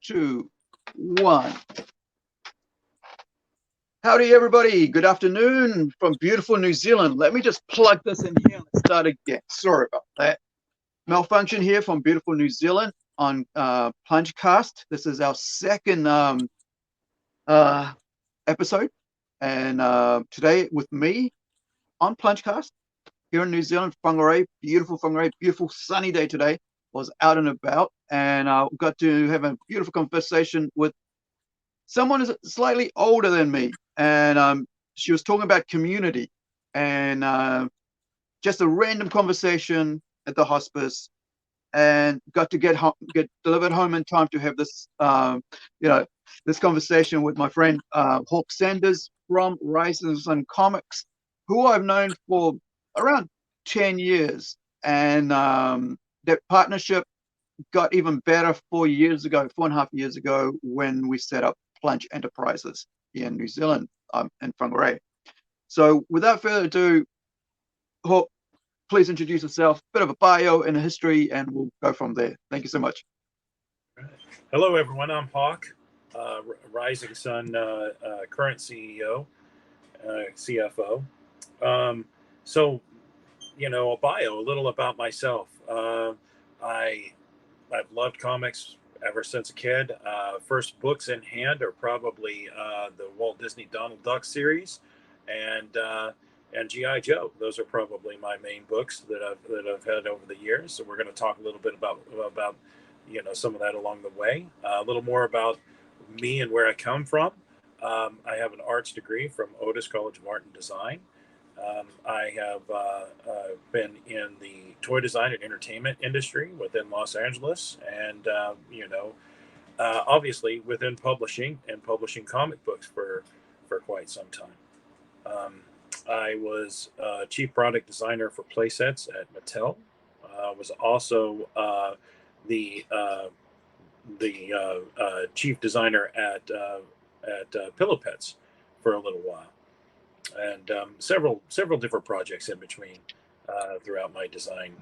2, 1. Howdy, everybody. Good afternoon from beautiful New Zealand. Let me just plug this in here and let's start again. Sorry about that. Malfunction here from beautiful New Zealand on PlungeCast. This is our second episode. And today with me on PlungeCast here in New Zealand, Whangarei, beautiful Whangarei, beautiful sunny day today. Was out and about and got to have a beautiful conversation with someone who's slightly older than me. And she was talking about community and just a random conversation at the hospice, and got to get delivered home in time to have this, this conversation with my friend Hawke from Rising Sun Comics, who I've known for around 10 years. And that partnership got even better 4.5 years ago, when we set up Plunge Enterprises here in New Zealand, in Whangarei. So without further ado, Hawke, please introduce yourself, bit of a bio and a history, and we'll go from there. Thank you so much. Hello, everyone. I'm Hawke, Rising Sun current CEO, CFO. So, a bio, a little about myself. I've loved comics ever since a kid. First books in hand are probably the Walt Disney Donald Duck series and G.I. Joe. Those are probably my main books that I've had over the years. So we're going to talk a little bit about some of that along the way. A little more about me and where I come from. I have an arts degree from Otis College of Art and Design. I have been in the toy design and entertainment industry within Los Angeles, and obviously within publishing and publishing comic books for quite some time. I was chief product designer for playsets at Mattel. Was also the chief designer at Pillow Pets for a little while, and several different projects in between throughout my design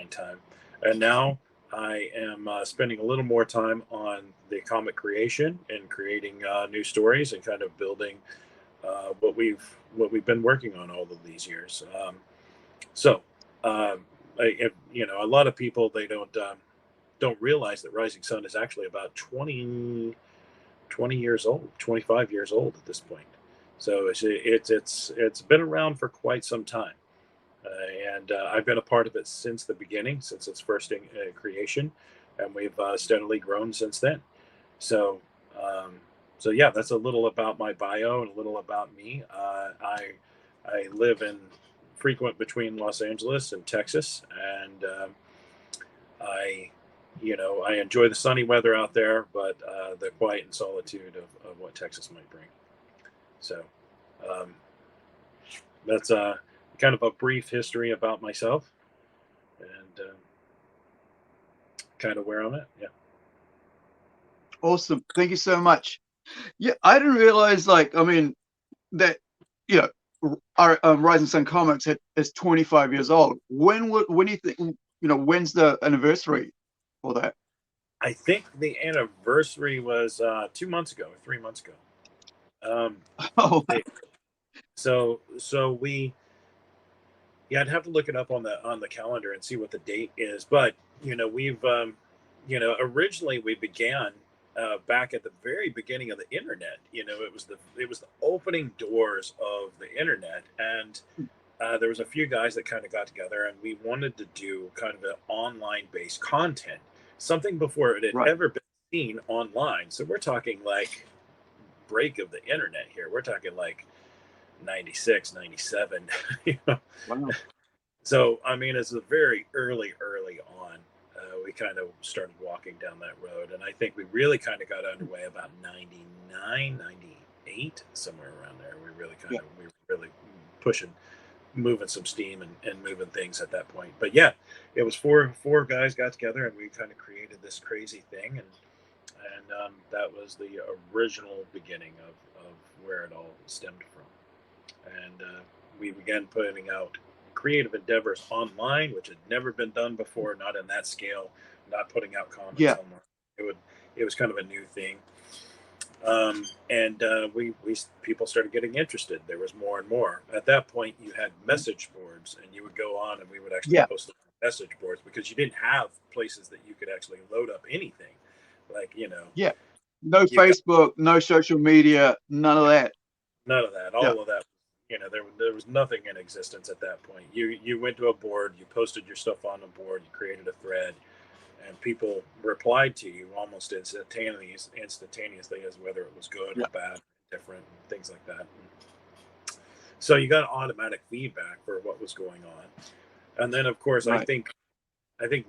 time. And now I am spending a little more time on the comic creation and creating new stories and kind of building what we've been working on all of these years. A lot of people, they don't realize that Rising Sun is actually about 20 years old, 25 years old at this point. So it's been around for quite some time, and I've been a part of it since the beginning, since its first creation, and we've steadily grown since then. So yeah, that's a little about my bio and a little about me. I live frequent between Los Angeles and Texas, and I enjoy the sunny weather out there, but the quiet and solitude of what Texas might bring. So that's kind of a brief history about myself and kind of where I'm at. Yeah. Awesome. Thank you so much. Yeah, I didn't realize, that, our Rising Sun Comics is 25 years old. When do you think, when's the anniversary for that? I think the anniversary was 2 months ago, or 3 months ago. So I'd have to look it up on the calendar and see what the date is. But we've originally we began back at the very beginning of the internet. It was the opening doors of the internet, and there was a few guys that kind of got together, and we wanted to do kind of an online based content, something before it had ever been seen online. So we're talking like break of the internet here. We're talking like 96, 97. Wow. So I mean, it's a very early on. We kind of started walking down that road, and I think we really kind of got underway about 99, 98, somewhere around there. We were really pushing, moving some steam and moving things at that point. But yeah, it was four guys got together, and we kind of created this crazy thing, and that was the original beginning of where it all stemmed from. And we began putting out creative endeavors online, which had never been done before, not in that scale, not putting out comics online. It was kind of a new thing. And we people started getting interested. There was more and more. At that point, you had message boards, and you would go on, and we would actually Yeah, post on message boards because you didn't have places that you could actually load up anything. Like yeah. No you got Facebook, no social media, none of that. none of that. Yeah, All of that. There was nothing in existence at that point. You went to a board, you posted your stuff on a board, you created a thread, and people replied to you almost instantaneously as whether it was good yeah, or bad, different, things like that. So you got automatic feedback for what was going on. And then of course right. I think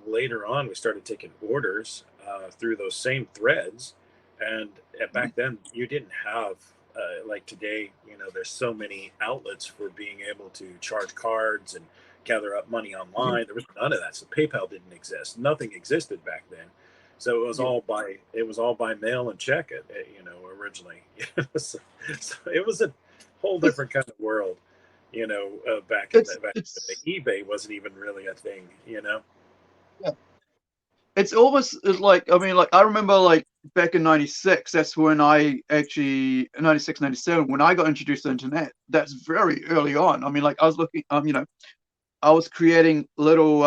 later on we started taking orders through those same threads. And Mhm. back then you didn't have like today, there's so many outlets for being able to charge cards and gather up money Yeah, online. There was none of that. So PayPal didn't exist. Nothing existed back then. So yeah. it was all by mail and check originally. So it was a whole It's different kind of world, back in the it's day. eBay wasn't even really a thing. yeah. It's almost it's like, I mean, like I remember like back in '96. That's when I actually 96, 97, when I got introduced to the internet. That's very early on. I mean, like I was looking, I was creating little,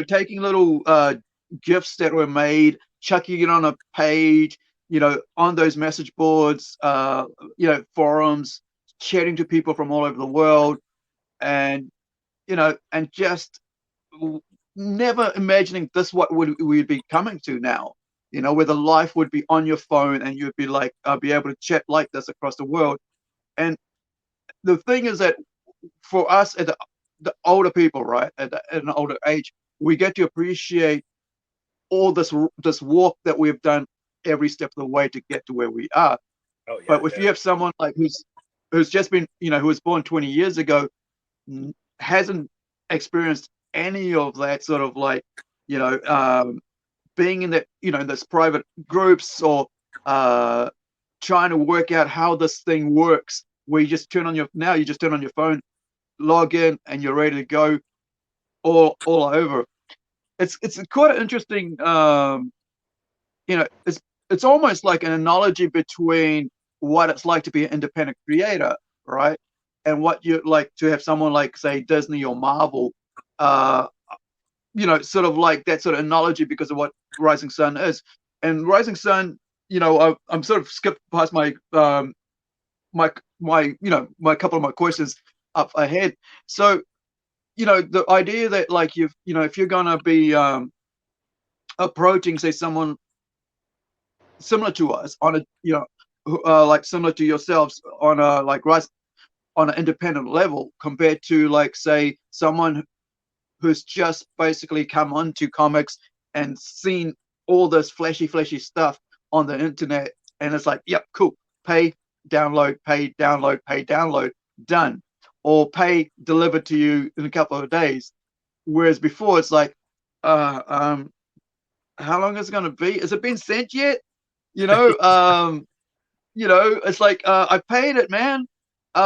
taking little gifs that were made, chucking it on a page, on those message boards, forums, chatting to people from all over the world, and and just never imagining this what would we'd be coming to now. Where the life would be on your phone and you'd be like, be able to chat like this across the world. And the thing is that for us at the older people, right, at an older age, we get to appreciate all this walk that we've done every step of the way to get to where we are. Oh yeah, But if yeah. you have someone like who's just been, who was born 20 years ago, hasn't experienced any of that sort of like, you know, um, being in that, in this private groups, or uh, trying to work out how this thing works, where you just turn on your phone, log in, and you're ready to go all over. It's quite an interesting, it's almost like an analogy between what it's like to be an independent creator, right? And what you like to have someone like, say, Disney or Marvel, uh, sort of like that sort of analogy because of what Rising Sun is. And Rising Sun, I'm sort of skipped past my my couple of my questions up ahead. So, the idea that like if you're gonna be approaching, say, someone similar to us on a like similar to yourselves on a like rise on an independent level, compared to like, say, someone who's just basically come onto comics and seen all this flashy stuff on the internet, and it's like, yep, cool, pay, download, pay, download, pay, download, done. Or pay, delivered to you in a couple of days. Whereas before it's like, uh um how long is it going to be? Has it been sent yet? you know um it's like, I paid it, man.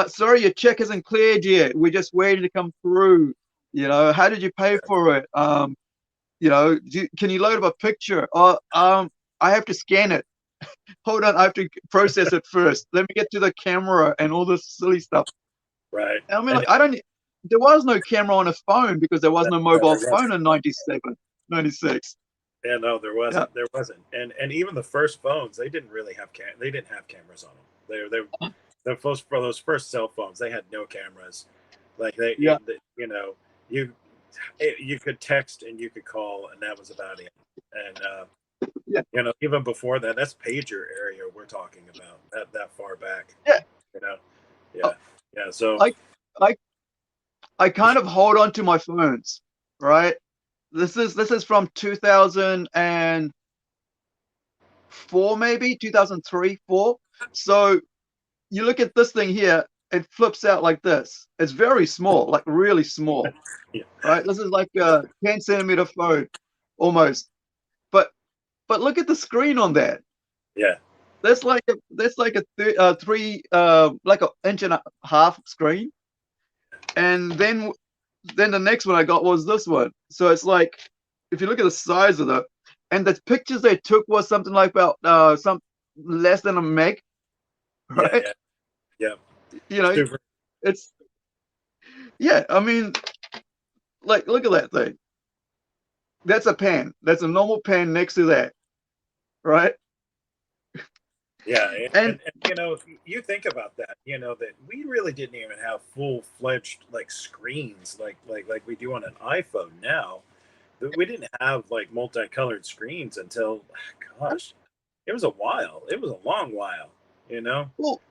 Sorry, your check isn't cleared yet. We're just waiting to come through. How did you pay for it? Can you load up a picture? I have to scan it. Hold on, I have to process it first. Let me get to the camera and all this silly stuff. Right. I mean, And like, I don't. There was no camera on a phone because there was no no, mobile there wasn't. phone in '97, '96. Yeah, no, there Yeah, wasn't. There wasn't. And even the first phones, they didn't have cameras on them. For those first cell phones, they had no cameras. Like yeah, you you could text and you could call, and that was about it. And yeah, even before that, that's pager area we're talking about. That far back. yeah. You know, Uh, yeah, yeah. So I, I, I kind of hold on to my phones, right? This is from 2004, maybe 2003, four. So you look at this thing here, it flips out like this. It's very small, like really small, yeah, right? This is like a 10 centimeter phone, almost. But look at the screen on that. yeah, That's like a three, like an inch and a half screen. And then the next one I got was this one. So it's like, if you look at the size of and the pictures they took was something like about some less than a meg, Yeah, right? yeah, yeah. You know, Super. it's yeah. I mean, like, look at that thing. That's a pen. That's a normal pen next to that, right? Yeah, And and you know, you think about that. You know that we really didn't even have full fledged like screens like we do on an iPhone now. We didn't have like multicolored screens until, gosh, it was a while. It was a long while. You know. well,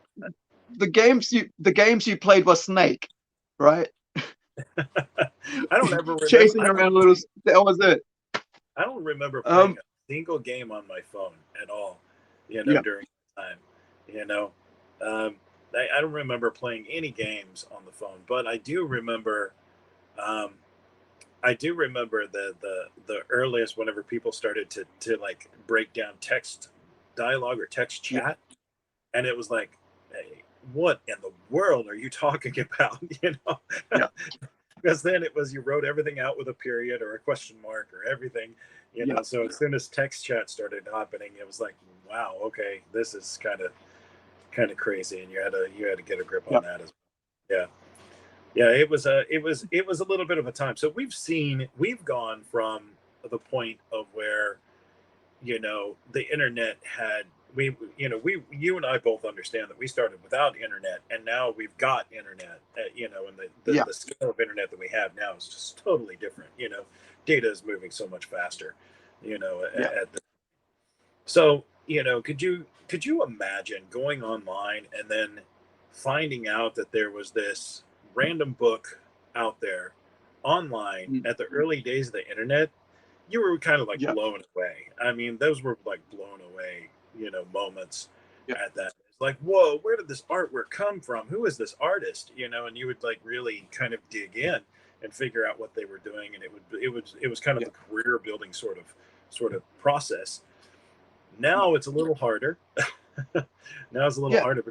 the games you played was Snake, right? I don't ever remember. Chasing around little. That was it. I don't remember playing Um, a single game on my phone at all. You know, yeah, during that time. You know, um, I don't remember playing any games on the phone, but I do remember. Um, I do remember the earliest whenever people started to like break down text dialogue or text yeah, chat, and it was like, hey, what in the world are you talking about? You know, yeah, because then it was you wrote everything out with a period or a question mark or everything, you yeah, know. So as soon as text chat started happening, it was like, wow, okay, this is kind of crazy, and you had to get a grip yeah, on that as well. Yeah. Yeah, it was a little bit of a time. So we've gone from the point of where, you know, the internet had we you know we you and I both understand that we started without internet, and now we've got internet, you know, and yeah, the scale of internet that we have now is just totally different. You know, data is moving so much faster, you know, yeah. at the so, you know, could you imagine going online and then finding out that there was this random book out there online Mm, at the early days of the internet? You were kind of like yeah, blown away. I mean, those were like blown away, you know, moments yeah, at that. It's like, whoa, where did this artwork come from? Who is this artist? You know, and you would like really kind of dig in and figure out what they were doing, and it was kind of yeah, a career building sort of process. yeah, Now it's a little harder. Now it's a little yeah, harder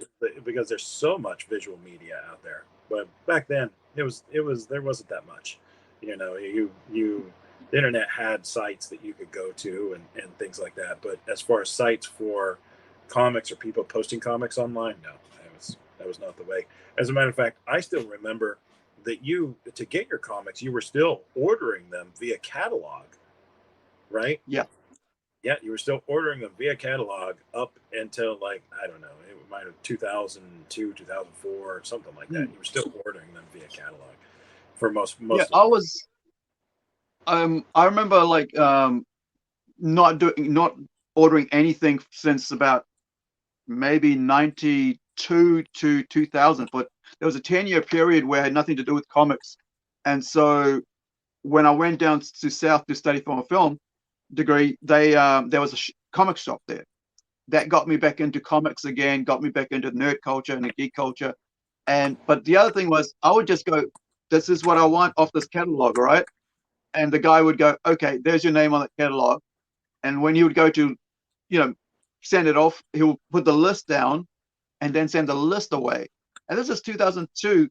because there's so much visual media out there. But back then, it was there wasn't that much. You know, the internet had sites that you could go to and things like that. But as far as sites for comics or people posting comics online, no, that was not the way. As a matter of fact, I still remember that you to get your comics, you were still ordering them via catalog, right? yeah. Yeah, you were still ordering them via catalog up until like I don't know, it might have 2002, 2004, something like that. Mm, You were still ordering them via catalog for most yeah. most of them. I remember like not ordering anything since about maybe 92 to 2000, but there was a 10-year period where I had nothing to do with comics. And so when I went down to South to study for a film degree, there was a comic shop there that got me back into comics again, got me back into nerd culture and the geek culture. And but the other thing was I would just go, this is what I want off this catalog, right? And the guy would go, okay, there's your name on the catalog. And when he would go to, you know, send it off, he'll put the list down and then send the list away. And this is 2002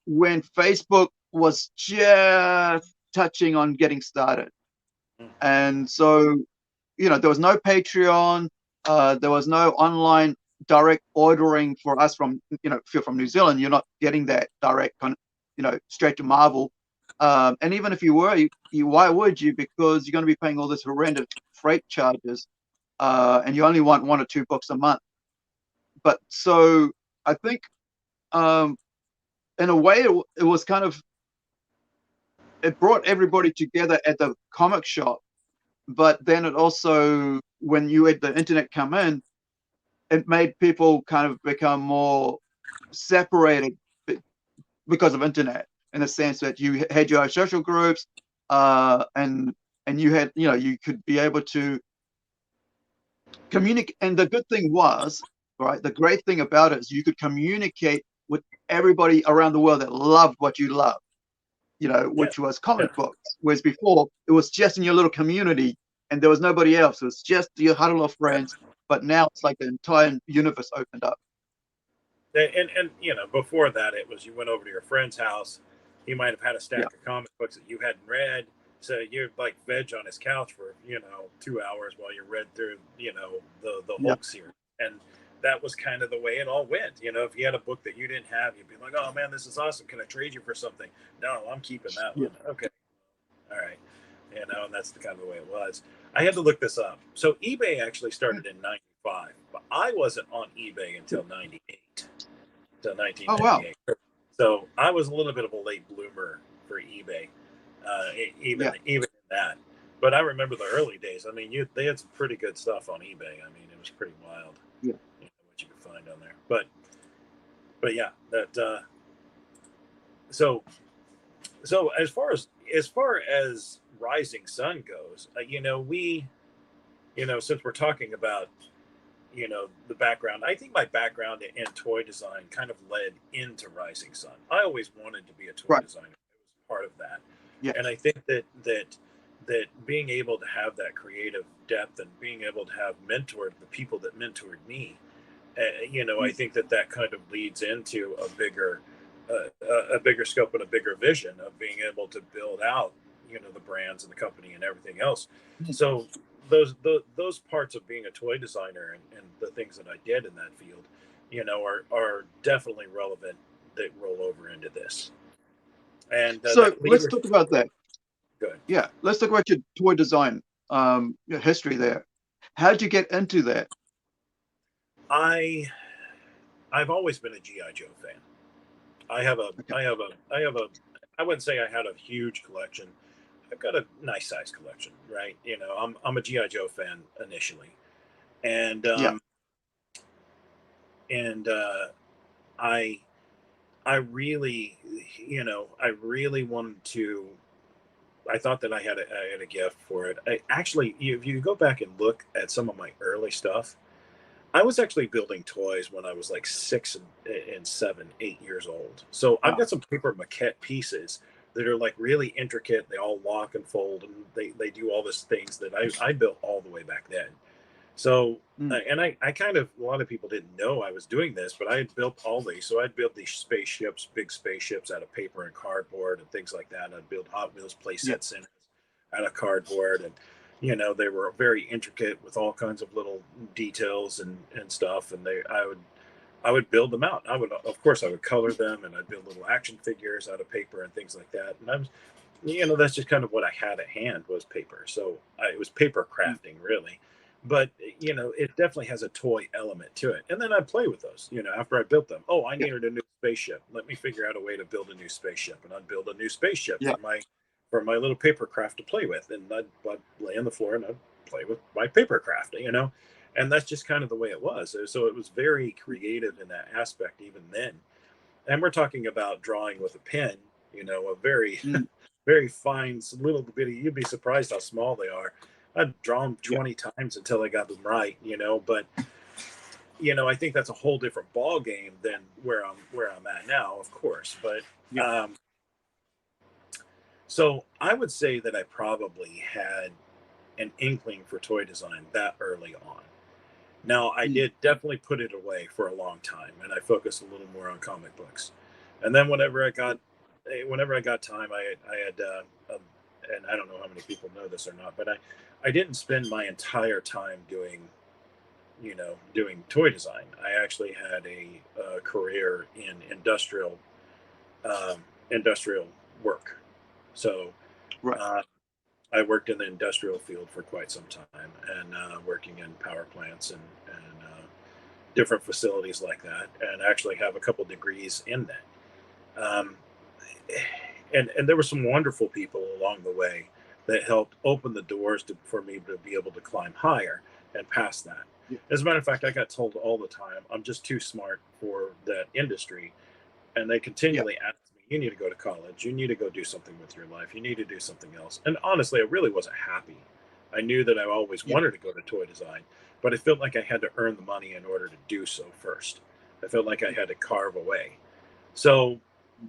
when Facebook was just touching on getting started. And so, you know, there was no Patreon, there was no online direct ordering for us from, you know, if you're from New Zealand, you're not getting that direct, you know, straight to Marvel. And even if you were, why would you? Because you're going to be paying all this horrendous freight charges, and you only want 1 or 2 books a month. But so I think, um, in a way, it was kind of it brought everybody together at the comic shop. But then it also, when you had the internet come in, it made people kind of become more separated because of internet, in the sense that you had your social groups, and you had, you know, you could be able to communicate. And the good thing was, right, the great thing about it is you could communicate with everybody around the world that loved what you loved, you know, Yeah, which was yeah, comic books. Whereas before, it was just in your little community and there was nobody else. It was just your huddle of yeah. friends. But now it's like the entire universe opened up. And you know, before that, it was you went over to your friend's house. He might have had a Yeah, stack of comic books that you hadn't read. So you'd like veg on his couch for 2 hours while you read through the Yeah. Hulk series, and that was kind of the way it all went. If you had a book that you didn't have, you'd be like, "Oh man, this is awesome! Can I trade you for something?" No, I'm keeping that Yeah. one. Okay, all right, and that's the kind of the way it was. I had to look this up. So eBay actually started in '95, but I wasn't on eBay until '98, to Oh wow. 1998. So I was a little bit of a late bloomer for eBay, Yeah. even in that. But I remember the early days. I mean, they had some pretty good stuff on eBay. I mean, it was pretty wild, Yeah. what you could find on there. But yeah, that. So as far as Rising Sun goes, since we're talking about the background, I think my background in toy design kind of led into Rising Sun. I always wanted to be a toy Right. designer. It was part of that. Yeah. And I think that being able to have that creative depth and being able to have mentored the people that mentored me, I think that kind of leads into a bigger scope and a bigger vision of being able to build out the brands and the company and everything else. So those parts of being a toy designer and the things that I did in that field, are definitely relevant that roll over into this. And So that let's leader, talk about that. good. Yeah, let's talk about your toy design your history there. How did you get into that? I I've always been a GI Joe fan. I have a Okay. I have a I have a I wouldn't say I had a huge collection. I've got a nice size collection, right? I'm a GI Joe fan initially, and Yeah. and I I really I really wanted to. I thought that I had a gift for it. Actually, if you go back and look at some of my early stuff, I was actually building toys when I was like 6 and 7, 8 years old. So I've Wow. got some paper maquette pieces that are like really intricate. They all lock and fold, and they do all these things that I built all the way back then. So, Mm. and I kind of, a lot of people didn't know I was doing this, but I had built all these. So I'd build these spaceships, big spaceships out of paper and cardboard and things like that. I'd build Hot Wheels play Yeah. sets in out of cardboard. And, they were very intricate with all kinds of little details and stuff. And I would build them out. Of course, I would color them, and I'd build little action figures out of paper and things like that. And that's just kind of what I had at hand was paper. So it was paper Mm. crafting, really. But it definitely has a toy element to it. And then I'd play with those. After I built them. Oh, I Yeah. needed a new spaceship. Let me figure out a way to build a new spaceship, and I'd build a new spaceship Yeah. for my little paper craft to play with. And I'd lay on the floor and I'd play with my paper craft. And that's just kind of the way it was. So it was very creative in that aspect even then. And we're talking about drawing with a pen, a very Mm. very fine little bitty. You'd be surprised how small they are. I'd draw them Yeah. 20 times until I got them right, but I think that's a whole different ball game than where I'm at now, of course. But Yeah. so I would say that I probably had an inkling for toy design that early on. Now, I Mm. did definitely put it away for a long time, and I focused a little more on comic books. And then whenever I got time, I had, and I don't know how many people know this or not, but I didn't spend my entire time doing toy design. I actually had a career in industrial work. So Right. uh, I worked in the industrial field for quite some time, and working in power plants and different facilities like that, and actually have a couple degrees in that. And there were some wonderful people along the way that helped open the doors for me to be able to climb higher and past that. Yeah. As a matter of fact, I got told all the time I'm just too smart for that industry, and they Yeah. continually ask me, "You need to go to college. You need to go do something with your life. You need to do something else." And honestly, I really wasn't happy. I knew that I always Yeah. wanted to go to toy design, but I felt like I had to earn the money in order to do so first. I felt like I had to carve away. So,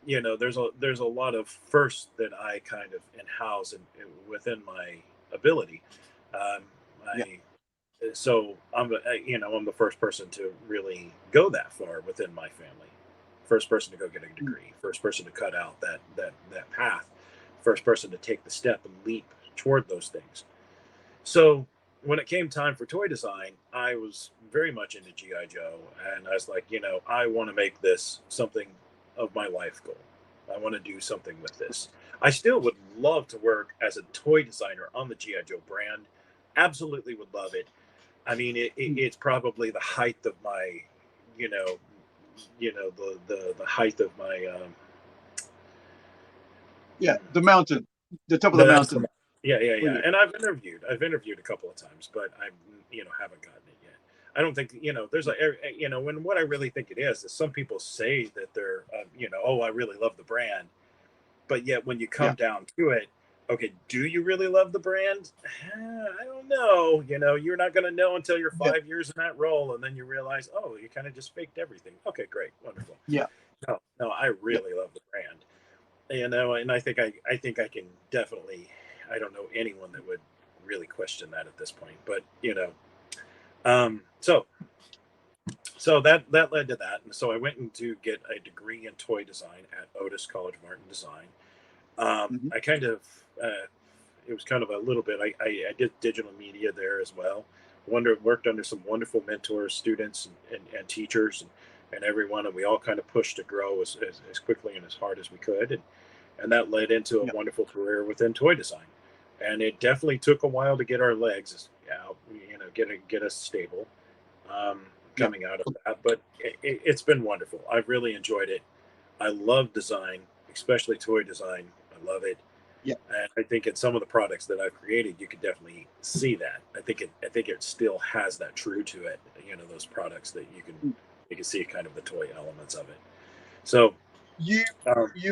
there's a lot of firsts that I kind of in-house and within my ability. Um, Yeah. I so I'm the first person to really go that far within my family. First person to go get a Mm. degree. First person to cut out that path first person to take the step and leap toward those things. So when it came time for toy design, I was very much into GI Joe, and I was like, I want to make this something of my life goal. I want to do something with this. I still would love to work as a toy designer on the GI Joe brand. Absolutely would love it. I mean, it's probably the height of my, you know, the height of my the mountain, the top of the that's mountain. yeah. And I've interviewed a couple of times, but I haven't gotten it yet. I don't think there's when what I really think it is some people say that they're oh, I really love the brand, but yet when you come down to it, okay, do you really love the brand? I don't know. You're not going to know until you're 5 years in that role, and then you realize, oh, you kind of just faked everything. Okay, great, wonderful. No, I really love the brand. And I think I can definitely. I don't know anyone that would really question that at this point, but so that led to that, and so I went in to get a degree in toy design at Otis College of Art and Design. I kind of it was kind of a little bit. I did digital media there as well. Worked under some wonderful mentors, students, and teachers, and everyone, and we all kind of pushed to grow as quickly and as hard as we could, and that led into a wonderful career within toy design. And it definitely took a while to get our legs out, get us stable coming out of that. But it's been wonderful. I've really enjoyed it. I love design, especially toy design. I love it. And I think in some of the products that I've created, you can definitely see that. I think it still has that true to it. Those products that you can see kind of the toy elements of it. So you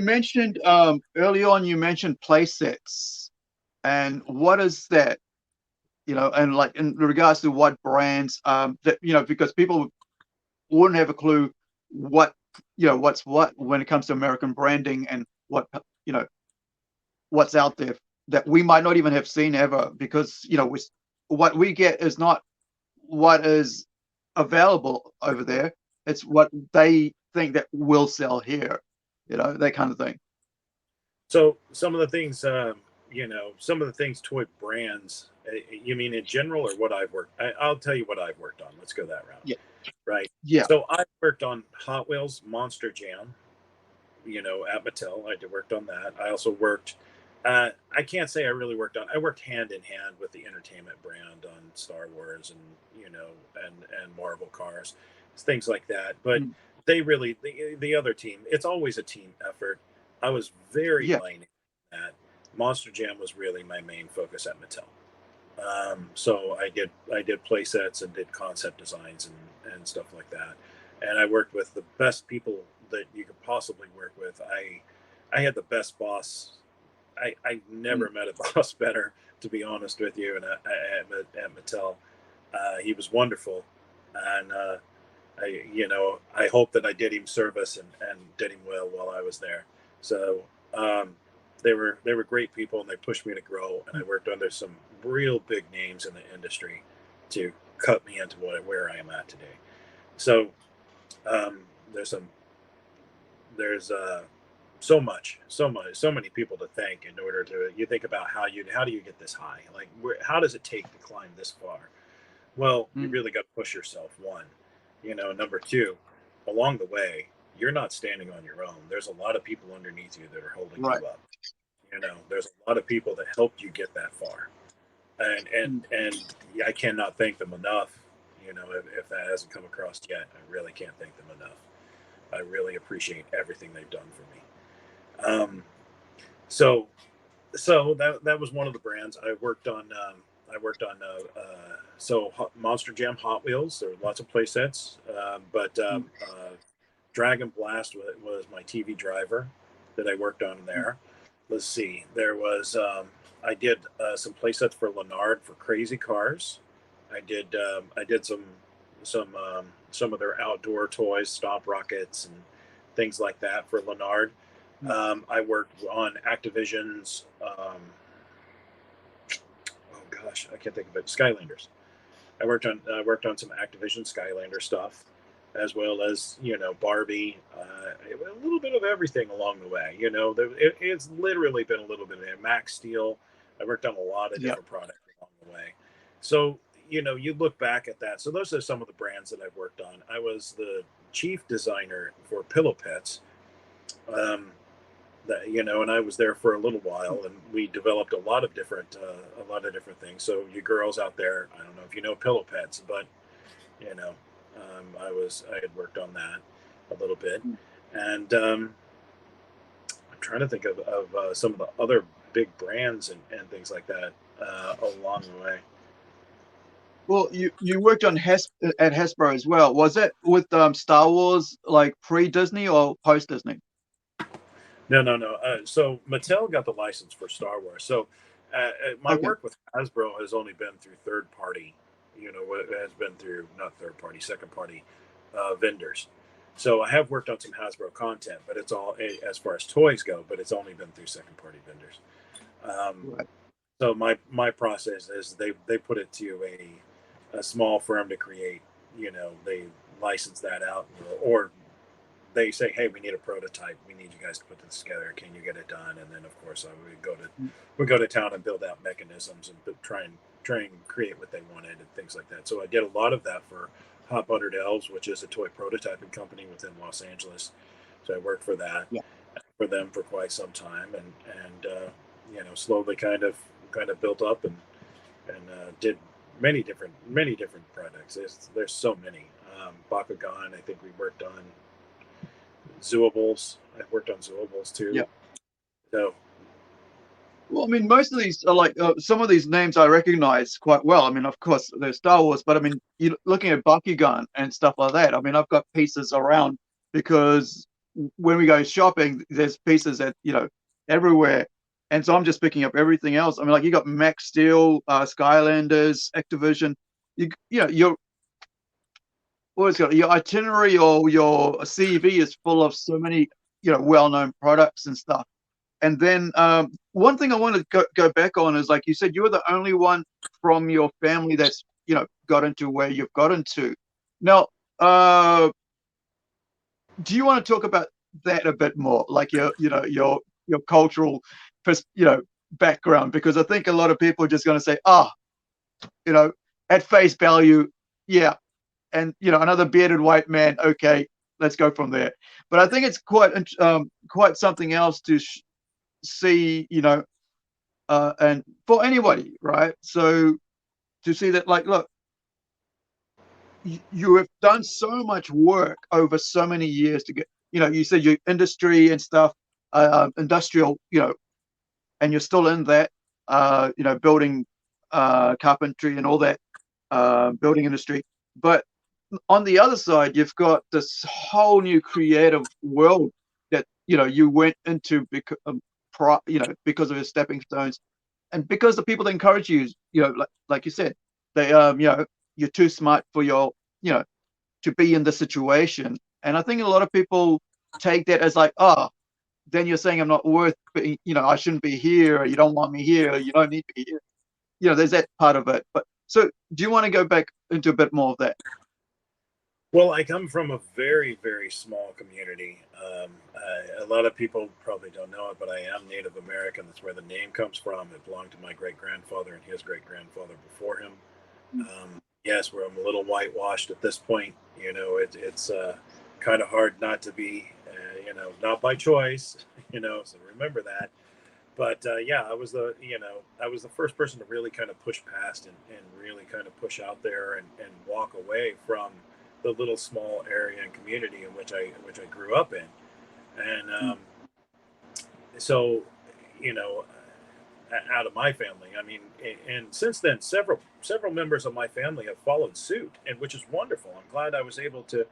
mentioned early on. You mentioned play sets, and what is that? And like in regards to what brands that because people wouldn't have a clue what what's what when it comes to American branding and what what's out there that we might not even have seen ever, because what we get is not what is available over there. It's what they think that will sell here, that kind of thing. So some of the things, some of the things toy brands. You mean in general, or what I've worked? I'll tell you what I've worked on. Let's go that route. Right. So I worked on Hot Wheels Monster Jam. At Mattel, I worked on that. I also worked. I can't say I really worked on. I worked hand in hand with the entertainment brand on Star Wars and and Marvel cars, things like that. But they really the other team. It's always a team effort. I was very minor at Monster Jam was really my main focus at Mattel. So I did play sets and did concept designs and stuff like that. And I worked with the best people that you could possibly work with. I had the best boss. I never met a boss better, to be honest with you. And at Mattel, he was wonderful, and I hope that I did him service and did him well while I was there. So they were great people, and they pushed me to grow. And I worked under some real big names in the industry to cut me into where I am at today. So there's so many people to thank in order to. You think about how do you get this high? Like how does it take to climb this far? Well, you really got to push yourself. One, number two, along the way, you're not standing on your own. There's a lot of people underneath you that are holding you up. There's a lot of people that helped you get that far, and I cannot thank them enough. If that hasn't come across yet, I really can't thank them enough. I really appreciate everything they've done for me. So that was one of the brands I worked on. Monster Jam Hot Wheels. There were lots of play sets, but Dragon Blast was my TV driver that I worked on there. Let's see. There was I did some play sets for Leonard for Crazy Cars. I did some of their outdoor toys, Stomp Rockets and things like that for Leonard. I worked on Activision's. Oh gosh, I can't think of it. Skylanders. I worked on some Activision Skylander stuff. as well as, you know, Barbie, a little bit of everything along the way. You know, it's literally been a little bit of Max Steel. I worked on a lot of Yeah. different products along the way. So, you know, you look back at that. So those are some of the brands that I've worked on. I was the chief designer for Pillow Pets. Um, that, you know, and I was there for a little while, and we developed a lot of different things. So you girls out there, I don't know if you know Pillow Pets, but you know, I had worked on that a little bit, and I'm trying to think of some of the other big brands and things like that along the way. Well, you worked on at Hasbro as well. Was it with Star Wars like pre-Disney or post-Disney? No, no, no. So Mattel got the license for Star Wars. So my Okay. work with Hasbro has only been through third party. You know, it has been through not third party, second party vendors. So I have worked on some Hasbro content, but it's all as far as toys go. But it's only been through second party vendors. Um, Right. so my process is they put it to a small firm to create. You know, they license that out, or they say, "Hey, we need a prototype. We need you guys to put this together. Can you get it done?" And then, of course, we go to town and build out mechanisms and try and create what they wanted and things like that. So I did a lot of that for Hot Buttered Elves, which is a toy prototyping company within Los Angeles. So I worked for that Yeah. for them for quite some time, and you know, slowly kind of built up and did many different projects. There's so many. Bakugan, I think we worked on Zooables. I've worked on Zooables Yeah. too. So Well, I mean, most of these are like some of these names I recognize quite well. I mean, of course, they're Star Wars, but I mean, you looking at Bakugan and stuff like that. I mean, I've got pieces around because when we go shopping, there's pieces that everywhere, and so I'm just picking up everything else. I mean, like you got Max Steel, Skylanders, Activision. Your always got your itinerary or your CV is full of so many well-known products and stuff. And then one thing I want to go back on is, like you said, you were the only one from your family that's got into where you've gotten to. Now, do you want to talk about that a bit more, like your cultural, background? Because I think a lot of people are just going to say, you know, at face value, yeah, and another bearded white man. Okay, let's go from there. But I think it's quite something else to see, and for anybody, right? So to see that, like, look, you have done so much work over so many years to get, you said your industry and stuff, industrial, and you're still in that, building, carpentry and all that, building industry. But on the other side, you've got this whole new creative world that you went into because because of your stepping stones, and because the people that encourage you, like you said, they you're too smart for your to be in the situation. And I think a lot of people take that as like, then you're saying I'm not worth being, I shouldn't be here, or you don't want me here, or you don't need me here. There's that part of it. But so do you want to go back into a bit more of that? well, I come from a very small community. A lot of people probably don't know it, but I am Native American. That's where the name comes from. It belonged to my great grandfather and his great grandfather before him. Yes, where I'm a little whitewashed at this point. You know, it's kind of hard not to be. You know, not by choice. You know, so remember that. But yeah, I was the first person to really kind of push past and really kind of push out there and walk away from the little small area and community in which I grew up in. And so, you know, out of my family, I mean, and since then, several members of my family have followed suit, and which is wonderful. I'm glad I was able to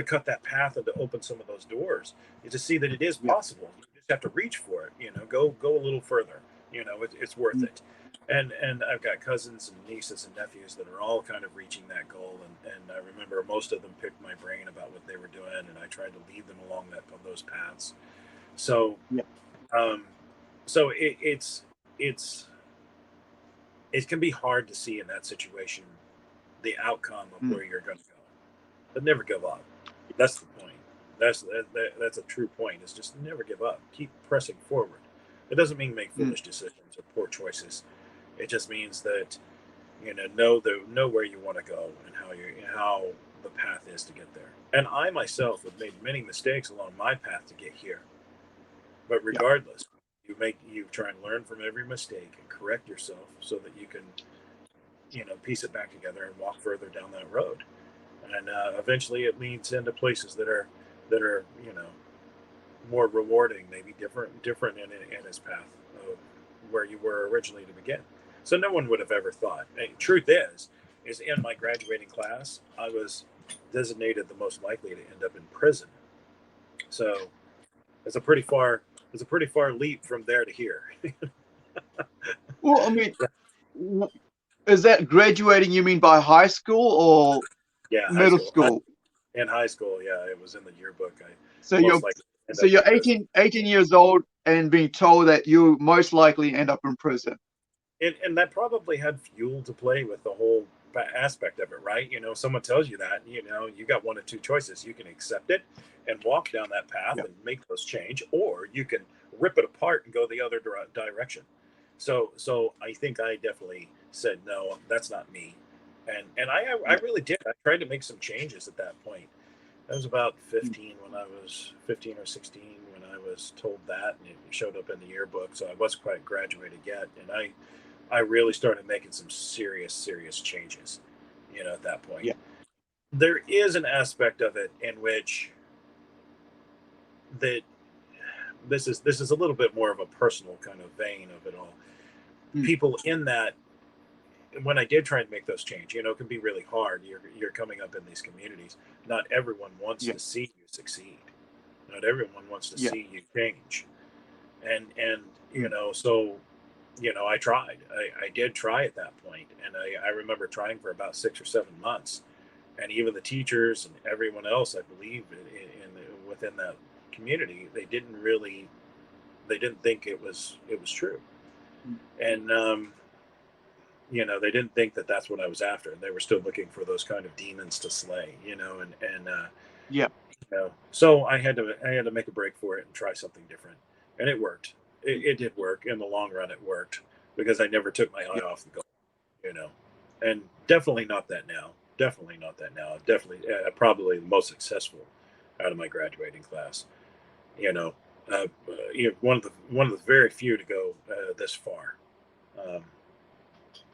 cut that path and to open some of those doors, to see that it is Yeah. possible. You just have to reach for it. You know, go a little further. You know, it's worth it. And I've got cousins and nieces and nephews that are all kind of reaching that goal. And I remember most of them picked my brain about what they were doing, and I tried to lead them along those paths. So, Yeah. um, so it's it can be hard to see in that situation the outcome of Mm. where you're going to go, but never give up. That's the point. That's a true point. Is just never give up. Keep pressing forward. It doesn't mean make Mm, foolish decisions or poor choices. It just means that know where you want to go and how the path is to get there. And I myself have made many mistakes along my path to get here. But yeah. regardless, you try and learn from every mistake and correct yourself so that you can piece it back together and walk further down that road. And eventually, it leads into places that are more rewarding, maybe different in its path of where you were originally to begin. So no one would have ever thought. And truth is in my graduating class, I was designated the most likely to end up in prison. So it's a pretty far it's a pretty far leap from there to here. Well, I mean, is that graduating? You mean by high school or Yeah, high middle school. school? In high school, yeah, it was in the yearbook. I So most you're likely end so up in you're prison. 18 years old and being told that you most likely end up in prison. And that probably had fuel to play with the whole aspect of it, right? Someone tells you that, you got one of two choices. You can accept it and walk down that path Yeah. and make those change, or you can rip it apart and go the other direction. So I think I definitely said no, that's not me. And I Yeah. really did. I tried to make some changes at that point. I was about Mm, 15 when I was 15 or 16 when I was told that, and it showed up in the yearbook. So I wasn't quite graduated yet, and I really started making some serious changes. At that point, yeah. there is an aspect of it in which that this is a little bit more of a personal kind of vein of it all. Mm, People in that when I did try and make those change, it can be really hard. You're coming up in these communities. Not everyone wants yeah. to see you succeed. Not everyone wants to Yeah. see you change. And Mm, so I tried. I did try at that point, and I remember trying for about 6 or 7 months, and even the teachers and everyone else, I believe, within that community, they didn't think it was true, mm, and they didn't think that that's what I was after. They were still looking for those kind of demons to slay, and yeah. so I had to make a break for it and try something different, and it worked. It did work in the long run. It worked because I never took my eye Yeah. off the goal, you know, and definitely not that now. Definitely not that now. Definitely, probably the most successful out of my graduating class. You know, one of the very few to go this far in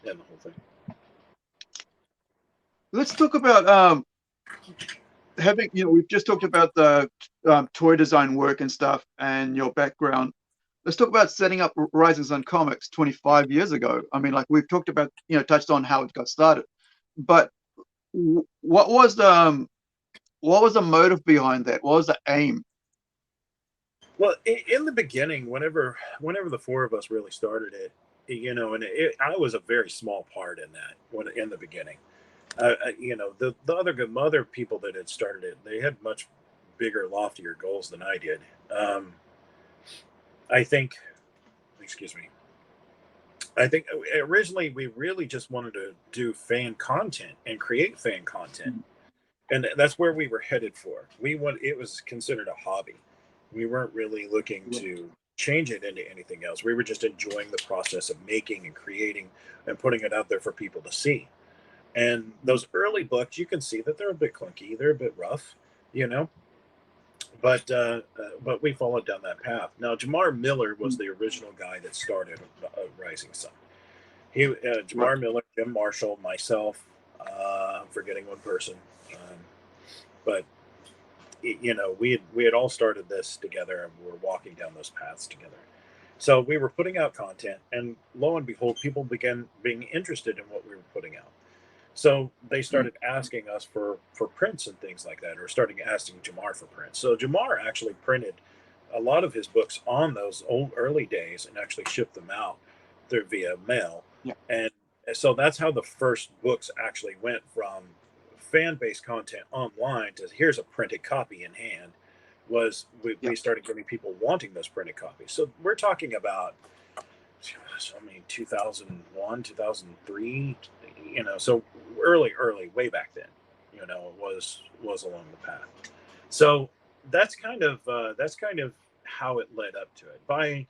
the whole thing. Let's talk about having. We've just talked about the toy design work and stuff and your background. Let's talk about setting up Rising Sun Comics 25 years ago. I mean, like we've talked about, touched on how it got started, but what was the motive behind that? What was the aim? Well, in the beginning, whenever the four of us really started it, and I was a very small part in that when in the beginning. The other people that had started it, they had much bigger, loftier goals than I did. I think, excuse me, I think originally we really just wanted to do fan content and create fan content, Mm, and that's where we were headed for. It was considered a hobby. We weren't really looking right. to change it into anything else. We were just enjoying the process of making and creating and putting it out there for people to see. And Mm, those early books, you can see that they're a bit clunky, they're a bit rough, you know. But we followed down that path. Now, Jamar Miller was mm, the original guy that started Rising Sun. right. Jamar Miller, Jim Marshall, myself. I'm forgetting one person, but we had all started this together, and we were walking down those paths together. So we were putting out content, and lo and behold, people began being interested in what we were putting out. So they Mm, started asking us for prints and things like that, or starting asking Jamar for prints. So Jamar actually printed a lot of his books on those old early days and actually shipped them out through via mail. yeah. And so that's how the first books actually went from fan-based content online to here's a printed copy in hand. Was Yeah. we started getting people wanting those printed copies. So we're talking about, I mean, 2001, 2003, so early, way back then, it was along the path. So that's kind of how it led up to it. By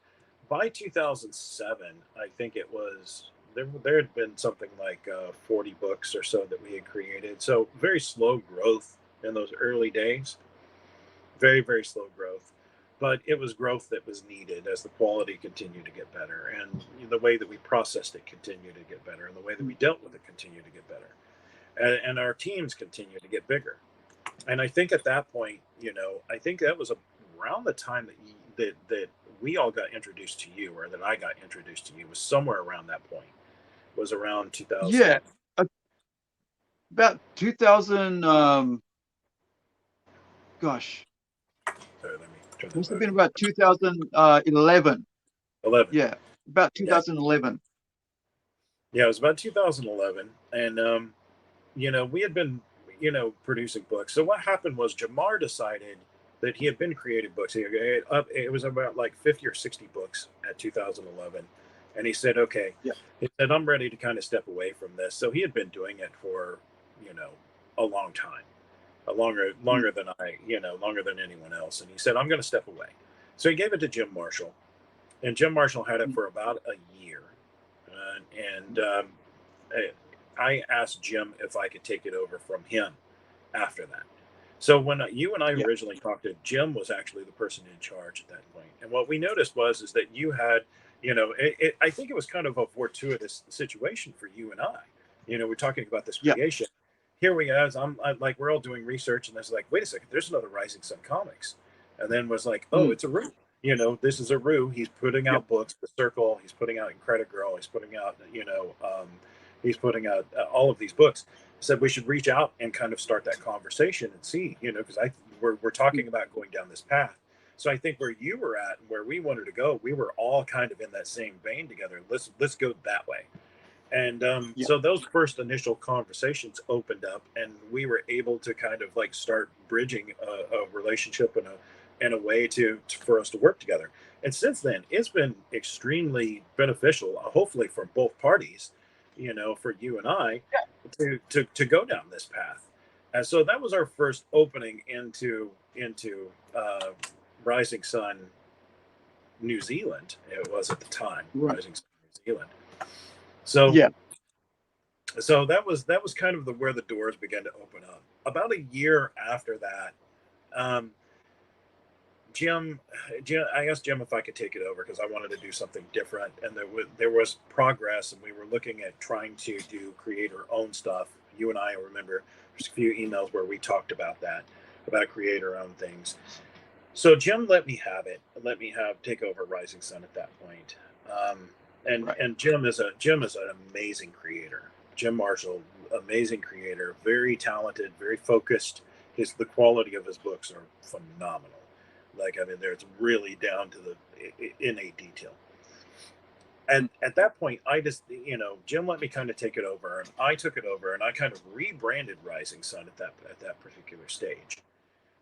2007, I think it was there had been something like 40 books or so that we had created. So very slow growth in those early days, very slow growth. But it was growth that was needed as the quality continued to get better, and the way that we processed it continued to get better, and the way that we dealt with it continued to get better, and our teams continued to get bigger. And I think at that point, I think that was around the time that we all got introduced to you, or that I got introduced to you, was somewhere around that point. Was around 2000. Yeah, uh, about 2000. Gosh, Sorry, let me turn that must have back been on. about 2011. 11. Yeah, about Yeah, 2011. yeah, it was about 2011, and we had been, producing books. So what happened was Jamar decided that he had been creating books. It was about like 50 or 60 books at 2011. And he said, okay, Yeah. he said, I'm ready to kind of step away from this. So he had been doing it for, you know, a long time, Mm, longer than longer than anyone else. And he said, I'm going to step away. So he gave it to Jim Marshall, and Jim Marshall had it mm, for about a year. And mm. I asked Jim if I could take it over from him after that. So when you and I Yeah, originally talked, to Jim was actually the person in charge at that point. And what we noticed was is that you had, I think it was kind of a fortuitous situation for you and I. We're talking about this yeah. creation. Here we are, I'm like, we're all doing research, and it's like, wait a second, there's another Rising Sun Comics, and then was like, oh, Mm, it's a Rue. This is a Rue. He's putting yeah, out books, The Circle. He's putting out Credit Girl. He's putting out, he's putting out all of these books. Said we should reach out and kind of start that conversation and see, because we're mm, talking about going down this path. So I think where you were at and where we wanted to go, we were all kind of in that same vein together. Let's go that way. And yeah. so those first initial conversations opened up, and we were able to kind of like start bridging a relationship and a way for us to work together. And since then, it's been extremely beneficial, hopefully for both parties, for you and I, to go down this path. And so that was our first opening into Rising Sun New Zealand. It was at the time Right. Rising Sun New Zealand. So Yeah. that was kind of where the doors began to open up. About a year after that, um, Jim, I asked Jim if I could take it over because I wanted to do something different, and there was progress, and we were looking at trying to do create our own stuff. You and I remember there's a few emails where we talked about that, about create our own things. So Jim let me have it, let me take over Rising Sun at that point. Um, and Right. and Jim is an amazing creator. Jim Marshall, amazing creator, very talented, very focused. The quality of his books are phenomenal. Like, I mean, there's really down to the innate detail. And Mm, at that point, I just, Jim let me kind of take it over, and I took it over, and I kind of rebranded Rising Sun at that particular stage.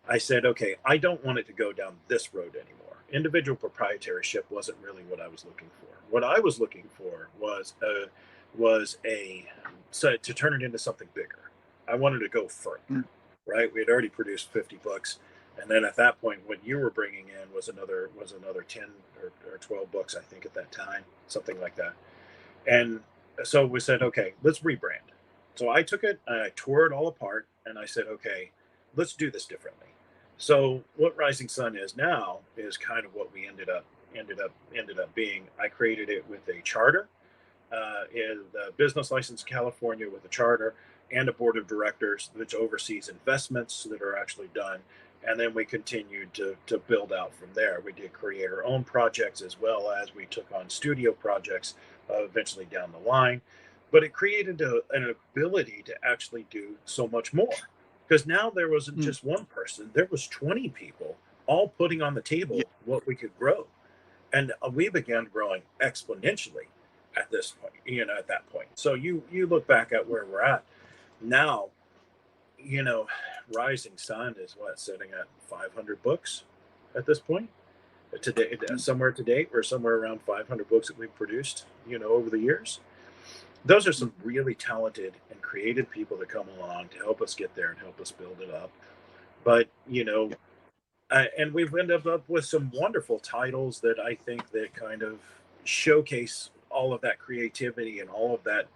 I said, okay, I don't want it to go down this road anymore. Individual proprietorship wasn't really what I was looking for. What I was looking for was so to turn it into something bigger. I wanted to go further, mm, right? We had already produced 50 books, and then at that point, what you were bringing in was another 10 or 12 books, I think, at that time, something like that. And so we said, okay, let's rebrand. So I took it and I tore it all apart, and I said, okay, let's do this differently. So what Rising Sun is now is kind of what we ended up being. I created it with a charter, in the business license California, with a charter and a board of directors which oversees investments that are actually done. And then we continued to build out from there. We did create our own projects, as well as we took on studio projects eventually down the line. But it created an ability to actually do so much more, because now there wasn't mm. just one person, there was 20 people all putting on the Yeah. table what we could grow. And we began growing exponentially at this point, at that point. So you look back at where we're at now, you know Rising Sun is what, sitting at 500 books at this point today. Mm, Somewhere to date, we're somewhere around 500 books that we've produced, over the years. Those are mm, some really talented and creative people that come along to help us get there and help us build it up. But and we've ended up with some wonderful titles that I think that kind of showcase all of that creativity and all of that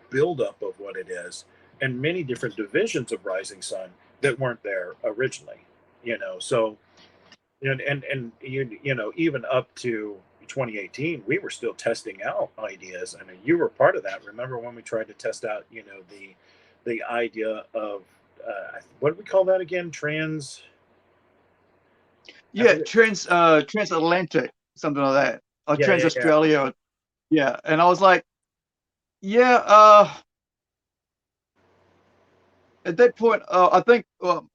buildup of what it is, and many different divisions of Rising Sun that weren't there originally. So even up to 2018, we were still testing out ideas. I mean, you were part of that. Remember when we tried to test out, the idea of what do we call that again? I Yeah, forget. transatlantic, something like that, or Yeah, trans yeah, yeah. Australia. Yeah, and I was like, yeah. At that point, I think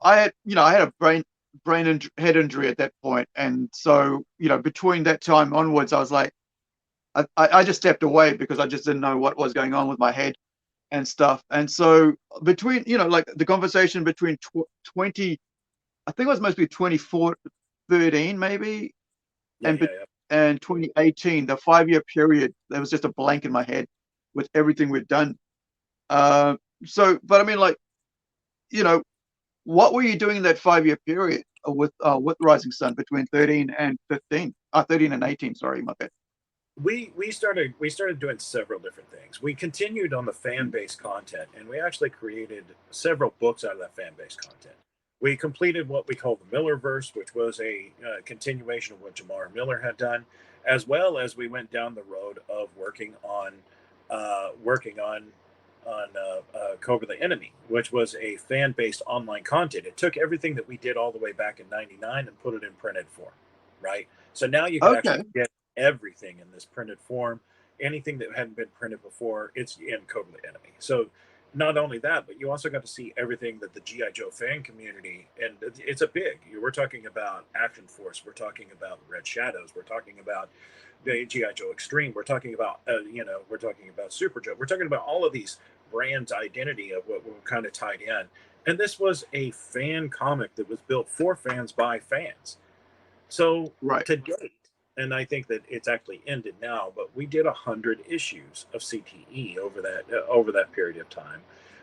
I had a brain and head injury at that point, and so between that time onwards, I was like, I just stepped away because I just didn't know what was going on with my head and stuff. And so between like the conversation between 20, I think it was mostly 2013 maybe, Yeah, and yeah, yeah. and 2018, the 5 year period, there was just a blank in my head with everything we'd done. Uh, but I mean, like, you know, what were you doing in that 5 year period with Rising Sun between 13 and 15? 13 and 18, sorry, my bad. We started doing several different things. We continued on the fan based content, and we actually created several books out of that fan based content. We completed what we call the Millerverse, which was a continuation of what Jamar Miller had done, as well as we went down the road of working on Cobra the Enemy, which was a fan based online content. It took everything that we did all the way back in '99 and put it in printed form, right? So now you could actually Okay. get everything in this printed form. Anything that hadn't been printed before, it's in Cobra the Enemy. So not only that, but you also got to see everything that the GI Joe fan community, and it's a big. We're talking about Action Force, we're talking about Red Shadows, we're talking about the GI Joe Extreme, we're talking about we're talking about Super Joe, we're talking about all of these brands' identity of what were kind of tied in. And this was a fan comic that was built for fans by fans. So Right. to date, and I think that it's actually ended now, but we did 100 issues of CTE over that period of time.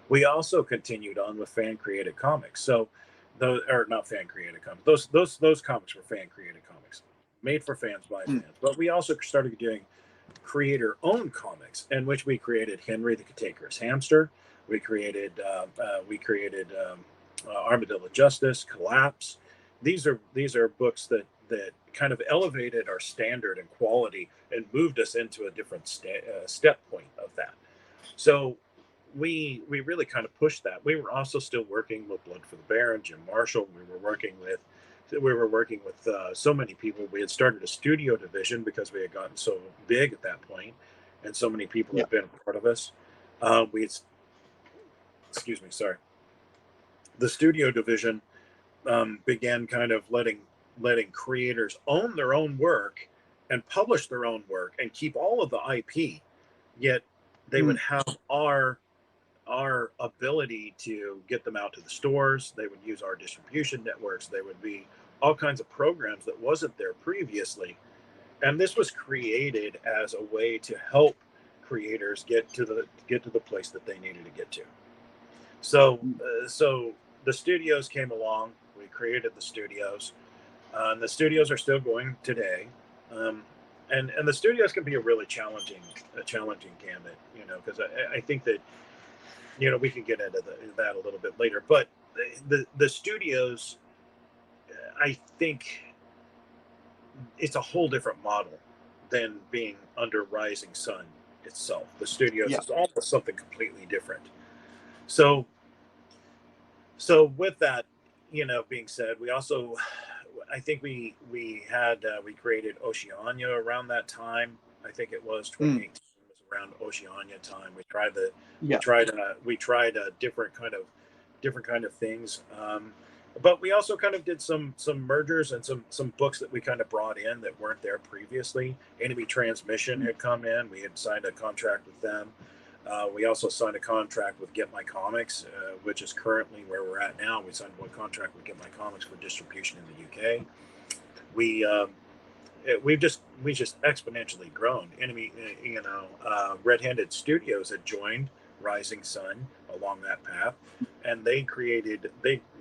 We also continued on with fan created comics. So those are not fan created comics. Those comics were fan created comics, made for fans by Mm. fans. But we also started doing creator owned comics, in which we created Henry the Cataker's Hamster. We created Armadillo Justice, Collapse. These are books that kind of elevated our standard and quality and moved us into a different step point of that. So we really kind of pushed that. We were also still working with Blood for the Baron, Jim Marshall. We were working with so many people. We had started a studio division because we had gotten so big at that point, and so many people Yeah. had been a part of us. We had, excuse me, sorry. The studio division began kind of letting creators own their own work and publish their own work and keep all of the IP. Yet they would Mm. have our ability to get them out to the stores. They would use our distribution networks. They would be all kinds of programs that wasn't there previously. And this was created as a way to help creators get to the place that they needed to get to. So Mm. so the studios came along. We created the studios. And the studios are still going today. Um, and the studios can be a challenging gamut, because I think that we can get into that a little bit later. But the studios, I think it's a whole different model than being under Rising Sun itself. The studios Yeah. is almost something completely different. So so with that, being said, we also, I think we created Oceania around that time. I think it was Mm. 2018. It was around Oceania time. We Yeah. tried a different kind of things. But we also kind of did some mergers and some books that we kind of brought in that weren't there previously. Enemy Transmission Mm. had come in. We had signed a contract with them. We also signed a contract with Get My Comics, which is currently where we're at now. We signed one contract with Get My Comics for distribution in the UK. We we just exponentially grown. Red-Handed Studios had joined Rising Sun along that path, and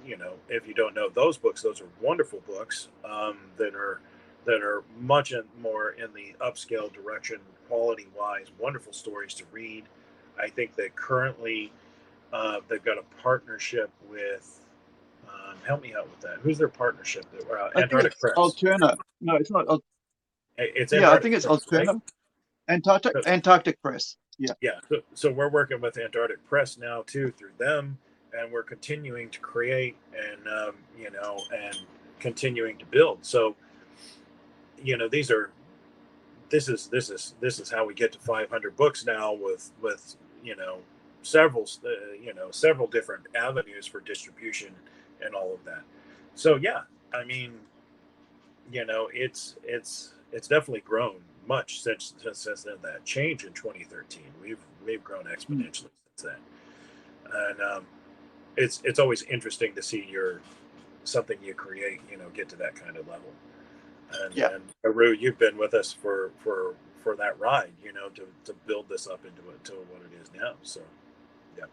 if you don't know those books, those are wonderful books that are much more in the upscale direction, quality wise, wonderful stories to read. I think that currently they've got a partnership with. Help me out with that. Who's their partnership? I think Antarctic it's Press. Alterna. No, it's not. It's Yeah, I Antarctic think it's Press, right? Alterna. Antarctic Press. Yeah. Yeah. So we're working with Antarctic Press now too through them, and we're continuing to create and and continuing to build. So these are this is how we get to 500 books now with several several different avenues for distribution and all of that. So yeah, I mean, it's definitely grown much since then. That change in 2013, we've grown exponentially since then, and it's always interesting to see something you create, get to that kind of level. Yeah. And Aru, you've been with us for that ride, to build this up into what it is now. So yeah.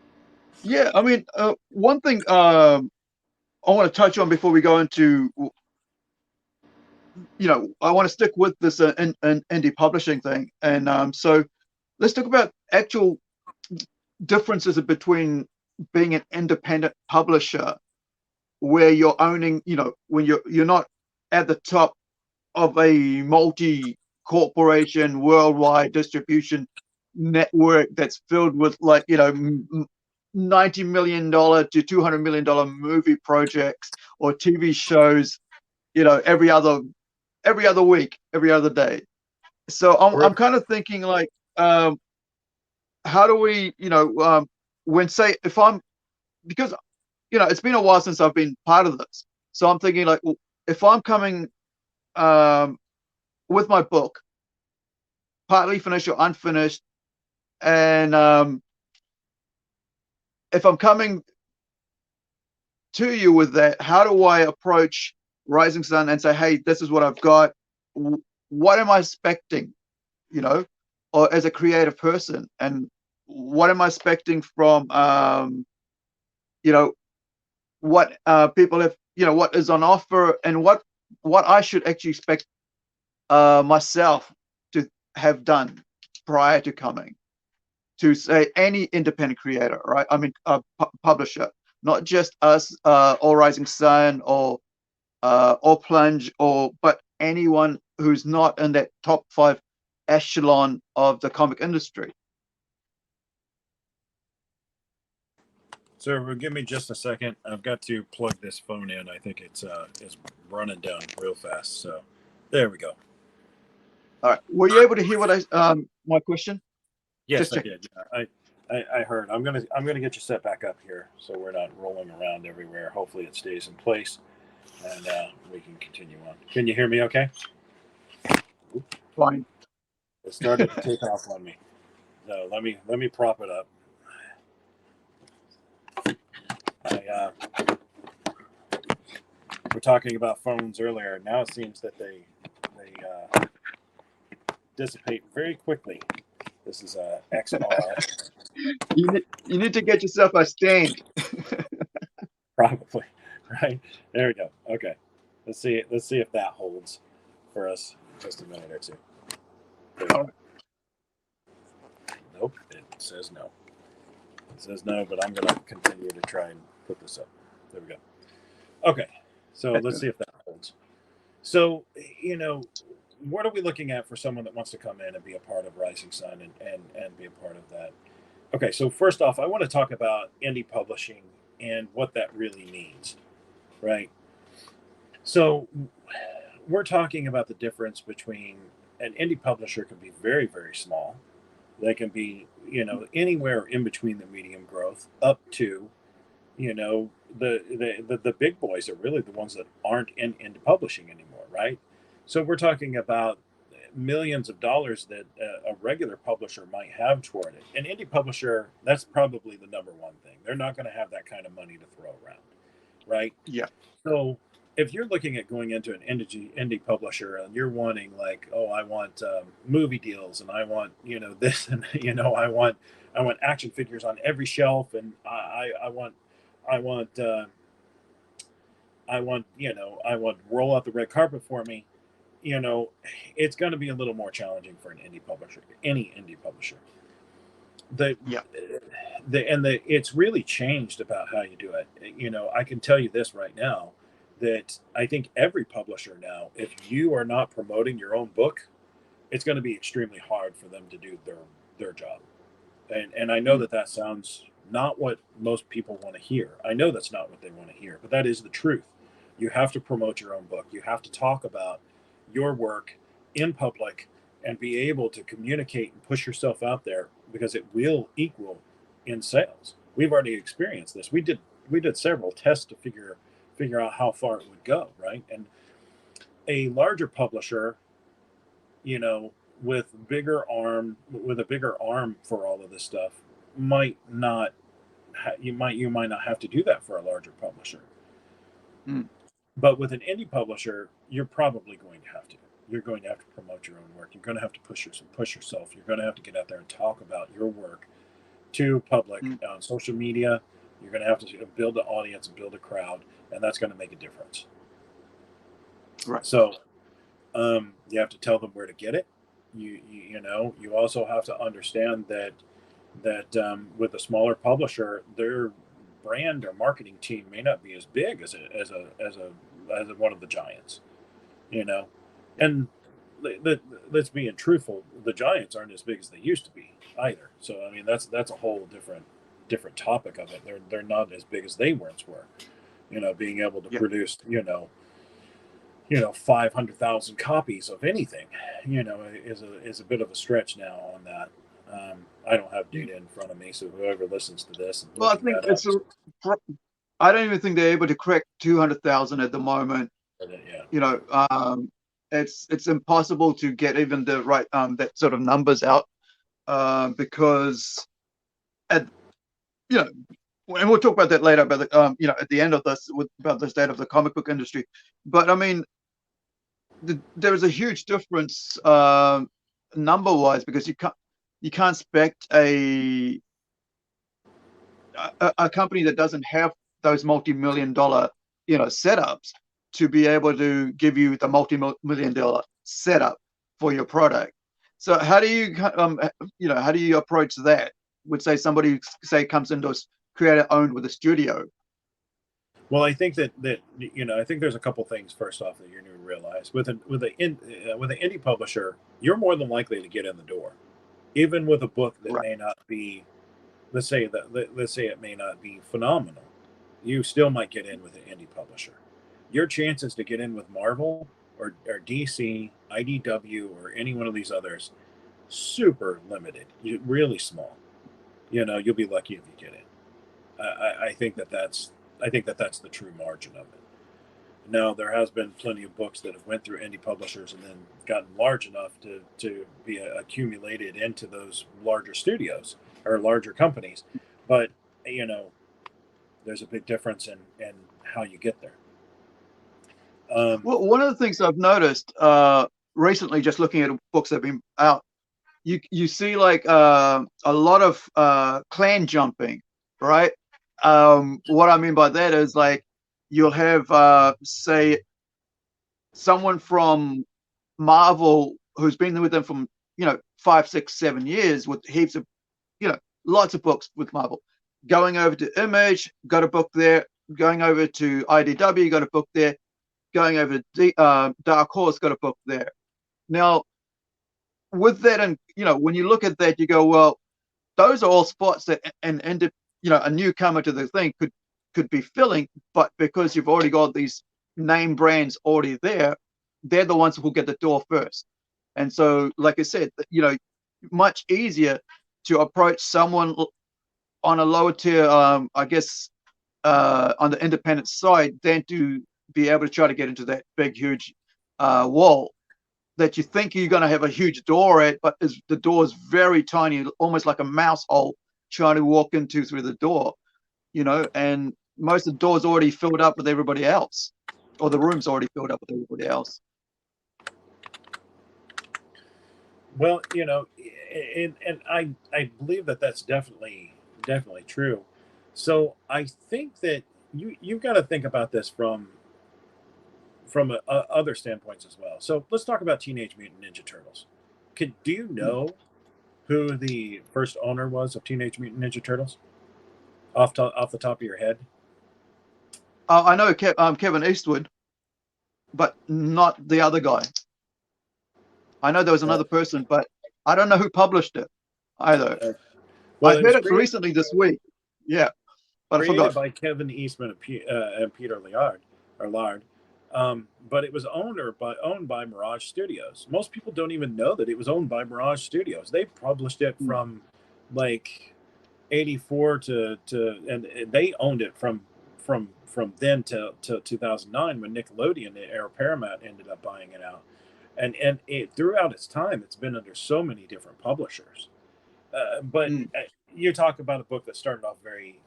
Yeah. I mean, one thing I want to touch on before we go into, I want to stick with this indie publishing thing, and so let's talk about actual differences between being an independent publisher, where you're owning, when you're not at the top of a multi corporation worldwide distribution network that's filled with like $90 million to $200 million movie projects or TV shows, every other week, every other day. So I'm kind of thinking like, how do we, when say if I'm, because it's been a while since I've been part of this, so I'm thinking like, well, if I'm coming um, with my book, partly finished or unfinished, and if I'm coming to you with that, how do I approach Rising Sun and say, hey, this is what I've got. What am I expecting, or as a creative person, and what am I expecting from, what people have, what is on offer, and what I should actually expect myself to have done prior to coming to, say, any independent creator, right? I mean, publisher, not just us, or Rising Sun, or Plunge, but anyone who's not in that top 5 echelon of the comic industry. So give me just a second. I've got to plug this phone in. I think it's running down real fast. So there we go. All right. Were you able to hear what my question? Yes, I did. Yeah, I heard. I'm gonna get you set back up here so we're not rolling around everywhere. Hopefully it stays in place, and we can continue on. Can you hear me? Okay. Fine. It started to take off on me. So let me prop it up. We're talking about phones earlier. Now it seems that they dissipate very quickly. This is a XR. You need to get yourself a stand. Probably, right? There we go. Okay, let's see if that holds for us. Just a minute or two. Nope, it says no. It says no, but I'm going to continue to try and put this up. There we go. Okay, so let's see if that holds. So, what are we looking at for someone that wants to come in and be a part of Rising Sun and be a part of that? Okay, so first off, I want to talk about indie publishing and what that really means, right? So we're talking about the difference between an indie publisher can be very, very small. They can be, anywhere in between the medium growth up to, the big boys are really the ones that aren't into publishing anymore, right? So we're talking about millions of dollars that a regular publisher might have toward it. An indie publisher, that's probably the number one thing. They're not going to have that kind of money to throw around, right? Yeah. So if you're looking at going into an indie publisher and you're wanting like, oh, I want movie deals and I want this and I want action figures on every shelf and I want I want, I want to roll out the red carpet for me. It's going to be a little more challenging for an indie publisher, any indie publisher. The, Yeah. It's really changed about how you do it. I can tell you this right now, that I think every publisher now, if you are not promoting your own book, it's going to be extremely hard for them to do their job. And I know Mm. that sounds not what most people want to hear. I know that's not what they want to hear, but that is the truth. You have to promote your own book. You have to talk about your work in public and be able to communicate and push yourself out there, because it will equal in sales. We've already experienced this. We did several tests to figure out how far it would go, right? And a larger publisher, you know, with a bigger arm for all of this stuff, might not you might not have to do that for a larger publisher. Mm. But with an indie publisher, you're probably going to have to. You're going to have to promote your own work. You're going to have to push yourself. You're going to have to get out there and talk about your work to public Mm. on social media. You're going to have to build an audience and build a crowd, and that's going to make a difference. Right. So you have to tell them where to get it. You also have to understand that with a smaller publisher, their brand or marketing team may not be as big as one of the giants. You know, and let's be truthful, the giants aren't as big as they used to be either. So I mean, that's a whole different topic of it. They're not as big as they once were. Being able to Yeah. produce 500,000 copies of anything, is a bit of a stretch now on that. I don't have Mm. data in front of me, so whoever listens to this and Well, I looking think that up, I don't even think they're able to crack 200,000 at the moment. yeah, You know, it's impossible to get even the right that sort of numbers out, because at you know, and we'll talk about that later about the at the end of this about the state of the comic book industry. But I mean, there is a huge difference number wise, because you can't expect a company that doesn't have those multi-million dollar setups to be able to give you the multi-million dollar setup for your product. So how do you how do you approach that? Would say somebody comes into a creator owned with a studio. well, I think that I think there's a couple things. First off, that you need to realize with an indie publisher, you're more than likely to get in the door, even with a book that Right. may not be, let's say it may not be phenomenal. You still might get in with an indie publisher. Your chances to get in with Marvel or DC, IDW, or any one of these others, super limited. Really small. You'll be lucky if you get in. I think that's the true margin of it. Now, there has been plenty of books that have went through indie publishers and then gotten large enough to be accumulated into those larger studios or larger companies, but you know there's a big difference in how you get there. Well, one of the things I've noticed recently, just looking at books that have been out, you see like a lot of clan jumping, right? What I mean by that is like you'll have say someone from Marvel who's been with them from 5, 6, 7 years with heaps of lots of books with Marvel, going over to Image, got a book there, going over to IDW, got a book there, going over to Dark Horse, got a book there. Now, with that, and when you look at that, you go, well, those are all spots that a newcomer to the thing could be filling, but because you've already got these name brands already there, they're the ones who will get the door first. And so, like I said, much easier to approach someone on a lower tier, I guess, on the independent side, than to be able to try to get into that big, huge wall that you think you're going to have a huge door at, but the door is very tiny, almost like a mouse hole trying to walk into through the door, and most of the doors already filled up with everybody else, or the room's already filled up with everybody else. Well, and I believe that's definitely true. So I think that you've got to think about this from other standpoints as well. So let's talk about Teenage Mutant Ninja Turtles. Do you know who the first owner was of Teenage Mutant Ninja Turtles? Off the top of your head? I know Kevin Eastwood, but not the other guy. I know there was another person, but I don't know who published it either. Well, I heard it recently this week. Yeah, but I created forgot. by Kevin Eastman and Peter Lard. But it was owned by Mirage Studios. Most people don't even know that it was owned by Mirage Studios. They published it from like 84 and they owned it from then to 2009 when Nickelodeon or Paramount ended up buying it out. And throughout its time, it's been under so many different publishers. But you talk about a book that started off very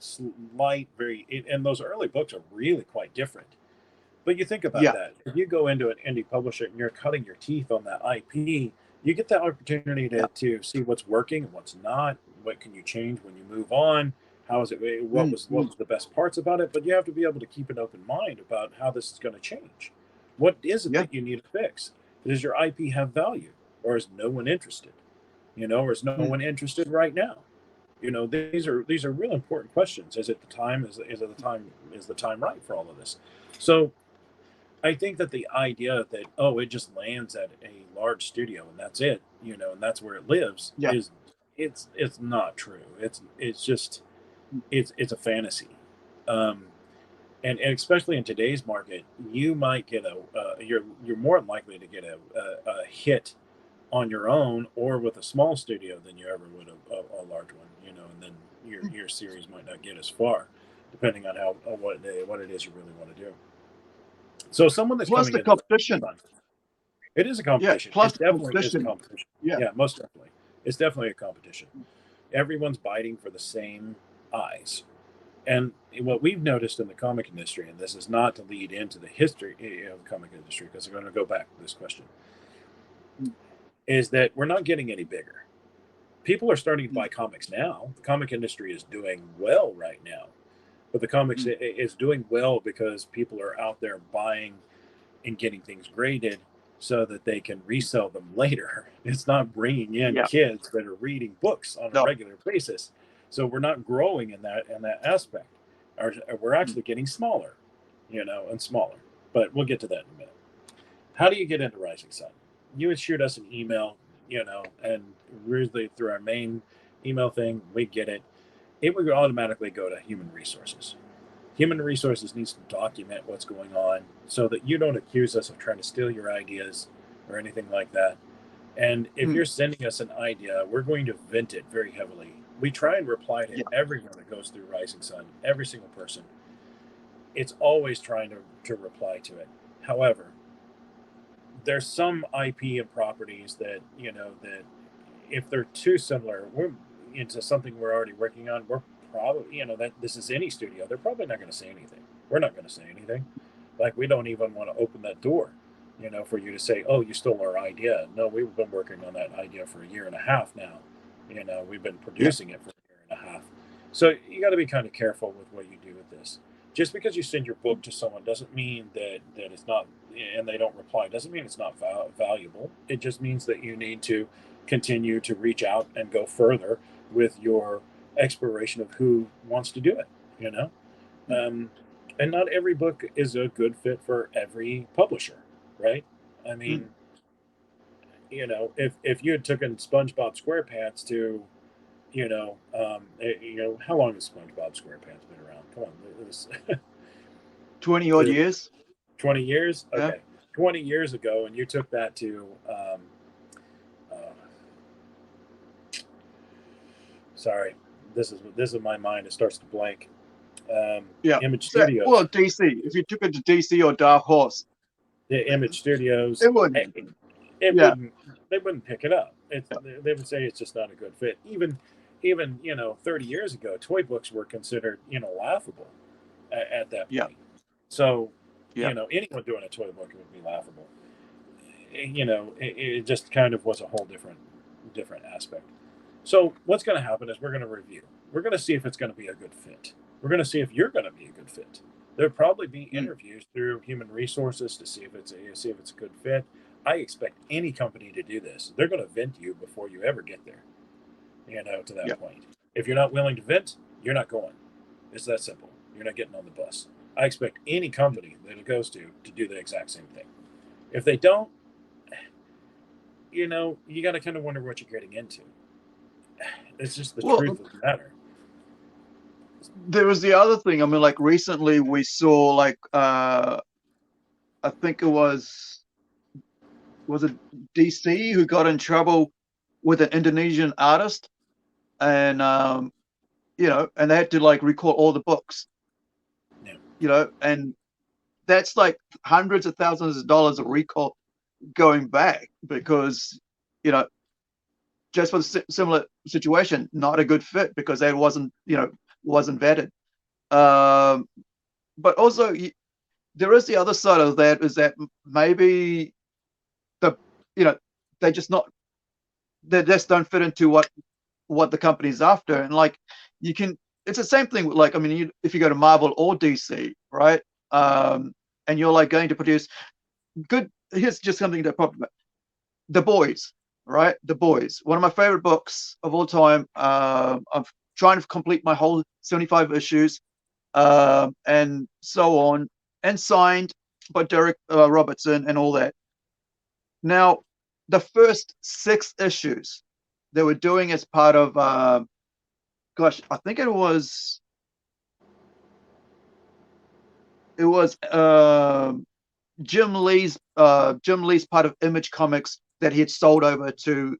light, and those early books are really quite different. But you think about that. If you go into an indie publisher and you're cutting your teeth on that IP, you get the opportunity to see what's working and what's not. What can you change when you move on? How is it? What was the best parts about it? But you have to be able to keep an open mind about how this is going to change. What is it that you need to fix? Does your IP have value, or is no one interested? Or is no one interested right now? These are real important questions. Is the time right for all of this? So I think that the idea that it just lands at a large studio and that's it, and that's where it lives is it's not true. It's just it's a fantasy. And especially in today's market, you might get you're more likely to get a hit on your own or with a small studio than you ever would a large one, and then your series might not get as far, depending on what it is you really want to do. So someone that's plus coming the into competition. It is a competition. Plus it definitely is a competition. Yeah, Most definitely. It's definitely a competition. Everyone's biting for the same eyes. And what we've noticed in the comic industry, and this is not to lead into the history of the comic industry, because I'm going to go back to this question, is that we're not getting any bigger. People are starting to buy comics now. The comic industry is doing well right now. But the comics is doing well because people are out there buying and getting things graded so that they can resell them later. It's not bringing in kids that are reading books on a regular basis. So we're not growing in that aspect. We're actually getting smaller, and smaller. But we'll get to that in a minute. How do you get into Rising Sun? You would shoot us an email, and usually through our main email thing, we get it. It would automatically go to Human Resources. Human Resources needs to document what's going on so that you don't accuse us of trying to steal your ideas or anything like that. And if you're sending us an idea, we're going to vent it very heavily. We try and reply to everyone that goes through Rising Sun, every single person. It's always trying to reply to it. However, there's some IP and properties that, that if they're too similar, we're into something we're already working on, we're probably, that this is any studio, they're probably not going to say anything. We're not going to say anything. Like, we don't even want to open that door, for you to say, oh, you stole our idea. No, we've been working on that idea for 1.5 years now. We've been producing it for 1.5 years. So you got to be kind of careful with what you do with this. Just because you send your book to someone doesn't mean that it's not, and they don't reply, doesn't mean it's not valuable. It just means that you need to continue to reach out and go further with your exploration of who wants to do it, and not every book is a good fit for every publisher, right? I mean, if you had taken SpongeBob SquarePants to, how long has SpongeBob SquarePants been around? Come on, this 20 odd years. 20 years? Okay. 20 years ago, and you took that to sorry, this is my mind. It starts to blank. Image Studios. Well, DC. If you took it to DC or Dark Horse, the Image Studios, it wouldn't. They wouldn't pick it up. They would say it's just not a good fit. Even 30 years ago, toy books were considered laughable at that point. So anyone doing a toy book would be laughable. It just kind of was a whole different aspect. So what's going to happen is we're going to review. We're going to see if it's going to be a good fit. We're going to see if you're going to be a good fit. There'd probably be Mm. interviews through human resources to see if it's a good fit. I expect any company to do this. They're going to vent you before you ever get there. To Yeah. that point. If you're not willing to vent, you're not going. It's that simple. You're not getting on the bus. I expect any company that it goes to do the exact same thing. If they don't, you got to kind of wonder what you're getting into. It's just the Well, truth of the matter. there was the other thing. I mean, like recently we saw like I think was it DC who got in trouble with an Indonesian artist, and and they had to like recall all the books, Yeah. and that's like hundreds of thousands of dollars of recall going back because you know just for the similar situation, not a good fit because they wasn't vetted. Um, but also there is the other side of that is that maybe the you know they just not they just don't fit into what the company's after, and like you can it's the same thing with like I mean if you go to Marvel or DC, right? And you're like going to produce good. Here's just something to pop. The Boys, right? The Boys, one of my favorite books of all time. I'm trying to complete my whole 75 issues, and so on, and signed by Derek Robertson and all that. Now, the first 6 issues they were doing as part of, gosh, I think it was Jim Lee's part of Image Comics that he had sold over to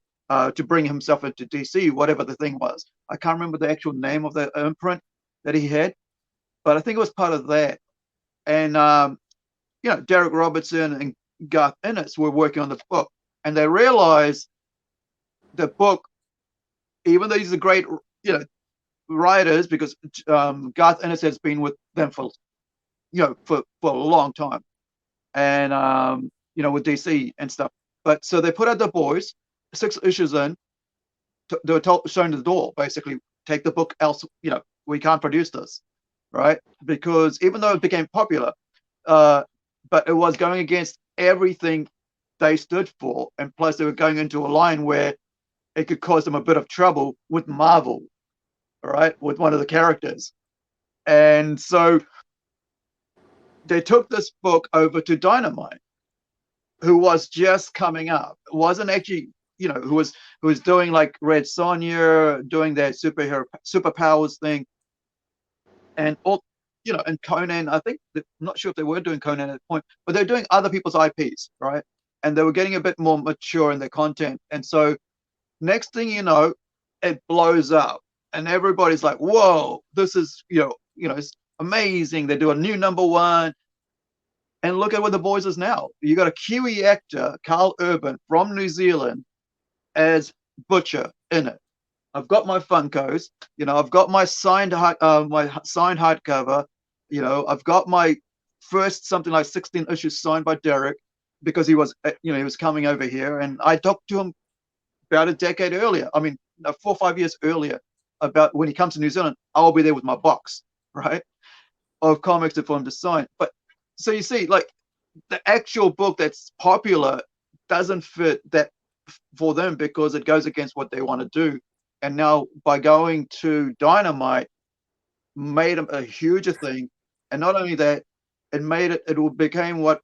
bring himself into DC, whatever the thing was. I can't remember the actual name of the imprint that he had, but I think it was part of that. And Derek Robertson and Garth Ennis were working on the book, and they realized the book, even though these are great, writers, because Garth Ennis has been with them for a long time, and with DC and stuff. But so they put out The Boys, 6 issues in. They were shown the door, basically, take the book else. We can't produce this, right? Because even though it became popular, uh, but it was going against everything they stood for, and plus they were going into a line where it could cause them a bit of trouble with Marvel, right? With one of the characters, and so they took this book over to Dynamite, who was just coming up, wasn't actually, who was doing like Red Sonja, doing their superpowers thing, and all, and Conan. I think I'm not sure if they were doing Conan at that point, but they're doing other people's IPs, right? And they were getting a bit more mature in their content, and so next thing you know, it blows up, and everybody's like, "Whoa, this is it's amazing." They do a new #1. And look at what The Boys is now. You got a Kiwi actor, Carl Urban, from New Zealand, as Butcher in it. I've got my Funkos. I've got my signed hardcover. I've got my first something like 16 issues signed by Derek because he was coming over here, and I talked to him about a decade earlier. I mean, 4 or 5 years earlier, about when he comes to New Zealand, I'll be there with my box, right, of comics for him to sign. But so you see, like the actual book that's popular doesn't fit that for them because it goes against what they want to do. And now by going to Dynamite, made them a huger thing, and not only that, it became what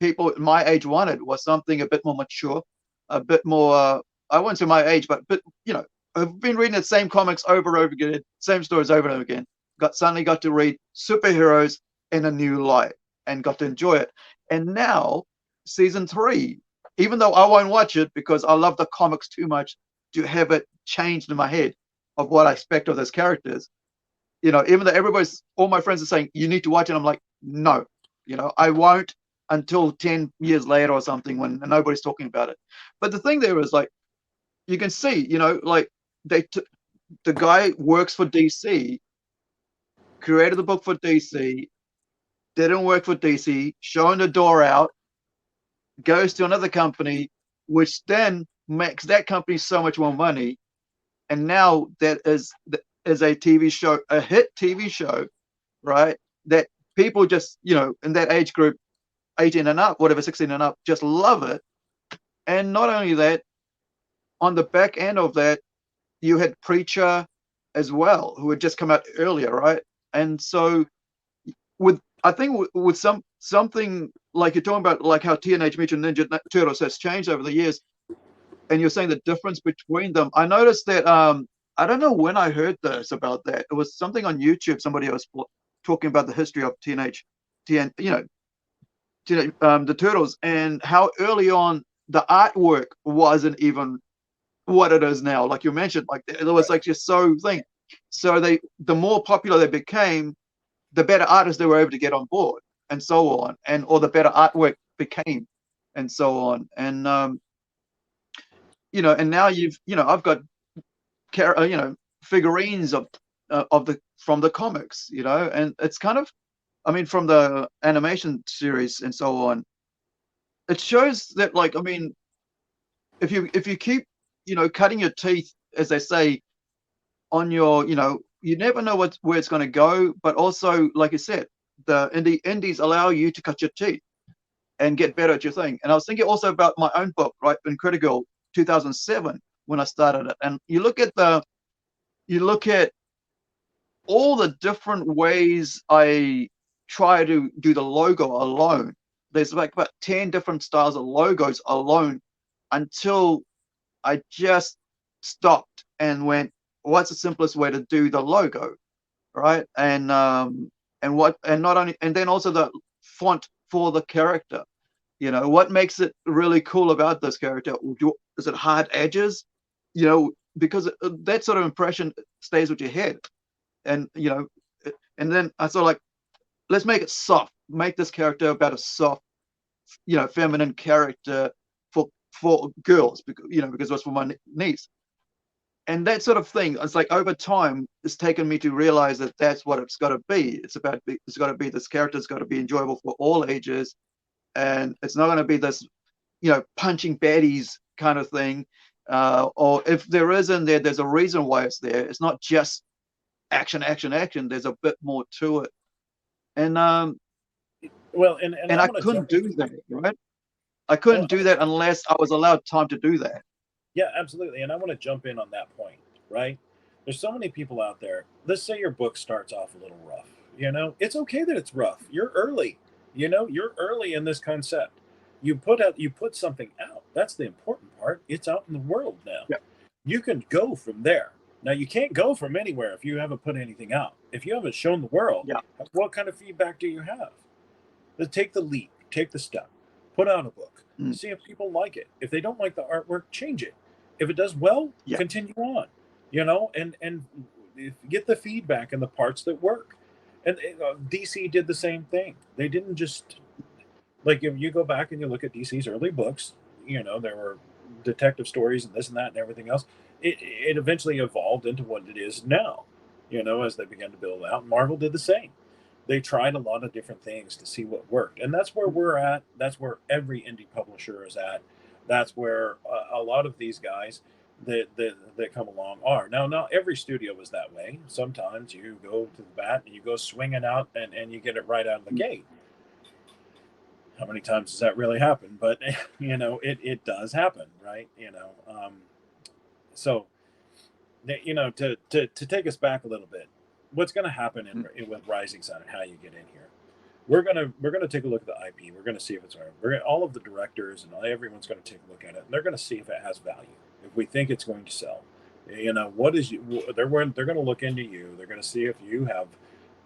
people my age wanted, was something a bit more mature, a bit more. I wouldn't say my age, but I've been reading the same comics over and over again, same stories over and over again. Suddenly got to read superheroes in a new light and got to enjoy it. And now season 3, even though I won't watch it because I love the comics too much to have it changed in my head of what I expect of those characters. Even though all my friends are saying you need to watch it, I'm like, no, I won't until 10 years later or something when nobody's talking about it. But the thing there is, like, you can see, like the guy works for DC, created the book for DC, didn't work for DC, showing the door out, goes to another company, which then makes that company so much more money. And now that is a TV show, a hit TV show, right? That people just, in that age group, 18 and up, whatever, 16 and up, just love it. And not only that, on the back end of that, you had Preacher as well, who had just come out earlier, right? And so I think with something like you're talking about, like how Teenage Mutant Ninja Turtles has changed over the years, and you're saying the difference between them. I noticed that I don't know when I heard this about that. It was something on YouTube. Somebody was talking about the history of the Turtles, and how early on the artwork wasn't even what it is now. Like you mentioned, like it was like just so thing. So the more popular they became, the better artists they were able to get on board, and so on, or the better artwork became, and so on. And and now I've got figurines of from the comics, and it's kind of, I mean, from the animation series and so on. It shows that, like, I mean, if you keep cutting your teeth, as they say, on your, you never know where it's going to go. But also, like you said, the indies allow you to cut your teeth and get better at your thing. And I was thinking also about my own book, right, in Critical 2007, when I started it. And you look at all the different ways I try to do the logo alone. There's like about 10 different styles of logos alone, until I just stopped and went, what's the simplest way to do the logo, right? And not only, and then also the font for the character. What makes it really cool about this character? Is it hard edges? Because that sort of impression stays with your head. And and then I sort of like, let's make it soft. Make this character about a soft, feminine character for girls, because it's for my niece. And that sort of thing, it's like over time, it's taken me to realize that that's what it's got to be. It's got to be, this character's got to be enjoyable for all ages, and it's not going to be this, punching baddies kind of thing. Or if there is in there, there's a reason why it's there. It's not just action, action, action. There's a bit more to it. And well, and I couldn't do that, right? I couldn't do that unless I was allowed time to do that. Yeah, absolutely. And I want to jump in on that point, right? There's so many people out there. Let's say your book starts off a little rough. It's okay that it's rough. You're early. You're early in this concept. You put something out. That's the important part. It's out in the world now. Yeah. You can go from there. Now you can't go from anywhere if you haven't put anything out. If you haven't shown the world, Yeah. what kind of feedback do you have? Take the leap, take the step, put out a book, see if people like it. If they don't like the artwork, change it. If it does well, continue on. And get the feedback and the parts that work. And DC did the same thing. They didn't just, like, if you go back and you look at DC's early books, there were detective stories and this and that and everything else. It eventually evolved into what it is now. As they began to build out. Marvel did the same. They tried a lot of different things to see what worked, and that's where we're at. That's where every indie publisher is at. That's where a lot of these guys that come along are. Now, not every studio is that way. Sometimes you go to the bat and you go swinging out and you get it right out of the gate. How many times does that really happen? But it does happen, right? So to take us back a little bit, what's going to happen with Rising Sun and how you get in here? We're gonna take a look at the IP. We're gonna see if it's right. All of the directors and everyone's gonna take a look at it, and they're gonna see if it has value. If we think it's going to sell, what is they're gonna look into you. They're gonna see if you have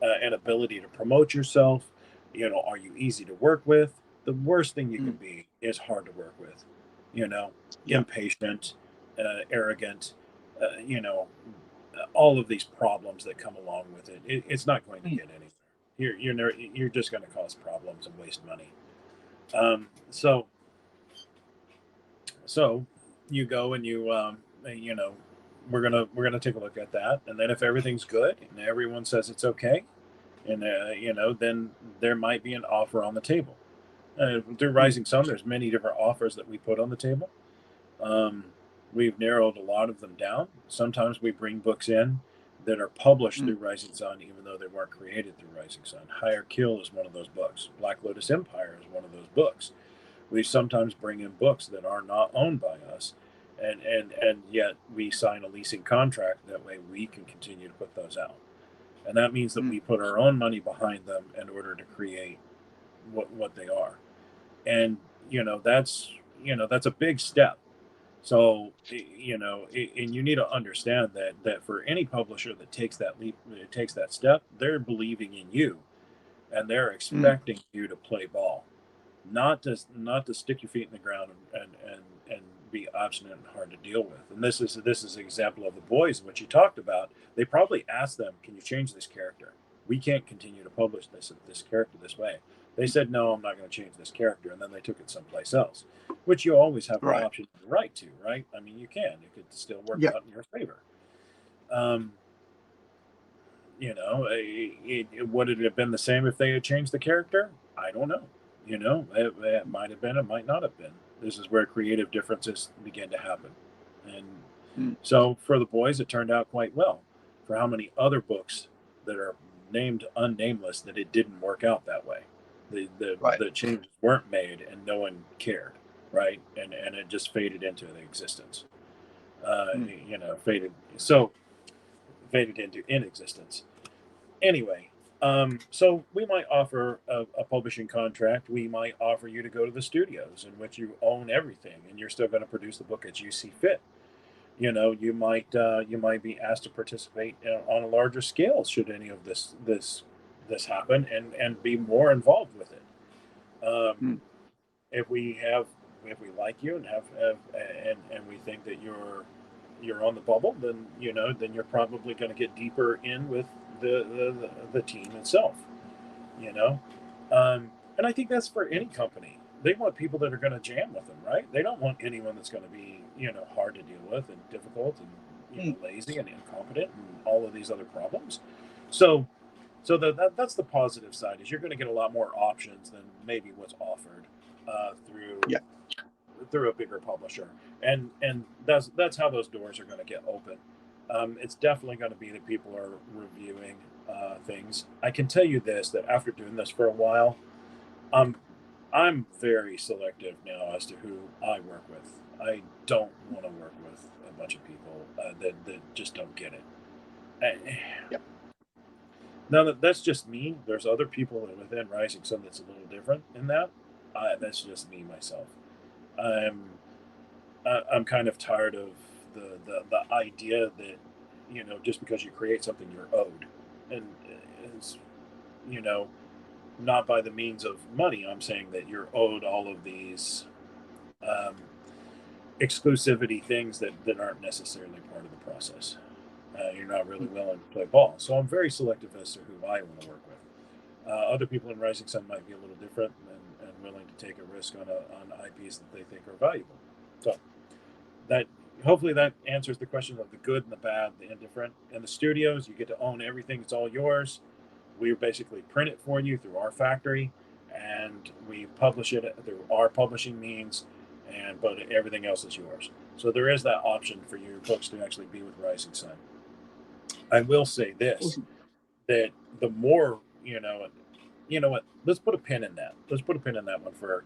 an ability to promote yourself. Are you easy to work with? The worst thing you can be is hard to work with. Impatient, arrogant. All of these problems that come along with it. It's not going to get anywhere. You're just going to cause problems and waste money. So you go and we're gonna take a look at that, and then if everything's good and everyone says it's okay, and then there might be an offer on the table. Through Rising Sun, there's many different offers that we put on the table. We've narrowed a lot of them down. Sometimes we bring books in that are published Mm. through Rising Sun, even though they weren't created through Rising Sun. Higher Kill is one of those books. Black Lotus Empire is one of those books. We sometimes bring in books that are not owned by us, and yet we sign a leasing contract. That way we can continue to put those out. And that means that Mm. we put our own money behind them in order to create what they are. And that's a big step. So and you need to understand that for any publisher that takes that leap, takes that step, they're believing in you, and they're Mm. expecting you to play ball, not to stick your feet in the ground and be obstinate and hard to deal with. And this is an example of the boys, what you talked about. They probably asked them, "Can you change this character? We can't continue to publish this character this way." They said, "No, I'm not going to change this character," and then they took it someplace else, which you always have the Right. option and the right to, right? I mean, you can. It could still work Yeah. out in your favor. Um, would it have been the same if they had changed the character? I don't know. It might have been, it might not have been. This is where creative differences begin to happen. And Mm. so for the boys, it turned out quite well. For how many other books that are named unnameless that it didn't work out that way. Right. The changes weren't made and no one cared, right? And it just faded into the existence. Mm. Faded into inexistence. Anyway, so we might offer a publishing contract. We might offer you to go to the studios in which you own everything, and you're still going to produce the book as you see fit. You might be asked to participate on a larger scale should any of this happen, and be more involved with it. Mm. If we have if we like you and and we think that you're on the bubble, then you're probably going to get deeper in with the team itself. You know, and I think that's for any company. They want people that are going to jam with them, right? They don't want anyone that's going to be hard to deal with and difficult and Mm. lazy and incompetent and all of these other problems. So that's the positive side, is you're going to get a lot more options than maybe what's offered through Yeah. a bigger publisher, and that's how those doors are going to get open. It's definitely going to be that people are reviewing things. I can tell you this, that after doing this for a while, I'm very selective now as to who I work with. I don't want to work with a bunch of people that just don't get it. Yeah. Now that's just me. There's other people within Rising Sun that's a little different in that. That's just me myself. I'm I'm kind of tired of the idea that just because you create something you're owed, and it's you know not by the means of money. I'm saying that you're owed all of these um, exclusivity things that aren't necessarily part of the process. You're not really Mm. willing to play ball. So I'm very selective as to who I want to work with. Other people in Rising Sun might be a little different and willing to take a risk on IPs that they think are valuable. So that hopefully that answers the question of the good and the bad, the indifferent. In the studios, you get to own everything; it's all yours. We basically print it for you through our factory, and we publish it through our publishing means, but everything else is yours. So there is that option for your books to actually be with Rising Sun. I will say this, Awesome. that the more what, let's put a pin in that. Let's put a pin in that one for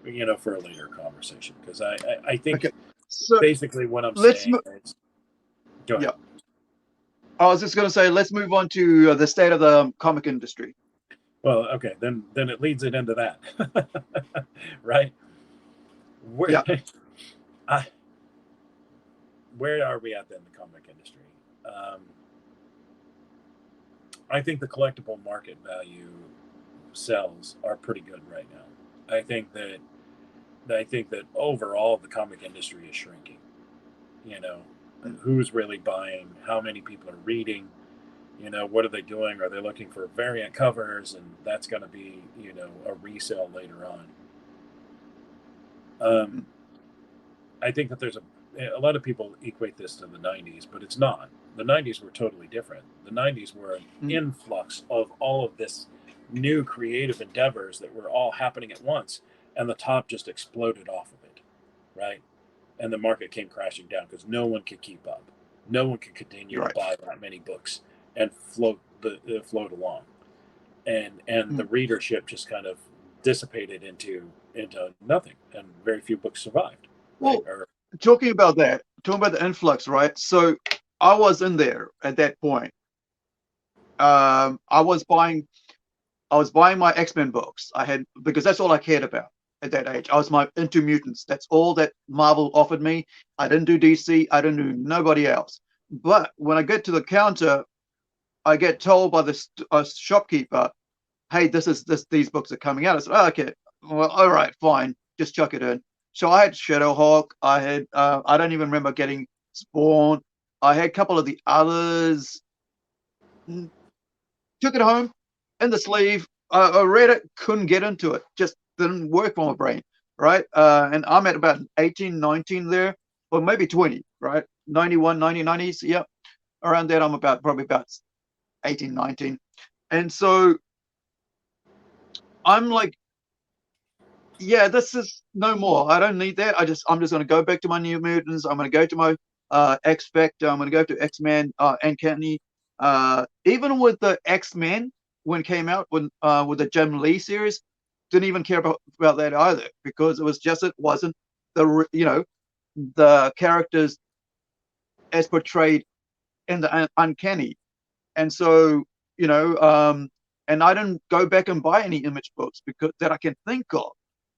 a later conversation, because I think Okay. So basically what I'm let's saying is, go ahead. yeah. I was just going to say, let's move on to the state of the comic industry. Well, okay, then it leads it into that, right? Where Yeah. I, where are we at in the comic industry? Um, I think the collectible market value sales are pretty good right now. I think that overall the comic industry is shrinking. You know, Mm. who's really buying? How many people are reading? What are they doing? Are they looking for variant covers? And that's going to be a resale later on. Mm. I think that there's a lot of people equate this to the 90s, but it's not. The 90s were totally different. The 90s were an Mm. influx of all of this new creative endeavors that were all happening at once, and the top just exploded off of it, right? And the market came crashing down because no one could keep up. No one can continue You're to right. buy that many books and float along, and the Mm. readership just kind of dissipated into nothing, and very few books survived, right? Well, Or talking about the influx, right? So I was in there at that point. I was buying my X-Men books. I had because that's all I cared about at that age. I was into mutants. That's all that Marvel offered me. I didn't do DC. I didn't do nobody else. But when I get to the counter, I get told by the shopkeeper, "Hey, these books are coming out." I said, "Oh, okay, well, all right, fine, just chuck it in." So I had Hawke. I don't even remember getting Spawn. I had a couple of the others. Took it home in the sleeve. I read it, couldn't get into it, just didn't work for my brain, right? And I'm at about 18, 19 there, or maybe 20, right? 91, 90s, yeah, around that. I'm probably about 18, 19. And so I'm like, yeah, this is no more. I don't need that. I'm just going to go back to my New Mutants. I'm going to go to my X Factor. I'm going to go to X Men and Kenny. Even with the X Men when it came out with the Jim Lee series, didn't even care about that either because it wasn't the characters as portrayed in the Uncanny. And so and I didn't go back and buy any Image books because that I can think of,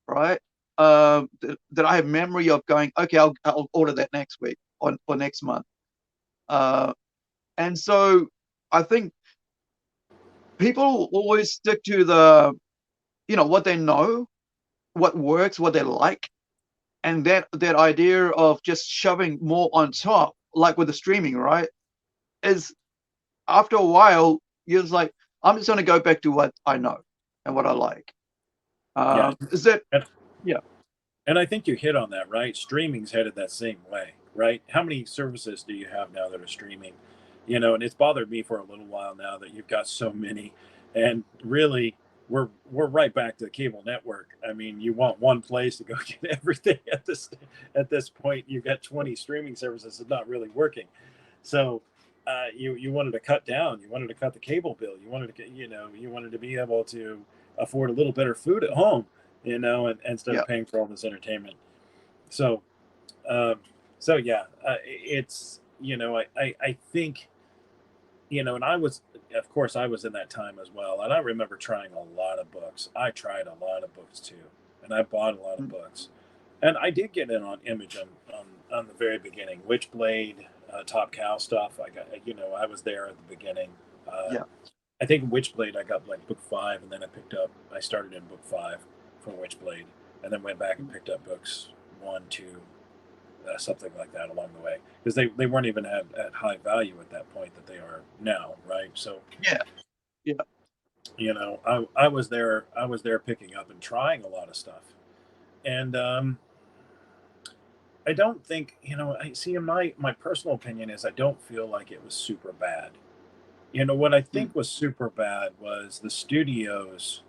right? That I have memory of going, okay, I'll order that next week or next month. Uh, and so I think people always stick to what they know, what works, what they like, and that idea of just shoving more on top, like with the streaming, right? Is after a while you're just like, I'm just going to go back to what I know and what I like. yeah, Is that and, yeah? and I think you hit on that, right? Streaming's headed that same way, right? How many services do you have now that are streaming? And it's bothered me for a little while now that you've got so many, and really, we're right back to the cable network. I mean, you want one place to go get everything at this point. You've got 20 streaming services. It's not really working. So you wanted to cut down. You wanted to cut the cable bill. You wanted to get, you wanted to be able to afford a little better food at home, and instead Yeah. of paying for all this entertainment. So, um, so yeah, it's I think and of course, I was in that time as well, and I remember trying a lot of books. I tried a lot of books too, and I bought a lot of Mm. books, and I did get in on Image on the very beginning, Witchblade, Top Cow stuff. I got I was there at the beginning. Uh, Yeah. I think Witchblade I got like book 5, and then I started in book 5 for Witchblade, and then went back and picked up books 1, 2, something like that along the way, because they weren't even at high value at that point that they are now, right? So Yeah. Yeah. I was there picking up and trying a lot of stuff, and I don't think I see in my personal opinion is I don't feel like it was super bad. What I Mm. think was super bad was the studios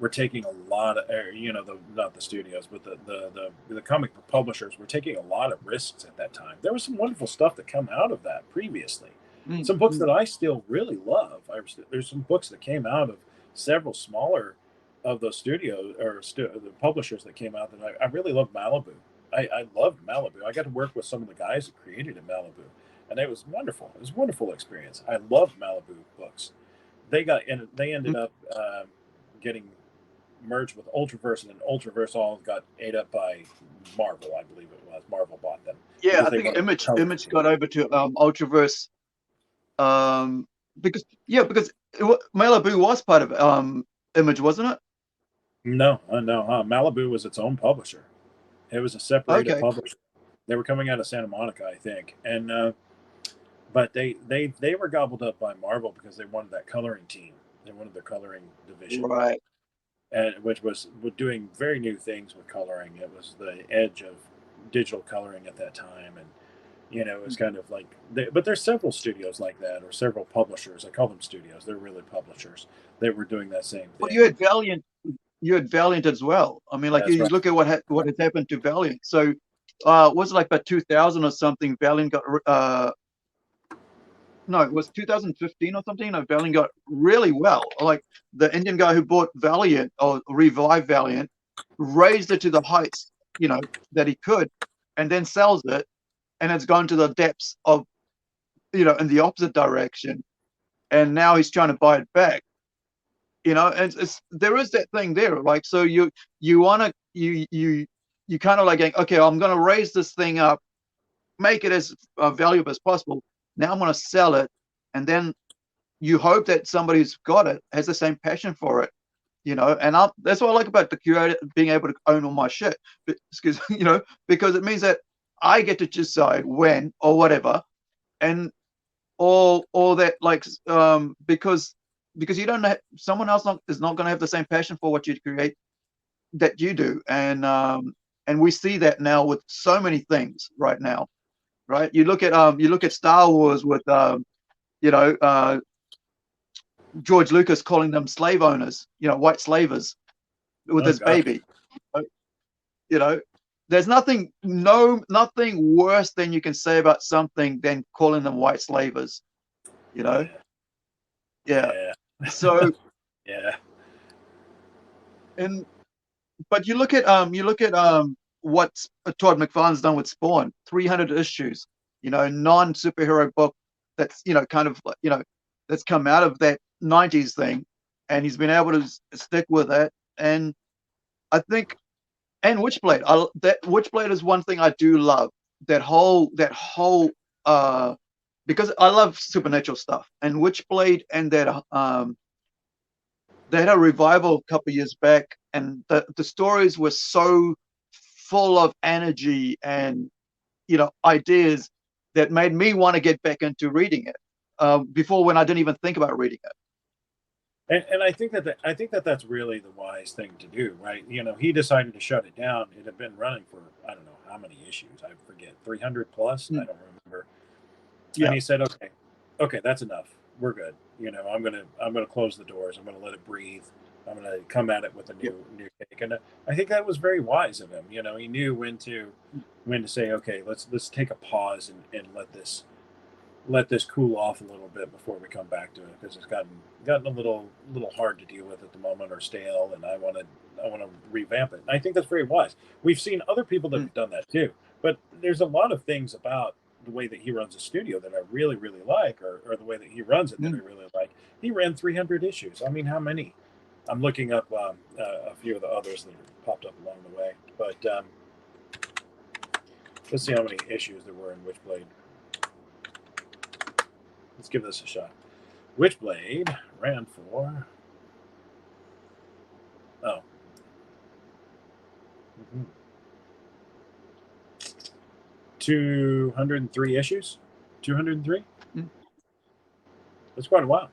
were taking a lot of, the not the studios, but the comic book publishers were taking a lot of risks at that time. There was some wonderful stuff that come out of that previously. Mm. Some books Mm. that I still really love. There's some books that came out of several smaller of those studios or the publishers that came out that I really love. Malibu. I loved Malibu. I got to work with some of the guys that created it, Malibu, and it was wonderful. It was a wonderful experience. I loved Malibu books. They ended Mm. up getting merged with Ultraverse, and then Ultraverse all got ate up by Marvel, I believe it was. Marvel bought them Yeah, because I they think wanted the coloring Image team. got over to Ultraverse because Malibu was part of Image, wasn't it? No, no, Malibu was its own publisher. It was a separated Okay. publisher. They were coming out of Santa Monica, I think, and but they were gobbled up by Marvel because they wanted that coloring team. They wanted the coloring division, Right. and which was doing very new things with coloring. It was the edge of digital coloring at that time, and it was kind of like, but there's several studios like that, or several publishers. I call them studios. They're really publishers. They were doing that same Well, thing. you had Valiant as well. I mean, like That's you right. look at what has happened to Valiant. So, was it like about 2000 or something? Valiant got no, it was 2015 or something. No, Valiant got really well. Like the Indian guy who bought Valiant or revived Valiant, raised it to the heights, that he could, and then sells it, and it's gone to the depths of, in the opposite direction, and now he's trying to buy it back. And there is that thing there. Like, so you want to you kind of like going, okay, I'm going to raise this thing up, make it as valuable as possible. Now I'm going to sell it, and then you hope that somebody who's got it has the same passion for it, and that's what I like about the curator being able to own all my shit, because because it means that I get to decide when or whatever, and or that, like, because you don't have, someone else is not going to have the same passion for what you create that you do, and we see that now with so many things right now, right? You look at Star Wars with you know George Lucas calling them slave owners, white slavers, with Oh his God. baby. You know, there's nothing worse than you can say about something than calling them white slavers. You know, Yeah. yeah. Yeah. So, Yeah. and but you look at what Todd McFarlane's done with Spawn, 300 issues, non superhero book that's kind of that's come out of that 90s thing, and he's been able to stick with it. And I think, and Witchblade, that Witchblade is one thing I do love. That whole uh because I love supernatural stuff, and Witchblade, and that they had a revival a couple of years back, and the stories were so full of energy and ideas that made me want to get back into reading it, before, when I didn't even think about reading it. And I think that that's really the wise thing to do, right? He decided to shut it down. It had been running for I don't know how many issues. I forget, 300 plus. I Mm, don't remember. And yeah. he said, "Okay, okay, that's enough. We're good. I'm gonna close the doors. I'm gonna let it breathe. I'm gonna come at it with a Yeah. new take." And I think that was very wise of him. He knew when to say, "Okay, let's take a pause and let this cool off a little bit before we come back to it, because it's gotten a little hard to deal with at the moment, or stale, and I want to revamp it." And I think that's very wise. We've seen other people that Mm, have done that too, but there's a lot of things about the way that he runs a studio that I really really like, or the way that he runs it that I mm. really like. He ran 300 issues. I mean, how many? I'm looking up a few of the others that have popped up along the way, but let's see how many issues there were in Witchblade. Let's give this a shot. Witchblade ran for, oh, mhm, 203 issues. 203. Mm. That's quite a while.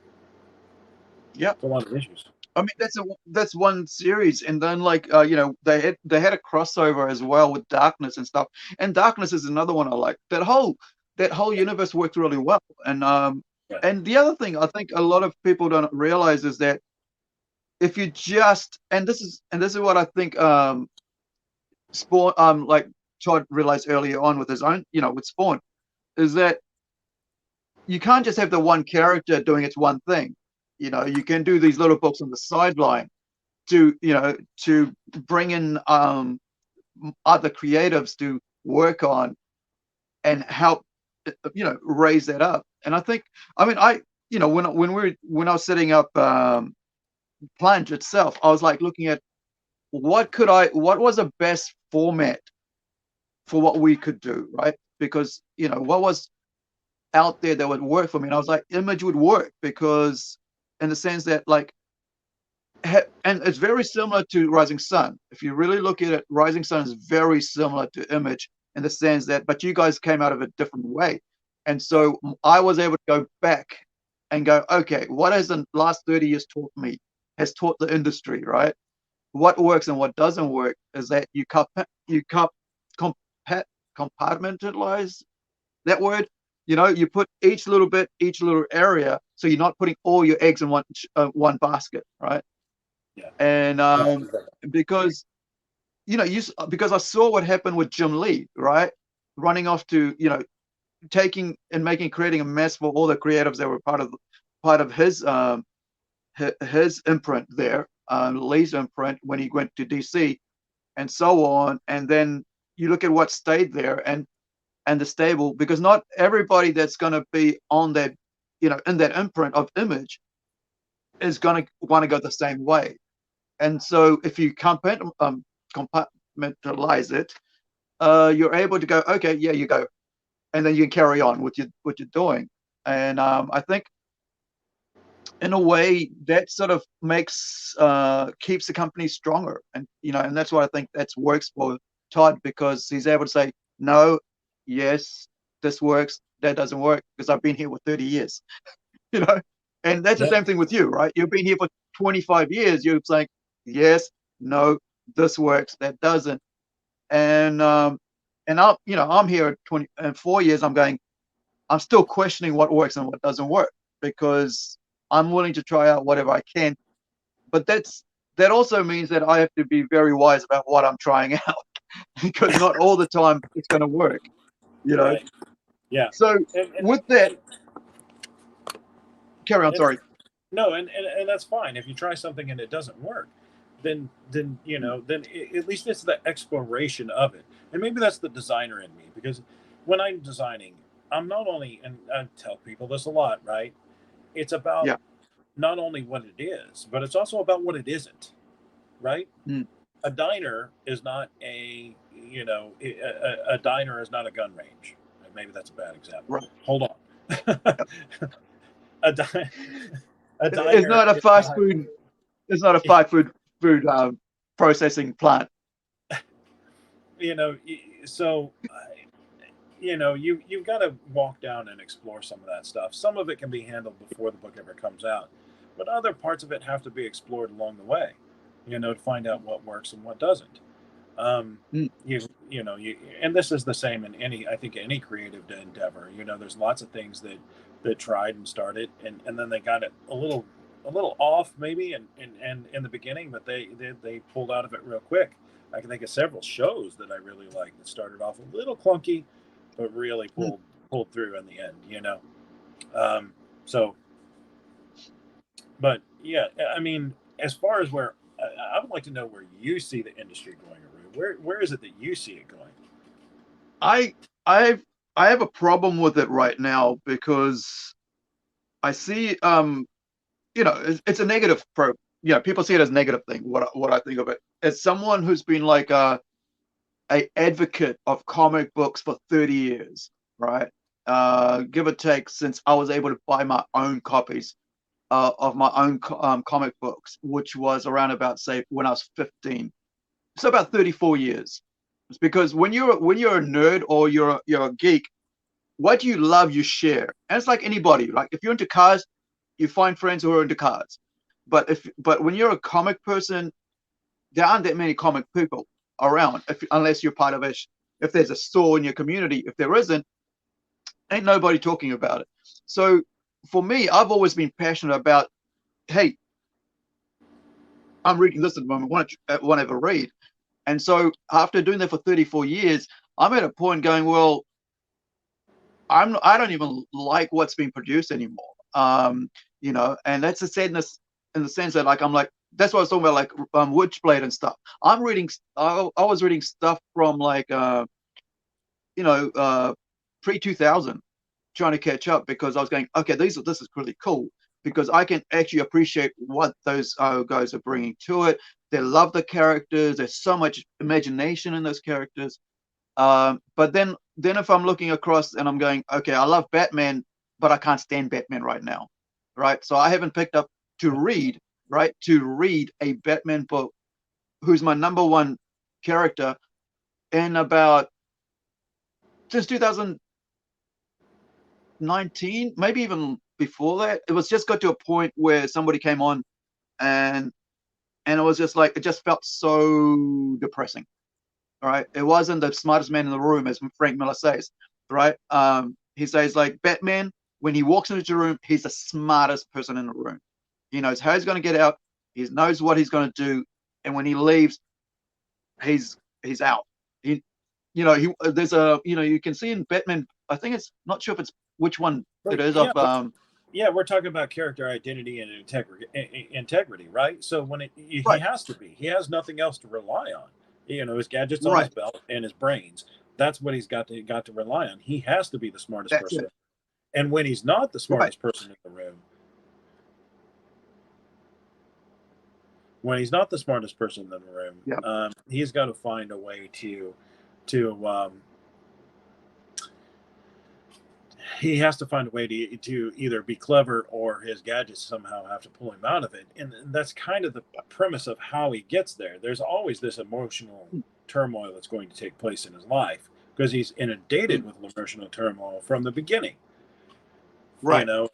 Yeah. It's a lot of issues. I mean, that's one series, and then, like, they had a crossover as well with Darkness and stuff. And Darkness is another one I like. That whole universe worked really well. And Yeah. and the other thing I think a lot of people don't realize is that, if you just, and this is what I think, Spawn, like Todd realized earlier on with his own, with Spawn, is that you can't just have the one character doing its one thing. You can do these little books on the sideline to bring in other creatives to work on and help raise that up. And I think, I mean, when I was setting up Plunge itself, I was like looking at what was the best format for what we could do, right? Because what was out there that would work for me, and I was like, Image would work, because in the sense that, like, and it's very similar to Rising Sun. If you really look at it, Rising Sun is very similar to Image in the sense that, but you guys came out of a different way. And Yeah. so I was able to go back and go, okay, what has the last 30 years taught me, has taught the industry, right? What works and what doesn't work is that compa- compartmentalize that word. You put each little bit, each little area, so you're not putting all your eggs in one basket, right? Yeah. And Yeah. Exactly. because because I saw what happened with Jim Lee, right, running off to creating a mess for all the creatives that were part of his imprint there, Lee's imprint when he went to DC and so on. And then you look at what stayed there and the stable, because not everybody that's going to be on that, in that imprint of image is going to want to go the same way. And so if you compartmentalize it, you're able to go, okay, yeah, you go, and then you can carry on with what you're doing. And I think in a way that sort of keeps the company stronger, and that's what I think that works for Todd, because he's able to say no, yes, this works, that doesn't work, because I've been here for 30 years. you know and that's the Yep. same thing with you, right? You've been here for 25 years. You're saying yes, no, this works, that doesn't. And I'm here at 24 years. I'm still questioning what works and what doesn't work, because I'm willing to try out whatever I can. But that also means that I have to be very wise about what I'm trying out, because not all the time it's going to work. Right. Yeah. So And and, with that, and, carry on. and Sorry. no, and that's fine. If you try something and it doesn't work, then then at least it's the exploration of it. And maybe that's the designer in me, because when I'm designing, I'm not only, and I tell people this a lot, right? It's about Yeah. not only what it is, but it's also about what it isn't, right? Mm, A diner is not a diner is not a gun range. Maybe that's a bad example. right. Hold on. a, di- a It's diner not a is fast not. food. It's not a fast food processing plant. you know so you've got to walk down and explore some of that stuff. Some of it can be handled before the book ever comes out, but other parts of it have to be explored along the way, to find out what works and what doesn't. Mm, And this is the same in I think any creative endeavor. There's lots of things that tried and started, and then they got it a little off maybe, and in the beginning, but they pulled out of it real quick. I can think of several shows that I really liked that started off a little clunky, but really mm. pulled through in the end. Um, so, but yeah, I mean, as far as where I would like to know where you see the industry going, Aru. Where is it that you see it going? I I've I have a problem with it right now, because I see it's a negative people see it as a negative thing. What I think of it as someone who's been like a advocate of comic books for 30 years, right? Give or take, since I was able to buy my own copies of my own comic books, which was around about, say, when I was 15. So about 34 years. It's because when you're a nerd, or you're a geek, what you love you share. And it's like anybody. Like if you're into cars, you find friends who are into cars. But when you're a comic person, there aren't that many comic people around, unless you're part of a if there's a store in your community. If there isn't, ain't nobody talking about it. So for me, I've always been passionate about, hey, I'm reading this at the moment, want to ever read. And so after doing that for 34 years, I'm at a point going, well, I don't even like what's being produced anymore. And that's a sadness, in the sense that, like, I'm like, that's what I was talking about, like Witchblade and stuff. I was reading stuff from, like, pre 2000, trying to catch up, because I was going, okay, this is really cool, because I can actually appreciate what those guys are bringing to it. They love the characters. There's so much imagination in those characters. But then if I'm looking across and I'm going, okay, I love Batman, but I can't stand Batman right now, right? So I haven't picked up to read, right, to read a Batman book, who's my number one character, in about since 2019, maybe even before that. It was just got to a point where somebody came on, and it was just like, it just felt so depressing. Right? It wasn't the smartest man in the room, as Frank Miller says, right? He says, like, Batman, when he walks into the room, he's the smartest person in the room. He knows how he's going to get out. He knows what he's going to do, and when he leaves, he's out. He, you know, he there's a you can see in Batman I think it's not sure if it's which one it But is yeah, of we're talking about character identity and integrity, right? So when he right, has to be, he has nothing else to rely on. His gadgets on his right. belt and his brains. That's what he's got to rely on. He has to be the smartest That's person. it. And when he's not the Right. smartest person in the room, when he's not the smartest person in the room, Yeah. he's got to find a way to he has to find a way to either be clever or his gadgets somehow have to pull him out of it. And that's kind of the premise of how he gets there. There's always this emotional Mm, turmoil that's going to take place in his life because he's inundated mm, with emotional turmoil from the beginning. you right. know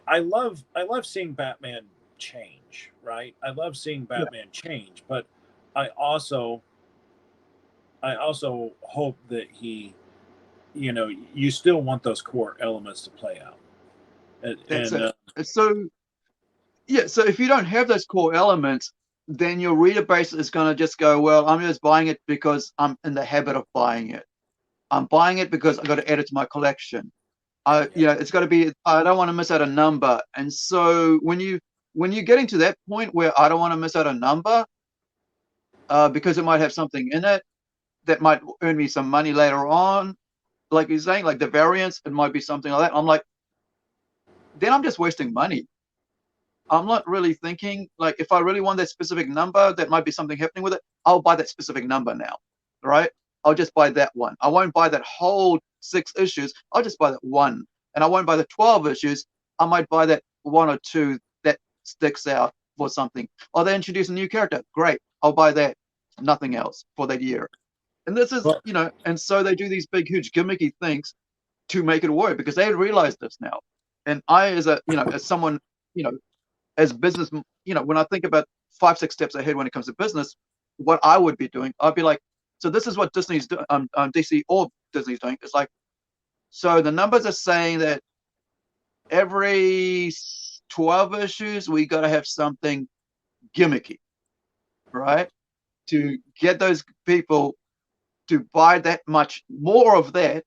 I love seeing Batman change, right? I love seeing Yeah. Batman change, but I also I also hope that you still want those core elements to play out. and, That's and it. And so yeah, so if you don't have those core elements, then your reader base is going to just go, well, I'm just buying it because I'm in the habit of buying it. I'm buying it because I got to add it to my collection. Yeah. It's got to be. I don't want to miss out a number. And so when you're getting to that point where I don't want to miss out a number, because it might have something in it that might earn me some money later on, like you're saying, like the variance, it might be something like that. I'm like, then I'm just wasting money. I'm not really thinking like if I really want that specific number, that might be something happening with it. I'll buy that specific number now, right? I'll just buy that one. I won't buy that whole 6 issues. I'll just buy that one, and I won't buy the 12 issues. I might buy that one or two that sticks out for something. Or they introduce a new character. Great, I'll buy that. Nothing else for that year. And this is, Well, and so they do these big, huge, gimmicky things to make it work because they realize this now. And I, as someone, you know, as business, when I think about 5, 6 steps ahead when it comes to business, what I would be doing, I'd be like, so this is what Disney's doing, DC or Disney's doing. It's like, so the numbers are saying that every 12 issues, we got to have something gimmicky, right? To get those people to buy that much more of that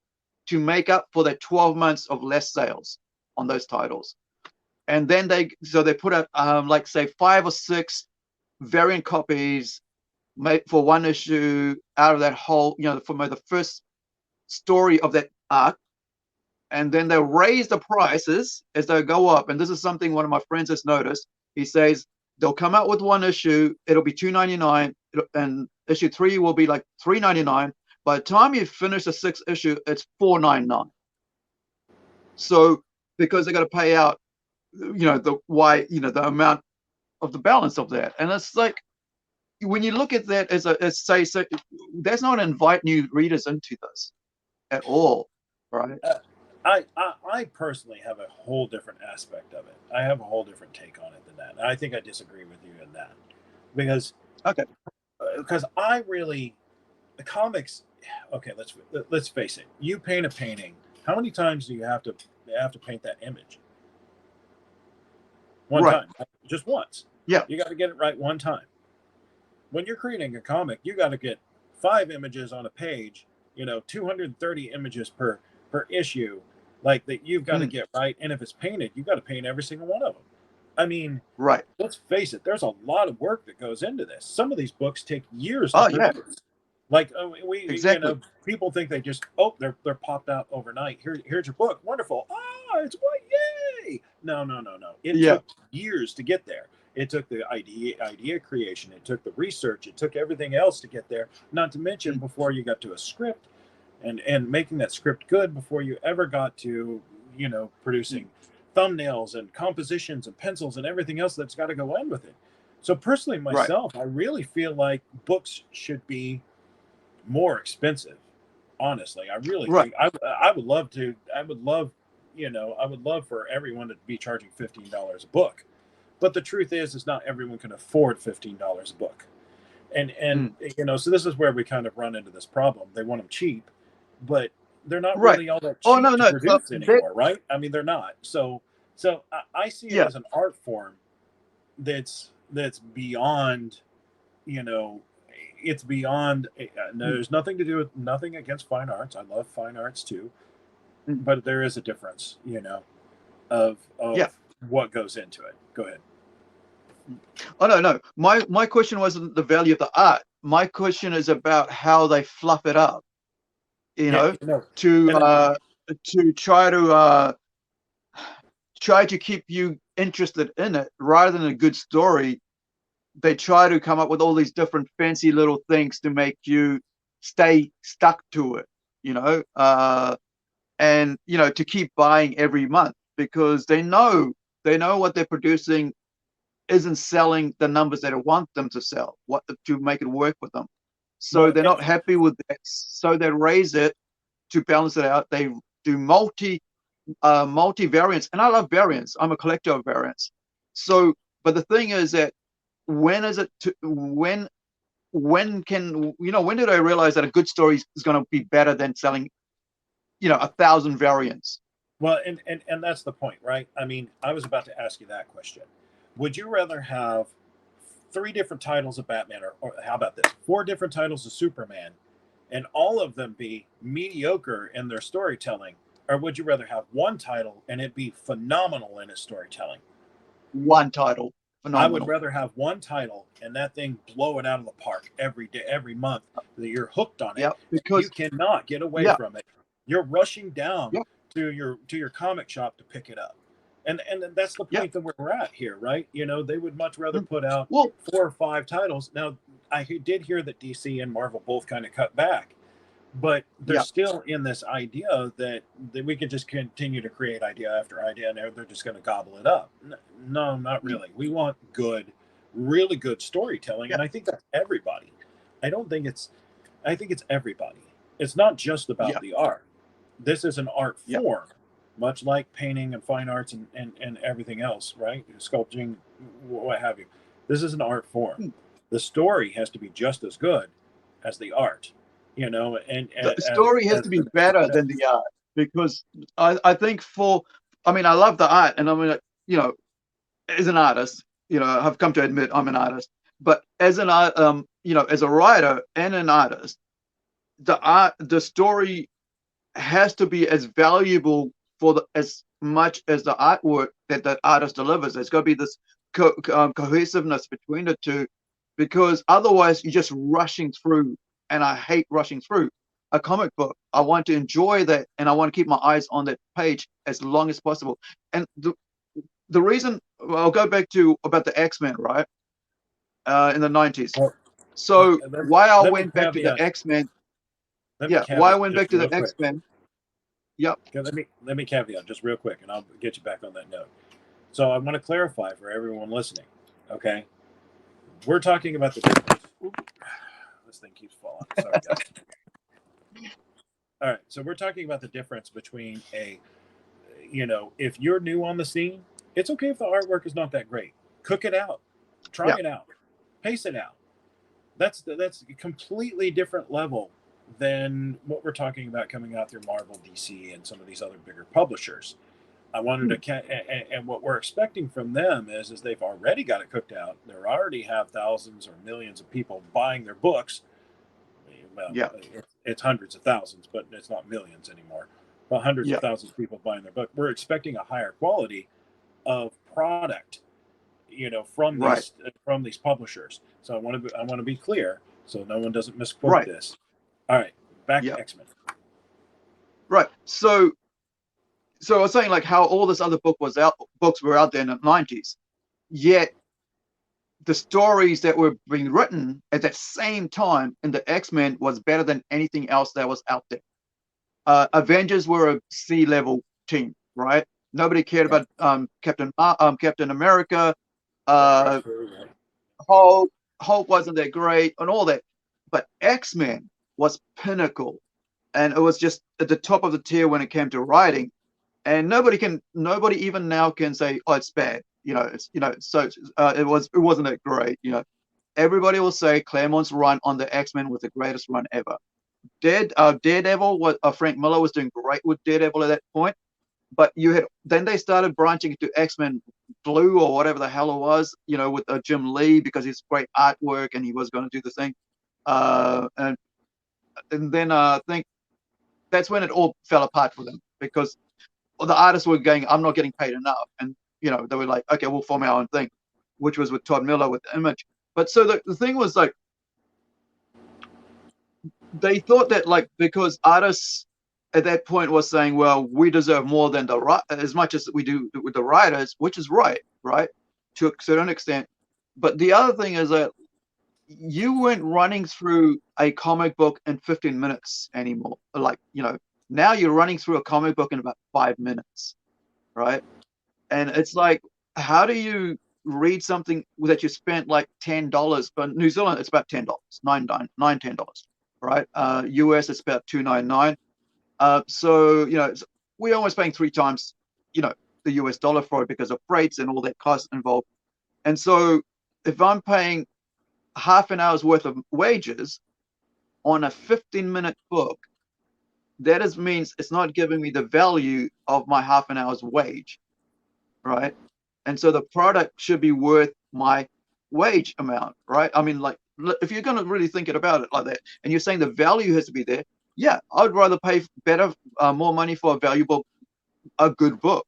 to make up for the 12 months of less sales on those titles. And then they put out like say 5 or 6 variant copies made for one issue out of that whole, from the first story of that arc, and then they'll raise the prices as they go up. And this is something one of my friends has noticed. He says they'll come out with one issue, it'll be $2.99, and issue 3 will be like $3.99. By the time you finish the 6th issue, it's $4.99. So because they got to pay out, the amount of the balance of that, and it's like when you look at that as say, so that's not invite new readers into this at all, right? uh, I personally have a whole different aspect of it. I have a whole different take on it than that. I think I disagree with you in that because Okay. I really the comics. Okay, let's face it. You paint a painting. How many times do you have to paint that image? One Right. time, just once. Yeah. You got to get it right one time. When you're creating a comic, you got to get 5 images on a page. 230 images per issue, like that you've got to Mm. get right. And if it's painted, you got to paint every single one of them. I mean, Right. let's face it. There's a lot of work that goes into this. Some of these books take years to Oh yeah, produce. Like exactly. people think they just they're popped out overnight. Here's your book, wonderful. It's what, yay! No, no, no, no. It Yeah. took years to get there. It took the idea creation. It took the research. It took everything else to get there. Not to mention Mm. before you got to a script, and making that script good before you ever got to Mm. producing thumbnails and compositions and pencils and everything else that's got to go in with it. So personally, Right. myself, I really feel like books should be more expensive. Honestly, I really Right. think I would love to. I would love for everyone to be charging $15 a book. But the truth is not everyone can afford $15 a book. And Mm. so this is where we kind of run into this problem. They want them cheap, but they're not Right. really all that Oh no, cheap to no. produce That anymore, right? I mean, they're not. So I see it Yeah. as an art form that's beyond, you know, it's beyond. Mm. There's nothing to do with nothing against fine arts. I love fine arts too, but there is a difference, of Yeah. what goes into it. Go ahead. Oh no. My question wasn't the value of the art. My question is about how they fluff it up. Yeah, To and to try to keep you interested in it rather than a good story. They try to come up with all these different fancy little things to make you stay stuck to it, and to keep buying every month because they know what they're producing isn't selling the numbers that I want them to sell, to make it work with them. So well, they're not happy with that. So they raise it to balance it out. They do multi variants, and I love variants. I'm a collector of variants. So, but the thing is that when is it to, when can when did I realize that a good story is going to be better than selling 1,000 variants? well, and that's the point, right? I mean, I was about to ask you that question. Would you rather have 3 different titles of Batman, or how about this, 4 different titles of Superman, and all of them be mediocre in their storytelling, or would you rather have one title and it be phenomenal in its storytelling? One title, I would phenomenal. rather have one title and that thing blow it out of the park every day, every month. That you're hooked on it. Yeah, You because cannot get away yeah, from it. You're rushing down yeah, to your comic shop to pick it up. And that's the yeah. point that we're at here, right? They would much rather Mm. put out Well, 4 or 5 titles. Now, I did hear that DC and Marvel both kind of cut back, but they're yeah, still in this idea that we can just continue to create idea after idea, and they're just going to gobble it up. No, not mm, really. We want good, really good storytelling, yeah, and I think that's everybody. I don't think it's. I think it's everybody. It's not just about yeah, the art. This is an art yeah, form, much like painting and fine arts and everything else, right? Sculpting, what have you. This is an art form. mm. The story has to be just as good as the art, and The story has to as be the better than the art because I think I mean, I love the art, and I mean, as an artist, I've come to admit I'm an artist, but as an art, as a writer and an artist, the story has to be as valuable as much as the artwork that the artist delivers. There's got to be this cohesiveness between the two, because otherwise you're just rushing through, and I hate rushing through a comic book. I want to enjoy that, and I want to keep my eyes on that page as long as possible. And the reason, well, I'll go back to about the X-Men, right? In the 90s. well, So why I let me went back to the caveat. X-Men, Let me yeah, why I caveat went back just to real the quick. X-Men, yep, Okay, let me caveat just real quick, and I'll get you back on that note. So I want to clarify for everyone listening. Okay, we're talking about the difference. Oop, this thing keeps falling. Sorry, guys. All right, so we're talking about the difference between if you're new on the scene, it's okay if the artwork is not that great. Cook it out, try yeah, it out, pace it out. That's a completely different level than what we're talking about coming out through Marvel, DC, and some of these other bigger publishers. I wanted mm, to, and what we're expecting from them is they've already got it cooked out. They already have thousands or millions of people buying their books. Well, yeah, it's hundreds of thousands, but it's not millions anymore. But hundreds of yeah, thousands of people buying their book. We're expecting a higher quality of product, right, from these publishers. So I want to be clear, so no one doesn't misquote right, this. All right, back yeah, to X Men. right. So I was saying like how all this other books were out there in the 90s, yet the stories that were being written at that same time in the X-Men was better than anything else that was out there. Avengers were a C-level team, right? Nobody cared Yeah, about Captain America. right Uh, through. Right. Hulk wasn't that great and all that, but X-Men was pinnacle, and it was just at the top of the tier when it came to writing. And nobody even now can say, oh, it's bad. It wasn't that great. Everybody will say Claremont's run on the X-Men was the greatest run ever. Daredevil was Frank Miller was doing great with Daredevil at that point, but then they started branching into X-Men Blue or whatever the hell it was, with Jim Lee, because he's great artwork and he was going to do the thing, and then I think that's when it all fell apart for them. because the artists were going, I'm not getting paid enough. And, you know, they were like, okay, we'll form our own thing, which was with Todd Miller with the image. But so the thing was like, they thought that like, because artists at that point was saying, well, we deserve more than as much as we do with the writers, which is right, to a certain extent. But the other thing is that you weren't running through a comic book in 15 minutes anymore. Like, you know, now you're running through a comic book in about 5 minutes, right? And it's like, how do you read something that you spent like $10? But New Zealand, it's about $10, $10, right? US, it's about $2.99. So, you know, we're almost paying 3 times, you know, the US dollar for it because of freights and all that cost involved. And so if I'm paying half an hour's worth of wages on a 15-minute book, that is means it's not giving me the value of my half an hour's wage, right? And so the product should be worth my wage amount, right? I mean, like, if you're going to really think about it like that, and you're saying the value has to be there, yeah, I'd rather pay better, more money for a good book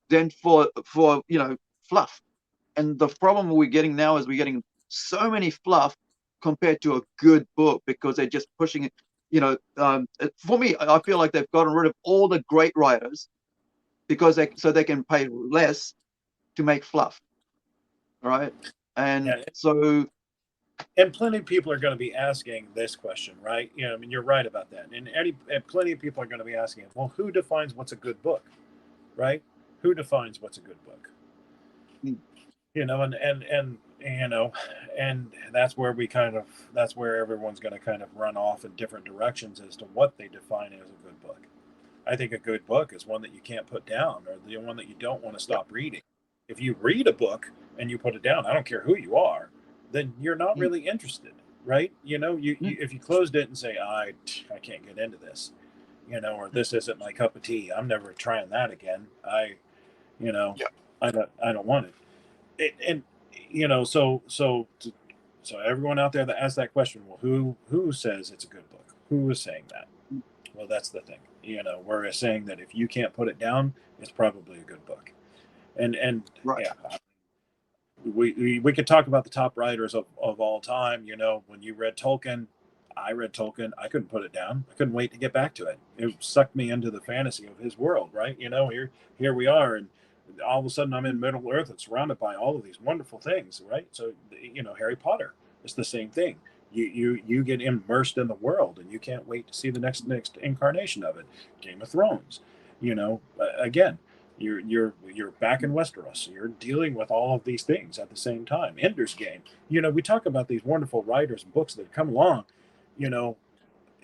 than for you know, fluff. And the problem we're getting now is we're getting so many fluff compared to a good book because they're just pushing it. You know, for me, I feel like they've gotten rid of all the great writers because they can pay less to make fluff, right? And Yeah, so, and plenty of people are going to be asking this question, right? You know, I mean, you're right about that. And plenty of people are going to be asking, well, who defines what's a good book, right? Who defines what's a good book? You know, and you know, and that's where everyone's going to kind of run off in different directions as to what they define as a good book. I think a good book is one that you can't put down, or the one that you don't want to stop reading. If you read a book and you put it down, I don't care who you are, then you're not mm, really interested, right? You know, mm, if you closed it and say, I can't get into this, you know, or this isn't my cup of tea, I'm never trying that again. You know, yeah, I don't want and you know, so everyone out there that asks that question, well, who says it's a good book? Who is saying that? mm, Well, that's the thing. You know, we're saying that if you can't put it down, it's probably a good book. And right, yeah, we could talk about the top writers of all time. You know, when you read Tolkien, I read Tolkien. I couldn't put it down. I couldn't wait to get back to it. It sucked me into the fantasy of his world, right? You know, here we are, and all of a sudden I'm in Middle Earth and surrounded by all of these wonderful things, right? So you know, Harry Potter, it's the same thing. You get immersed in the world, and you can't wait to see the next incarnation of it. Game of Thrones, you know, again, you're back in Westeros. You're dealing with all of these things at the same time. Ender's Game. You know, we talk about these wonderful writers and books that come along. You know,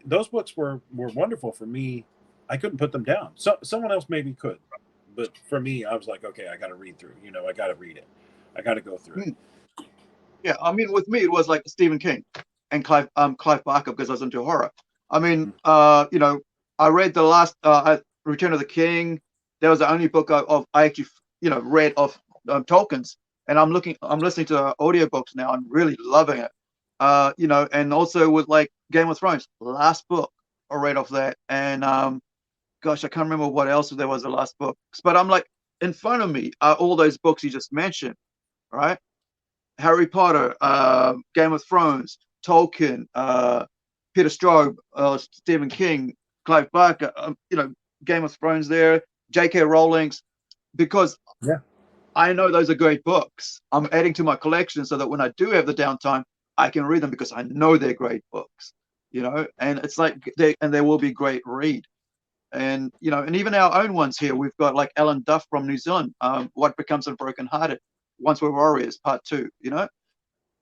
those books were wonderful for me. I couldn't put them down. So someone else maybe could, but for me, I was like, okay, I got to read through. You know, I got to read it. I got to go through it. mm, yeah. I mean, with me, it was like Stephen King and Clive Barker because I was into horror. I mean, Mm. you know, I read the last Return of the King. That was the only book I actually, you know, read of Tolkien's, and I'm listening to audiobooks now. I'm really loving it. You know, and also with like Game of Thrones, last book I read of that, and gosh, I can't remember what else there was the last book. But I'm like, in front of me are all those books you just mentioned, right? Harry Potter, Game of Thrones, Tolkien, Peter Straub, Stephen King, Clive Barker, you know, Game of Thrones there, J.K. Rowling's, because Yeah. I know those are great books. I'm adding to my collection so that when I do have the downtime, I can read them because I know they're great books, you know, and it's like they will be great read. And, you know, and even our own ones here, we've got like Alan Duff from New Zealand, What Becomes of Broken Hearted, Once We're Warriors, Part 2, you know,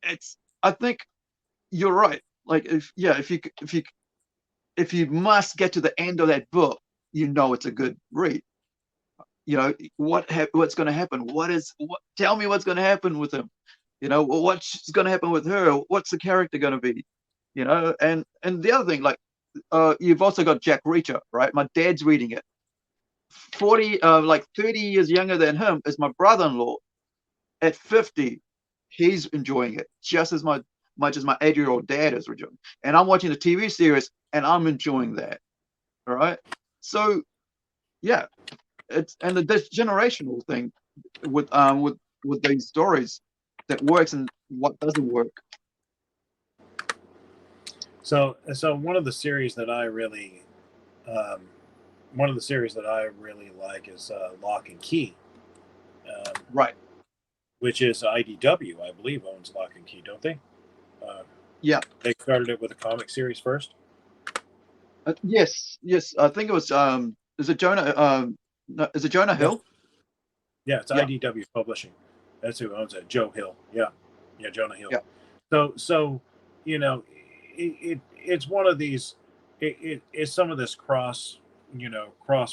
it's, I think you're right. Like, if you must get to the end of that book, you know it's a good read. You know what's going to happen. Tell me what's going to happen with him. You know what's going to happen with her. What's the character going to be? You know, and the other thing, like, you've also got Jack Reacher, right? My dad's reading it. 30 years younger than him is my brother-in-law. At 50, he's enjoying it just as much as my 8-year-old dad is enjoying. And I'm watching the TV series and I'm enjoying that. All right. So yeah, it's and this generational thing with these stories that works and what doesn't work. So one of the series that I really um, like is Lock and Key, um, Right. which is IDW, I believe, owns Lock and Key, don't they? Uh, Yeah. they started it with a comic series first. Yes. Yes. I think it was. Is it Jonah? No, is it Jonah Hill? Yeah, it's Yeah. IDW Publishing. That's who owns it. Joe Hill. Yeah, yeah, Jonah Hill. Yeah. So it's one of these. It's some of this cross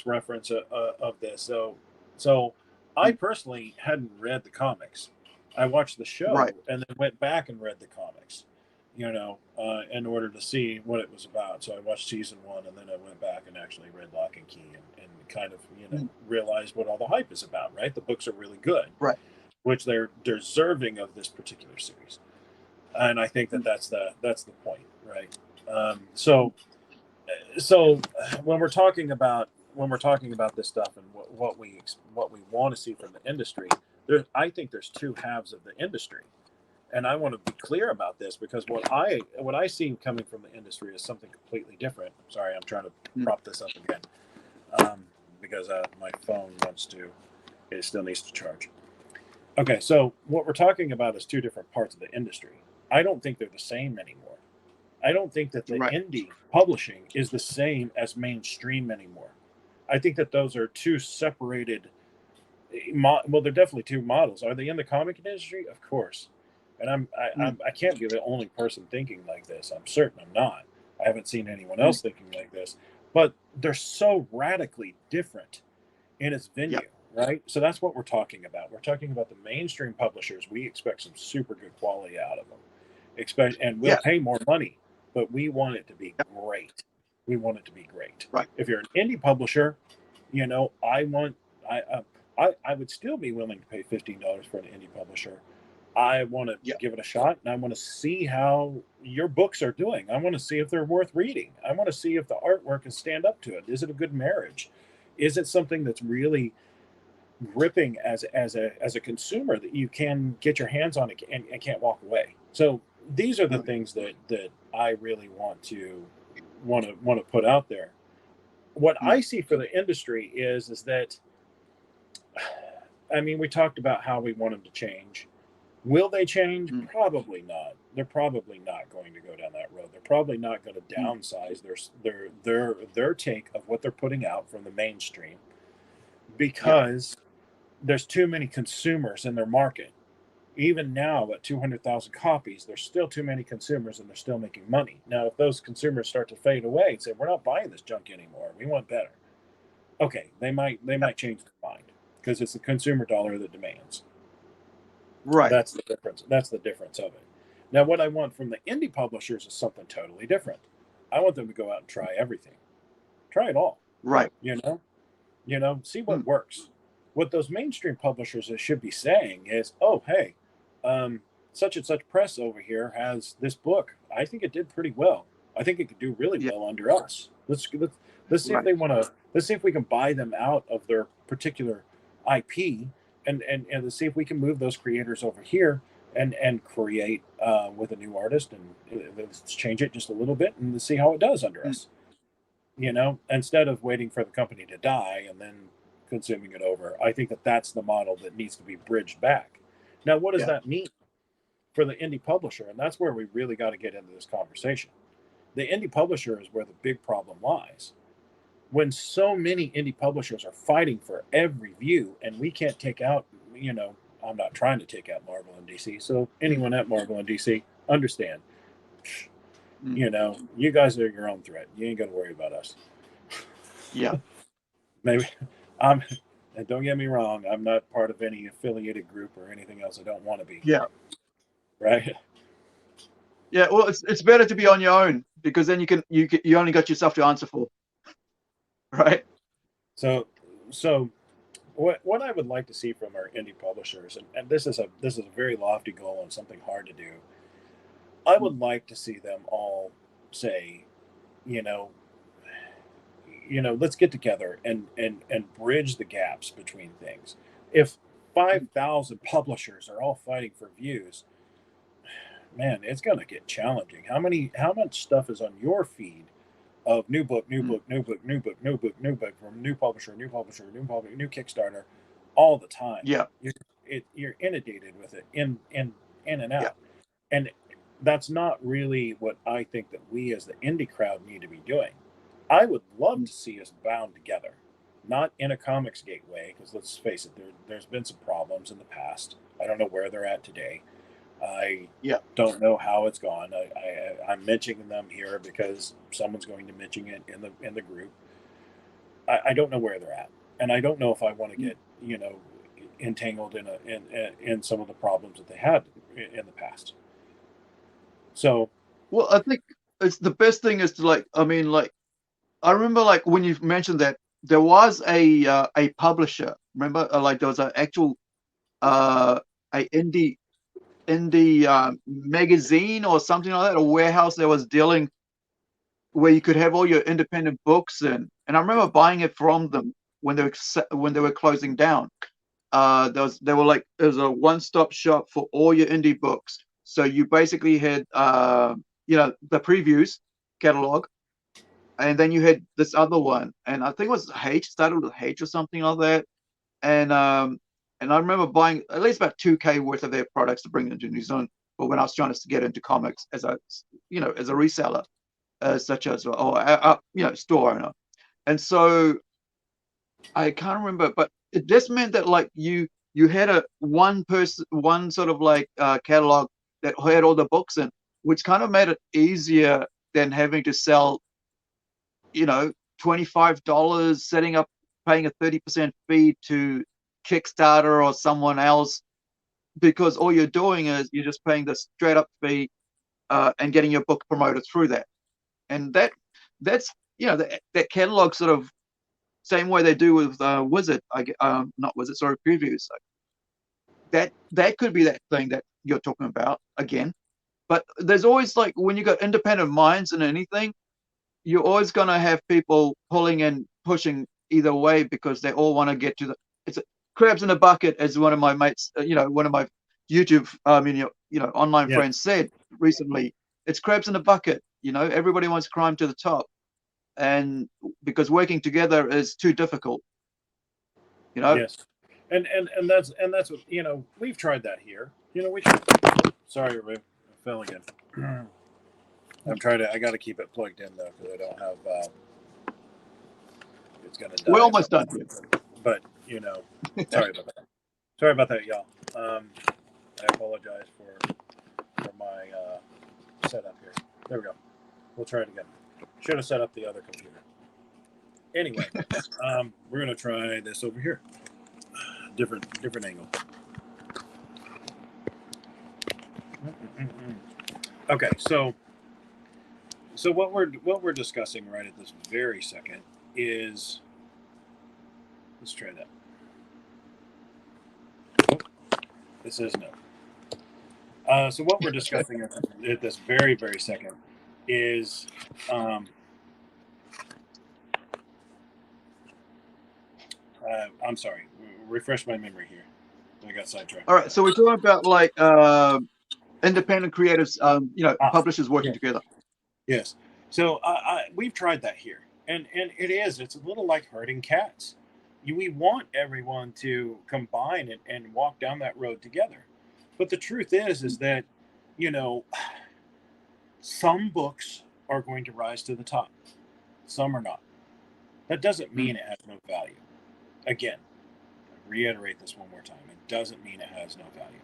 reference of this. So I Mm. personally hadn't read the comics. I watched the show Right. and then went back and read the comics. In order to see what it was about. So I watched season 1 and then I went back and actually read Lock and Key and kind of Mm. realized what all the hype is about. Right, the books are really good, Right. which they're deserving of this particular series, and I think that Mm. that's the point, right? So when we're talking about this stuff and what we want to see from the industry, I think there's two halves of the industry, and I want to be clear about this because what I see coming from the industry is something completely different. Sorry, I'm trying to Mm. prop this up again because my phone it still needs to charge. Okay, so what we're talking about is two different parts of the industry. I don't think they're the same anymore. I don't think that the Right. indie publishing is the same as mainstream anymore. I think that those are two separated. Well, they're definitely two models. Are they in the comic industry? Of course. And Mm. I can't be the only person thinking like this. I'm certain I'm not. I haven't seen anyone Mm. else thinking like this. But they're so radically different in its Yeah. venue, right? So that's what we're talking about. We're talking about the mainstream publishers. We expect some super good quality out of them. And we'll Yeah. pay more money, but we want it to be Yeah. great. We want it to be great. Right. If you're an indie publisher, I want I would still be willing to pay $15 for an indie publisher. I want to Yeah. give it a shot, and I want to see how your books are doing. I want to see if they're worth reading. I want to see if the artwork can stand up to it. Is it a good marriage? Is it something that's really gripping as a consumer that you can get your hands on it and can't walk away? So these are the Mm. things that I really want to put out there. What Mm. I see for the industry is that, I mean, we talked about how we want them to change. Will they change? Mm. Probably not. They're probably not going to go down that road. They're probably not going to Mm. downsize their take of what they're putting out from the mainstream Yeah. because there's too many consumers in their market. Even now, at 200,000 copies, there's still too many consumers and they're still making money. Now, if those consumers start to fade away and say, we're not buying this junk anymore, we want better. Okay, Yeah. might change their mind because it's the consumer dollar that demands. Right. That's the difference. That's the difference of it. Now, what I want from the indie publishers is something totally different. I want them to go out and try everything, try it all. Right. You know, see Mm. what works. What those mainstream publishers should be saying is, "Oh, hey, such and such press over here has this book. I think it did pretty well. I think it could do really Yeah. well under us. Let's see if Right. they want to. Let's see if we can buy them out of their particular IP, and let's see if we can move those creators over here and create with a new artist, and let's change it just a little bit and let's see how it does under Mm. us. Instead of waiting for the company to die and then consuming it over. I think that that's the model that needs to be bridged back. Now, what does Yeah. that mean for the indie publisher? And that's where we really got to get into this conversation. The indie publisher is where the big problem lies. When so many indie publishers are fighting for every view, and we can't take out, I'm not trying to take out Marvel and DC. So Mm. anyone at Marvel and DC, understand, Mm. you guys are your own threat. You ain't got to worry about us. Yeah. Maybe and don't get me wrong, I'm not part of any affiliated group or anything else. I don't want to be, Yeah. right? Yeah. Well, it's better to be on your own because then you only got yourself to answer for, right? So, so what I would like to see from our indie publishers, and this is a very lofty goal and something hard to do. I Mm. would like to see them all say, you know, let's get together and bridge the gaps between things. If 5,000 publishers are all fighting for views, man, it's going to get challenging. How much stuff is on your feed of new book, new Mm. book, new book, new book, new book, new book from new publisher, new publisher, new publisher, new Kickstarter, all the time? Yeah, You're inundated with it in and yeah, out, and that's not really what I think that we as the indie crowd need to be doing. I would love mm, to see us bound together, not in a comics gateway, because let's face it, there's been some problems in the past. I don't know where they're at today. I yeah. don't know how it's gone. I'm mentioning them here because someone's going to mention it in the group. I don't know where they're at, and I don't know if I want to Mm. get entangled in some of the problems that they had in the past. So Well, I think it's the best thing is to like. I mean, like I remember like when you mentioned that there was a publisher. Remember, like there was an actual uh a indie magazine or something like that, a warehouse that was dealing where you could have all your independent books in. And I remember buying it from them when they were closing down. They were like it was a one-stop shop for all your indie books. So you basically had the previews catalog, and then you had this other one, and I think it was H, started with H or something like that. And I remember buying at least about 2K worth of their products to bring into New Zealand. But when I was trying to get into comics as as a reseller, such as or store owner, and so I can't remember, but it just meant that like you had a one sort of like catalog that had all the books in, which kind of made it easier than having to sell, you know, $25, setting up, paying a 30% fee to Kickstarter or someone else, because all you're doing is you're just paying the straight up fee and getting your book promoted through that. And that's that catalog sort of same way they do with Wizard, not Wizard, sorry, previews. So that could be that thing that you're talking about again. But there's always like when you got independent minds in anything, you're always gonna have people pulling and pushing either way because they all want to get to the it's a, crabs in a bucket, as one of my mates, one of my YouTube, online yeah, friends said recently. It's crabs in a bucket. Everybody wants to climb to the top, and because working together is too difficult. You know. yes, and that's what we've tried that here. We sorry, Ray, I fell again. I got to keep it plugged in though because I don't have. It's gonna We're die if almost done here. I. But sorry about that. Sorry about that, y'all. I apologize for my setup here. There we go. We'll try it again. Should have set up the other computer. Anyway, we're gonna try this over here. Different angle. Okay, so what we're discussing right at this very second is, let's try that. This is no. So what we're discussing at this very second is I'm sorry, refresh my memory here. I got sidetracked. All right, so we're talking about like independent creatives, publishers working Yeah. together. Yes. So we've tried that here, and it's a little like herding cats. We want everyone to combine and walk down that road together, but the truth is that you know some books are going to rise to the top, some are not. That doesn't Mm. mean it has no value. Again, I reiterate this one more time. It doesn't mean it has no value.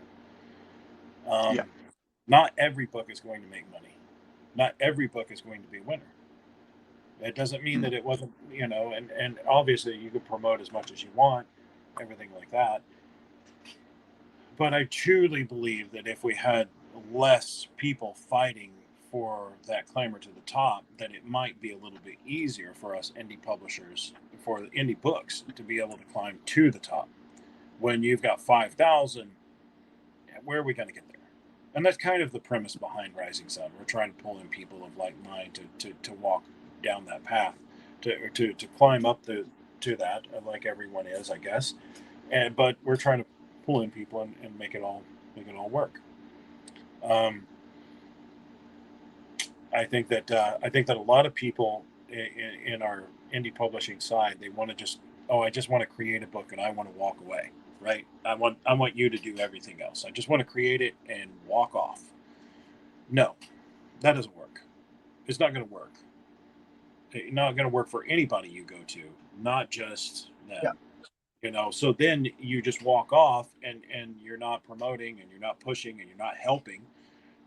Yeah. Not every book is going to make money. Not every book is going to be a winner. It doesn't mean Mm. that it wasn't, and obviously you could promote as much as you want, everything like that. But I truly believe that if we had less people fighting for that climber to the top, that it might be a little bit easier for us indie publishers, for the indie books, to be able to climb to the top. When you've got 5,000, where are we going to get there? And that's kind of the premise behind Rising Sun. We're trying to pull in people of like mind to walk down that path. to climb up to that, like everyone is, I guess. But we're trying to pull in people and make it all work. Um, I think that a lot of people in our indie publishing side, they want to just, oh, I just want to create a book and I want to walk away, right? I want you to do everything else. I just want to create it and walk off. No, that doesn't work. It's not going to work. It's not going to work for anybody you go to, not just Yeah. them. So then you just walk off, and you're not promoting, and you're not pushing, and you're not helping.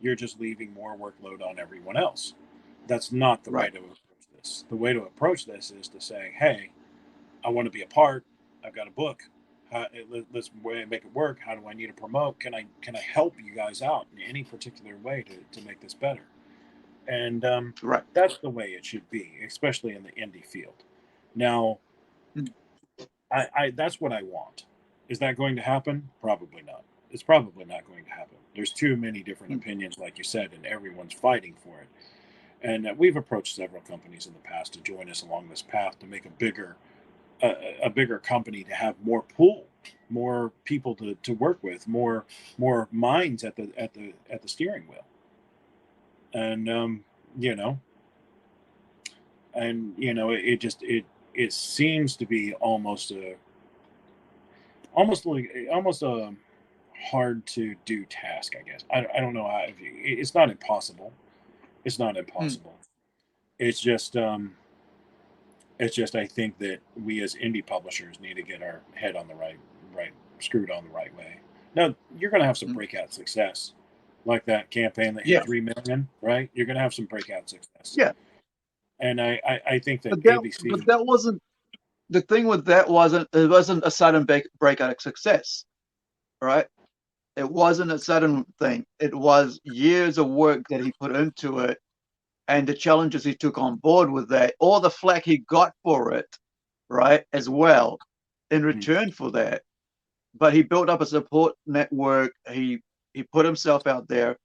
You're just leaving more workload on everyone else. That's not the way Right. to approach this. The way to approach this is to say, hey, I want to be a part. I've got a book. Let's make it work. How do I need to promote? Can I help you guys out in any particular way to make this better? And Right. that's the way it should be, especially in the indie field. Now, Mm. I that's what I want. Is that going to happen? Probably not. It's probably not going to happen. There's too many different Mm. opinions, like you said, and everyone's fighting for it. And we've approached several companies in the past to join us along this path to make a bigger company, to have more pool, more people to work with, more minds at the steering wheel. And you know, it just it seems to be almost a hard to do task, I guess. I don't know how. It's not impossible. It's not Mm. impossible. It's just I think that we as indie publishers need to get our head on the right screwed on the right way. Now you're going to have some Mm. breakout success, like that campaign that hit Yeah. 3 million, right? You're going to have some breakout success, Yeah. and I think that But ABC. that wasn't the thing with that. It wasn't a sudden breakout success, right? It wasn't a sudden thing. It was years of work that he put into it, and the challenges he took on board with that, all the flack he got for it, right, as well, in Mm, return for that. But he built up a support network. He put himself out there,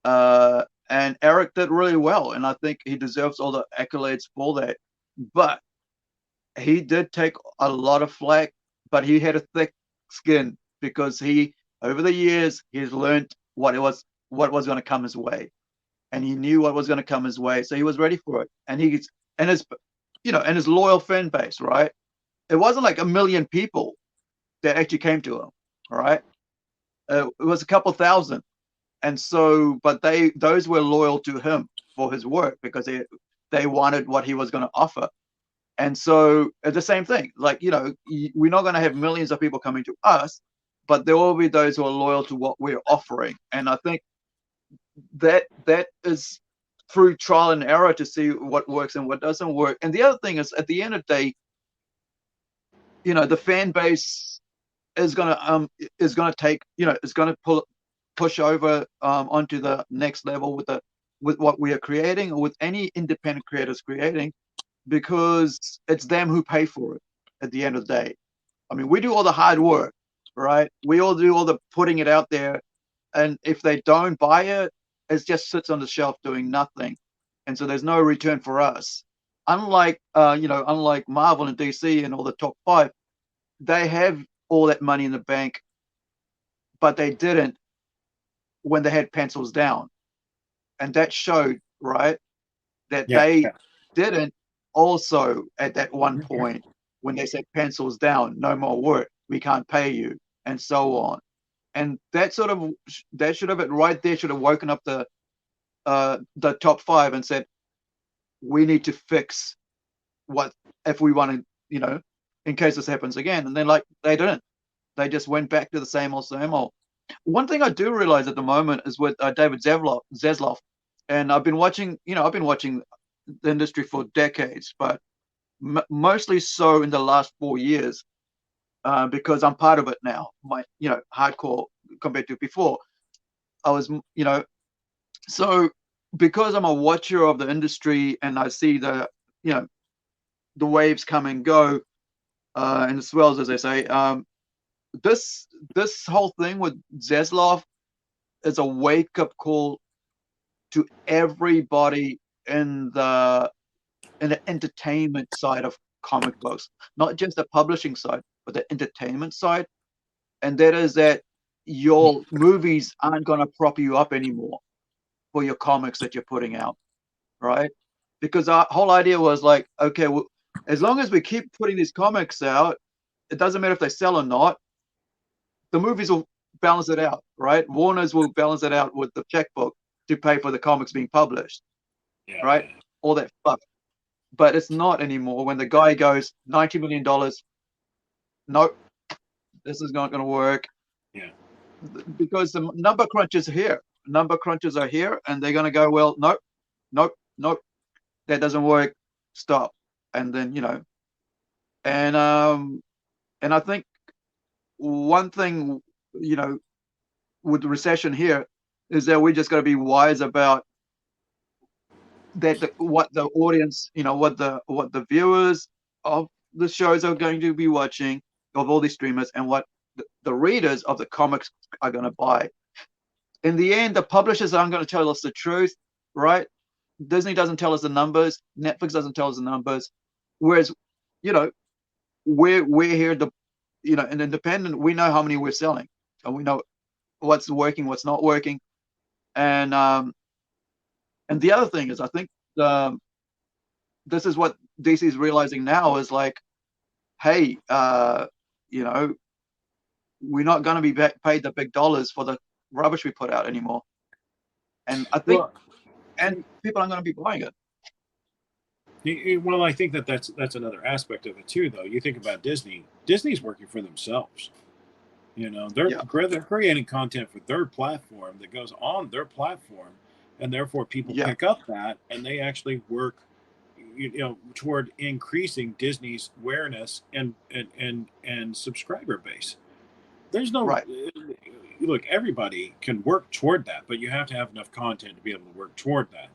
and Eric did really well, and I think he deserves all the accolades for that. But he did take a lot of flack, but he had a thick skin because he, over the years, he's learned what was going to come his way, and he knew what was going to come his way, so he was ready for it. And his loyal fan base, right? It wasn't like a million people that actually came to him, right? It was a couple thousand, and so, but those were loyal to him for his work because they wanted what he was going to offer. And so it's the same thing. Like, we're not going to have millions of people coming to us, but there will be those who are loyal to what we're offering. And I think that is through trial and error to see what works and what doesn't work. And the other thing is, at the end of the day, the fan base is gonna take, is gonna push over onto the next level with what we are creating, or with any independent creators creating, because it's them who pay for it at the end of the day. I mean, we do all the hard work, right? We all do all the putting it out there, and if they don't buy it, it just sits on the shelf doing nothing, and so there's no return for us. Unlike Marvel and DC and all the top five, they have all that money in the bank, but they didn't when they had pencils down, and that showed, right, that yeah, they yeah. didn't also at that one point when they said pencils down, no more work, we can't pay you, and so on. And that should have, it right there should have woken up the top five and said, we need to fix what, if we want to, in case this happens again. And then, like, they didn't. They just went back to the same old, same old. One thing I do realize at the moment is with David Zaslav, and I've been watching the industry for decades, but mostly so in the last 4 years, because I'm part of it now. My, hardcore compared to before. I was, so because I'm a watcher of the industry and I see you know, the waves come and go, and the swells, as they say. This this whole thing with Zaslav is a wake up call to everybody in the in the entertainment side of comic books, not just the publishing side, but the entertainment side. And that is that your movies aren't going to prop you up anymore for your comics that you're putting out, right? Because our whole idea was like, okay, well, as long as we keep putting these comics out, it doesn't matter if they sell or not, the movies will balance it out, right? Warner's will balance it out with the checkbook to pay for the comics being published, Yeah. right? All that stuff. But it's not anymore. When the guy goes $90 million, nope, this is not going to work. Yeah. Because the number crunchers are here. Number crunchers are here, and they're going to go, well, nope, nope, nope, that doesn't work. Stop. And then, and I think one thing, with the recession here is that we just got to be wise about that, what the audience, what the viewers of the shows are going to be watching, of all these streamers, and what the readers of the comics are going to buy. In the end, the publishers aren't going to tell us the truth, right? Disney doesn't tell us the numbers. Netflix doesn't tell us the numbers. Whereas, we're here to, an independent, we know how many we're selling, and we know what's working, what's not working. And the other thing is, I think this is what DC is realizing now is like, hey, we're not going to be paid the big dollars for the rubbish we put out anymore. And I think, and people aren't going to be buying it. Well, I think that's another aspect of it too, though. You think about Disney. Disney's working for themselves. They're creating content for their platform that goes on their platform, and therefore people pick up that, and they actually work, toward increasing Disney's awareness and subscriber base. There's no look. Everybody can work toward that, but you have to have enough content to be able to work toward that,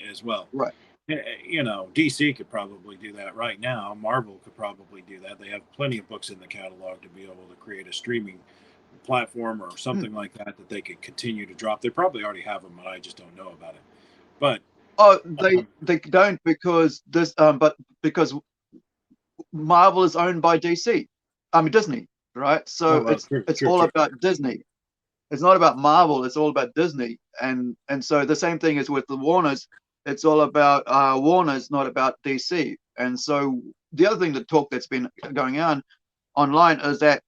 as well. Right. DC could probably do that right now. Marvel could probably do that. They have plenty of books in the catalog to be able to create a streaming platform or something like that they could continue to drop. They probably already have them, but I just don't know about it. But they don't, because because Marvel is owned by DC. I mean Disney, right? So it's all about Disney. It's not about Marvel. It's all about Disney. And so the same thing is with the Warners. It's all about Warner's, not about DC. And so the other thing, the talk that's been going on online is that,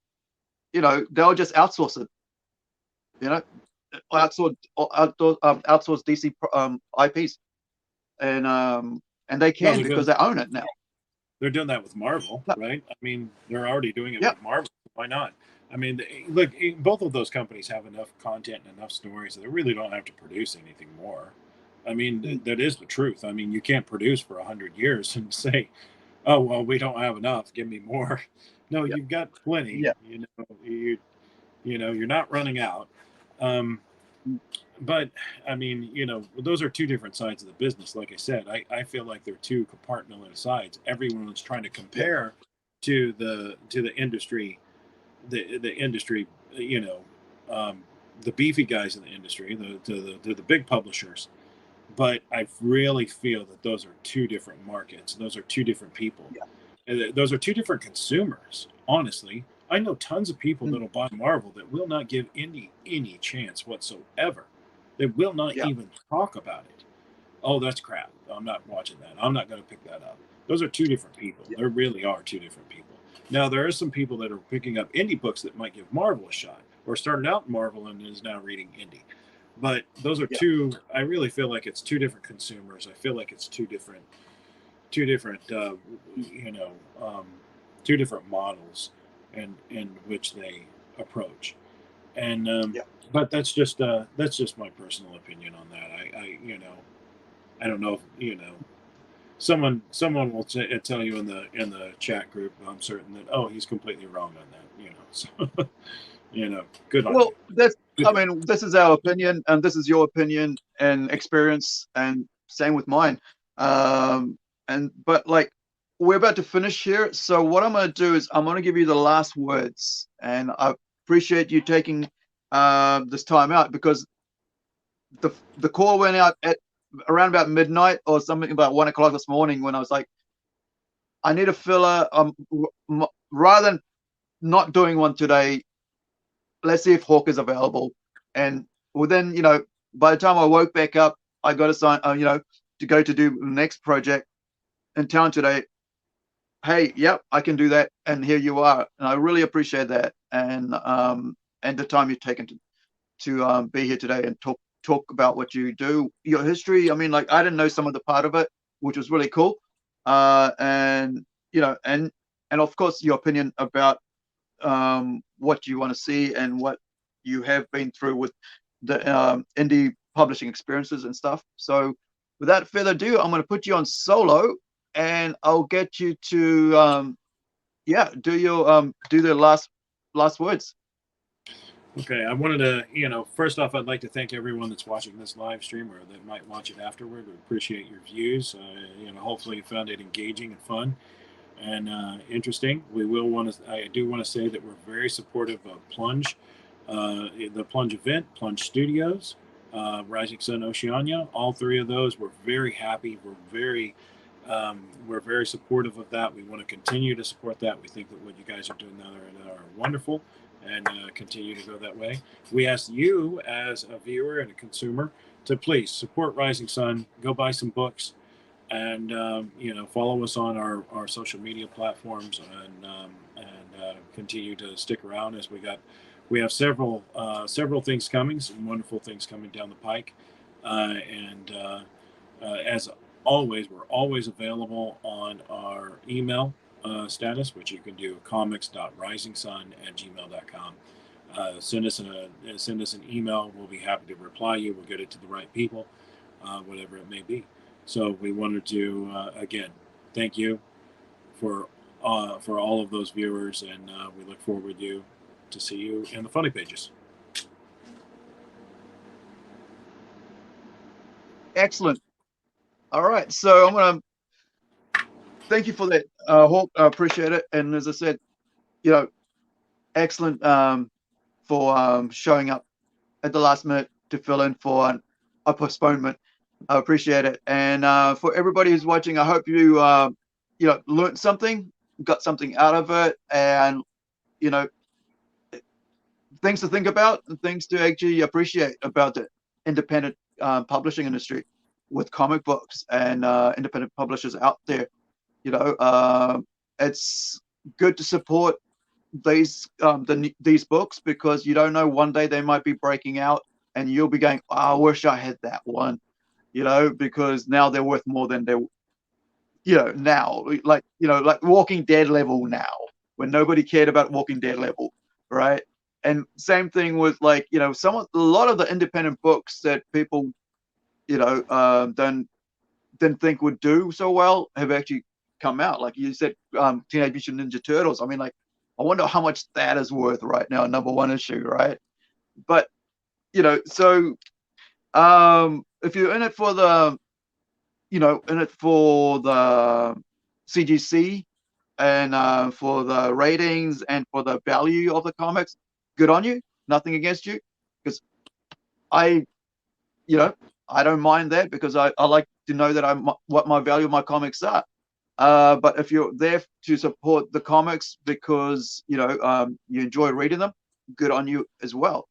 they'll just outsource it. Outsource DC IPs, and they can because they own it now. They're doing that with Marvel, right? I mean, they're already doing it with Marvel. Why not? I mean, look, both of those companies have enough content and enough stories that they really don't have to produce anything more. I mean, that is the truth. I mean, you can't produce for 100 years and say, "Oh, well, we don't have enough. Give me more." No, you've got plenty. You're not running out. But I mean, those are two different sides of the business. Like I said, I feel like they're two compartmental sides. Everyone's trying to compare to the industry, the industry. The beefy guys in the industry, the big publishers. But I really feel that those are two different markets. Those are two different people. And those are two different consumers. Honestly, I know tons of people that'll buy Marvel that will not give any chance whatsoever. They will not even talk about it. Oh, that's crap. I'm not watching that. I'm not going to pick that up. Those are two different people. There really are two different people. Now, there are some people that are picking up indie books that might give Marvel a shot, or started out in Marvel and is now reading indie. But those are two. I really feel like it's two different consumers. I feel like it's two different two different models in which they approach. And but that's just my personal opinion on that. I don't know if someone will tell you in the chat group. I'm certain that he's completely wrong on that. So good on well, you. This is our opinion, and this is your opinion and experience, and same with mine. But like, we're about to finish here, so what I'm going to do is I'm going to give you the last words, and I appreciate you taking this time out, because the call went out at around about midnight or something, about 1 o'clock this morning, when I was like, I need a filler. Rather than not doing one today, let's see if Hawke is available. And well, then, by the time I woke back up, I got to sign, to go to do the next project in town today. Hey, yep, I can do that, and here you are. And I really appreciate that, and the time you've taken to be here today and talk about what you do, your history. I mean, like, I didn't know some of the part of it, which was really cool. And and of course your opinion about what you want to see and what you have been through with the indie publishing experiences and stuff. So without further ado, I'm going to put you on solo, and I'll get you to do the last words. Okay, I wanted to, first off, I'd like to thank everyone that's watching this live stream or that might watch it afterward. We appreciate your views. Hopefully you found it engaging and fun and interesting. I do want to say that we're very supportive of Plunge, the Plunge event, Plunge Studios, Rising Sun Oceania. All three of those, we're very happy. We're very supportive of that. We want to continue to support that. We think that what you guys are doing now are wonderful, and continue to go that way. We ask you as a viewer and a consumer to please support Rising Sun. Go buy some books, and follow us on our social media platforms, and continue to stick around as we have several things coming, some wonderful things coming down the pike, and as always, we're always available on our email status, which you can do comics.risingsun@gmail.com. Send us an email. We'll be happy to reply you. We'll get it to the right people, whatever it may be. So we wanted to again thank you for all of those viewers, and we look forward to see you in the funny pages. Excellent. All right, so I'm gonna thank you for that, Hawke. I appreciate it. And as I said, excellent for showing up at the last minute to fill in for a postponement. I appreciate it. And for everybody who's watching, I hope you learned something, got something out of it, and things to think about and things to actually appreciate about the independent publishing industry with comic books and independent publishers out there. It's good to support these books, because you don't know, one day they might be breaking out and you'll be going, oh, I wish I had that one, because now they're worth more than they're now, like Walking Dead level now, when nobody cared about Walking Dead level, right? And same thing with a lot of the independent books that people didn't think would do so well have actually come out. Like you said, Teenage Mutant Ninja Turtles. I mean, like, I wonder how much that is worth right now, #1 issue, right? But so if you're in it for the CGC and for the ratings and for the value of the comics, good on you. Nothing against you, because I don't mind that, because I like to know that what my value of my comics are. But if you're there to support the comics because you enjoy reading them, good on you as well.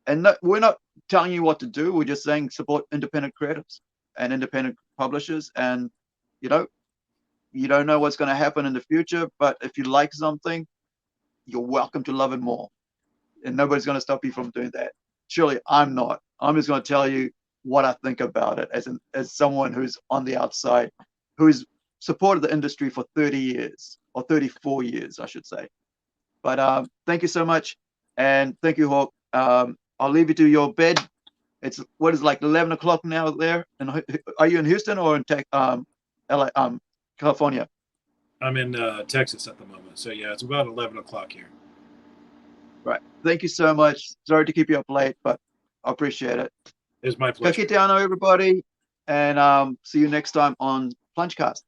And we're not telling you what to do. We're just saying support independent creatives and independent publishers. And you don't know what's going to happen in the future, but if you like something, you're welcome to love it more. And nobody's going to stop you from doing that. Surely I'm not. I'm just going to tell you what I think about it as someone who's on the outside, who's supported the industry for 30 years, or 34 years, I should say. But thank you so much. And thank you, Hawke. I'll leave you to your bed. It's like 11 o'clock now there. And are you in Houston or in LA, California? I'm in Texas at the moment. So yeah, it's about 11 o'clock here. Right. Thank you so much. Sorry to keep you up late, but I appreciate it. It's my pleasure. Take it down, everybody. And see you next time on PlungeCast.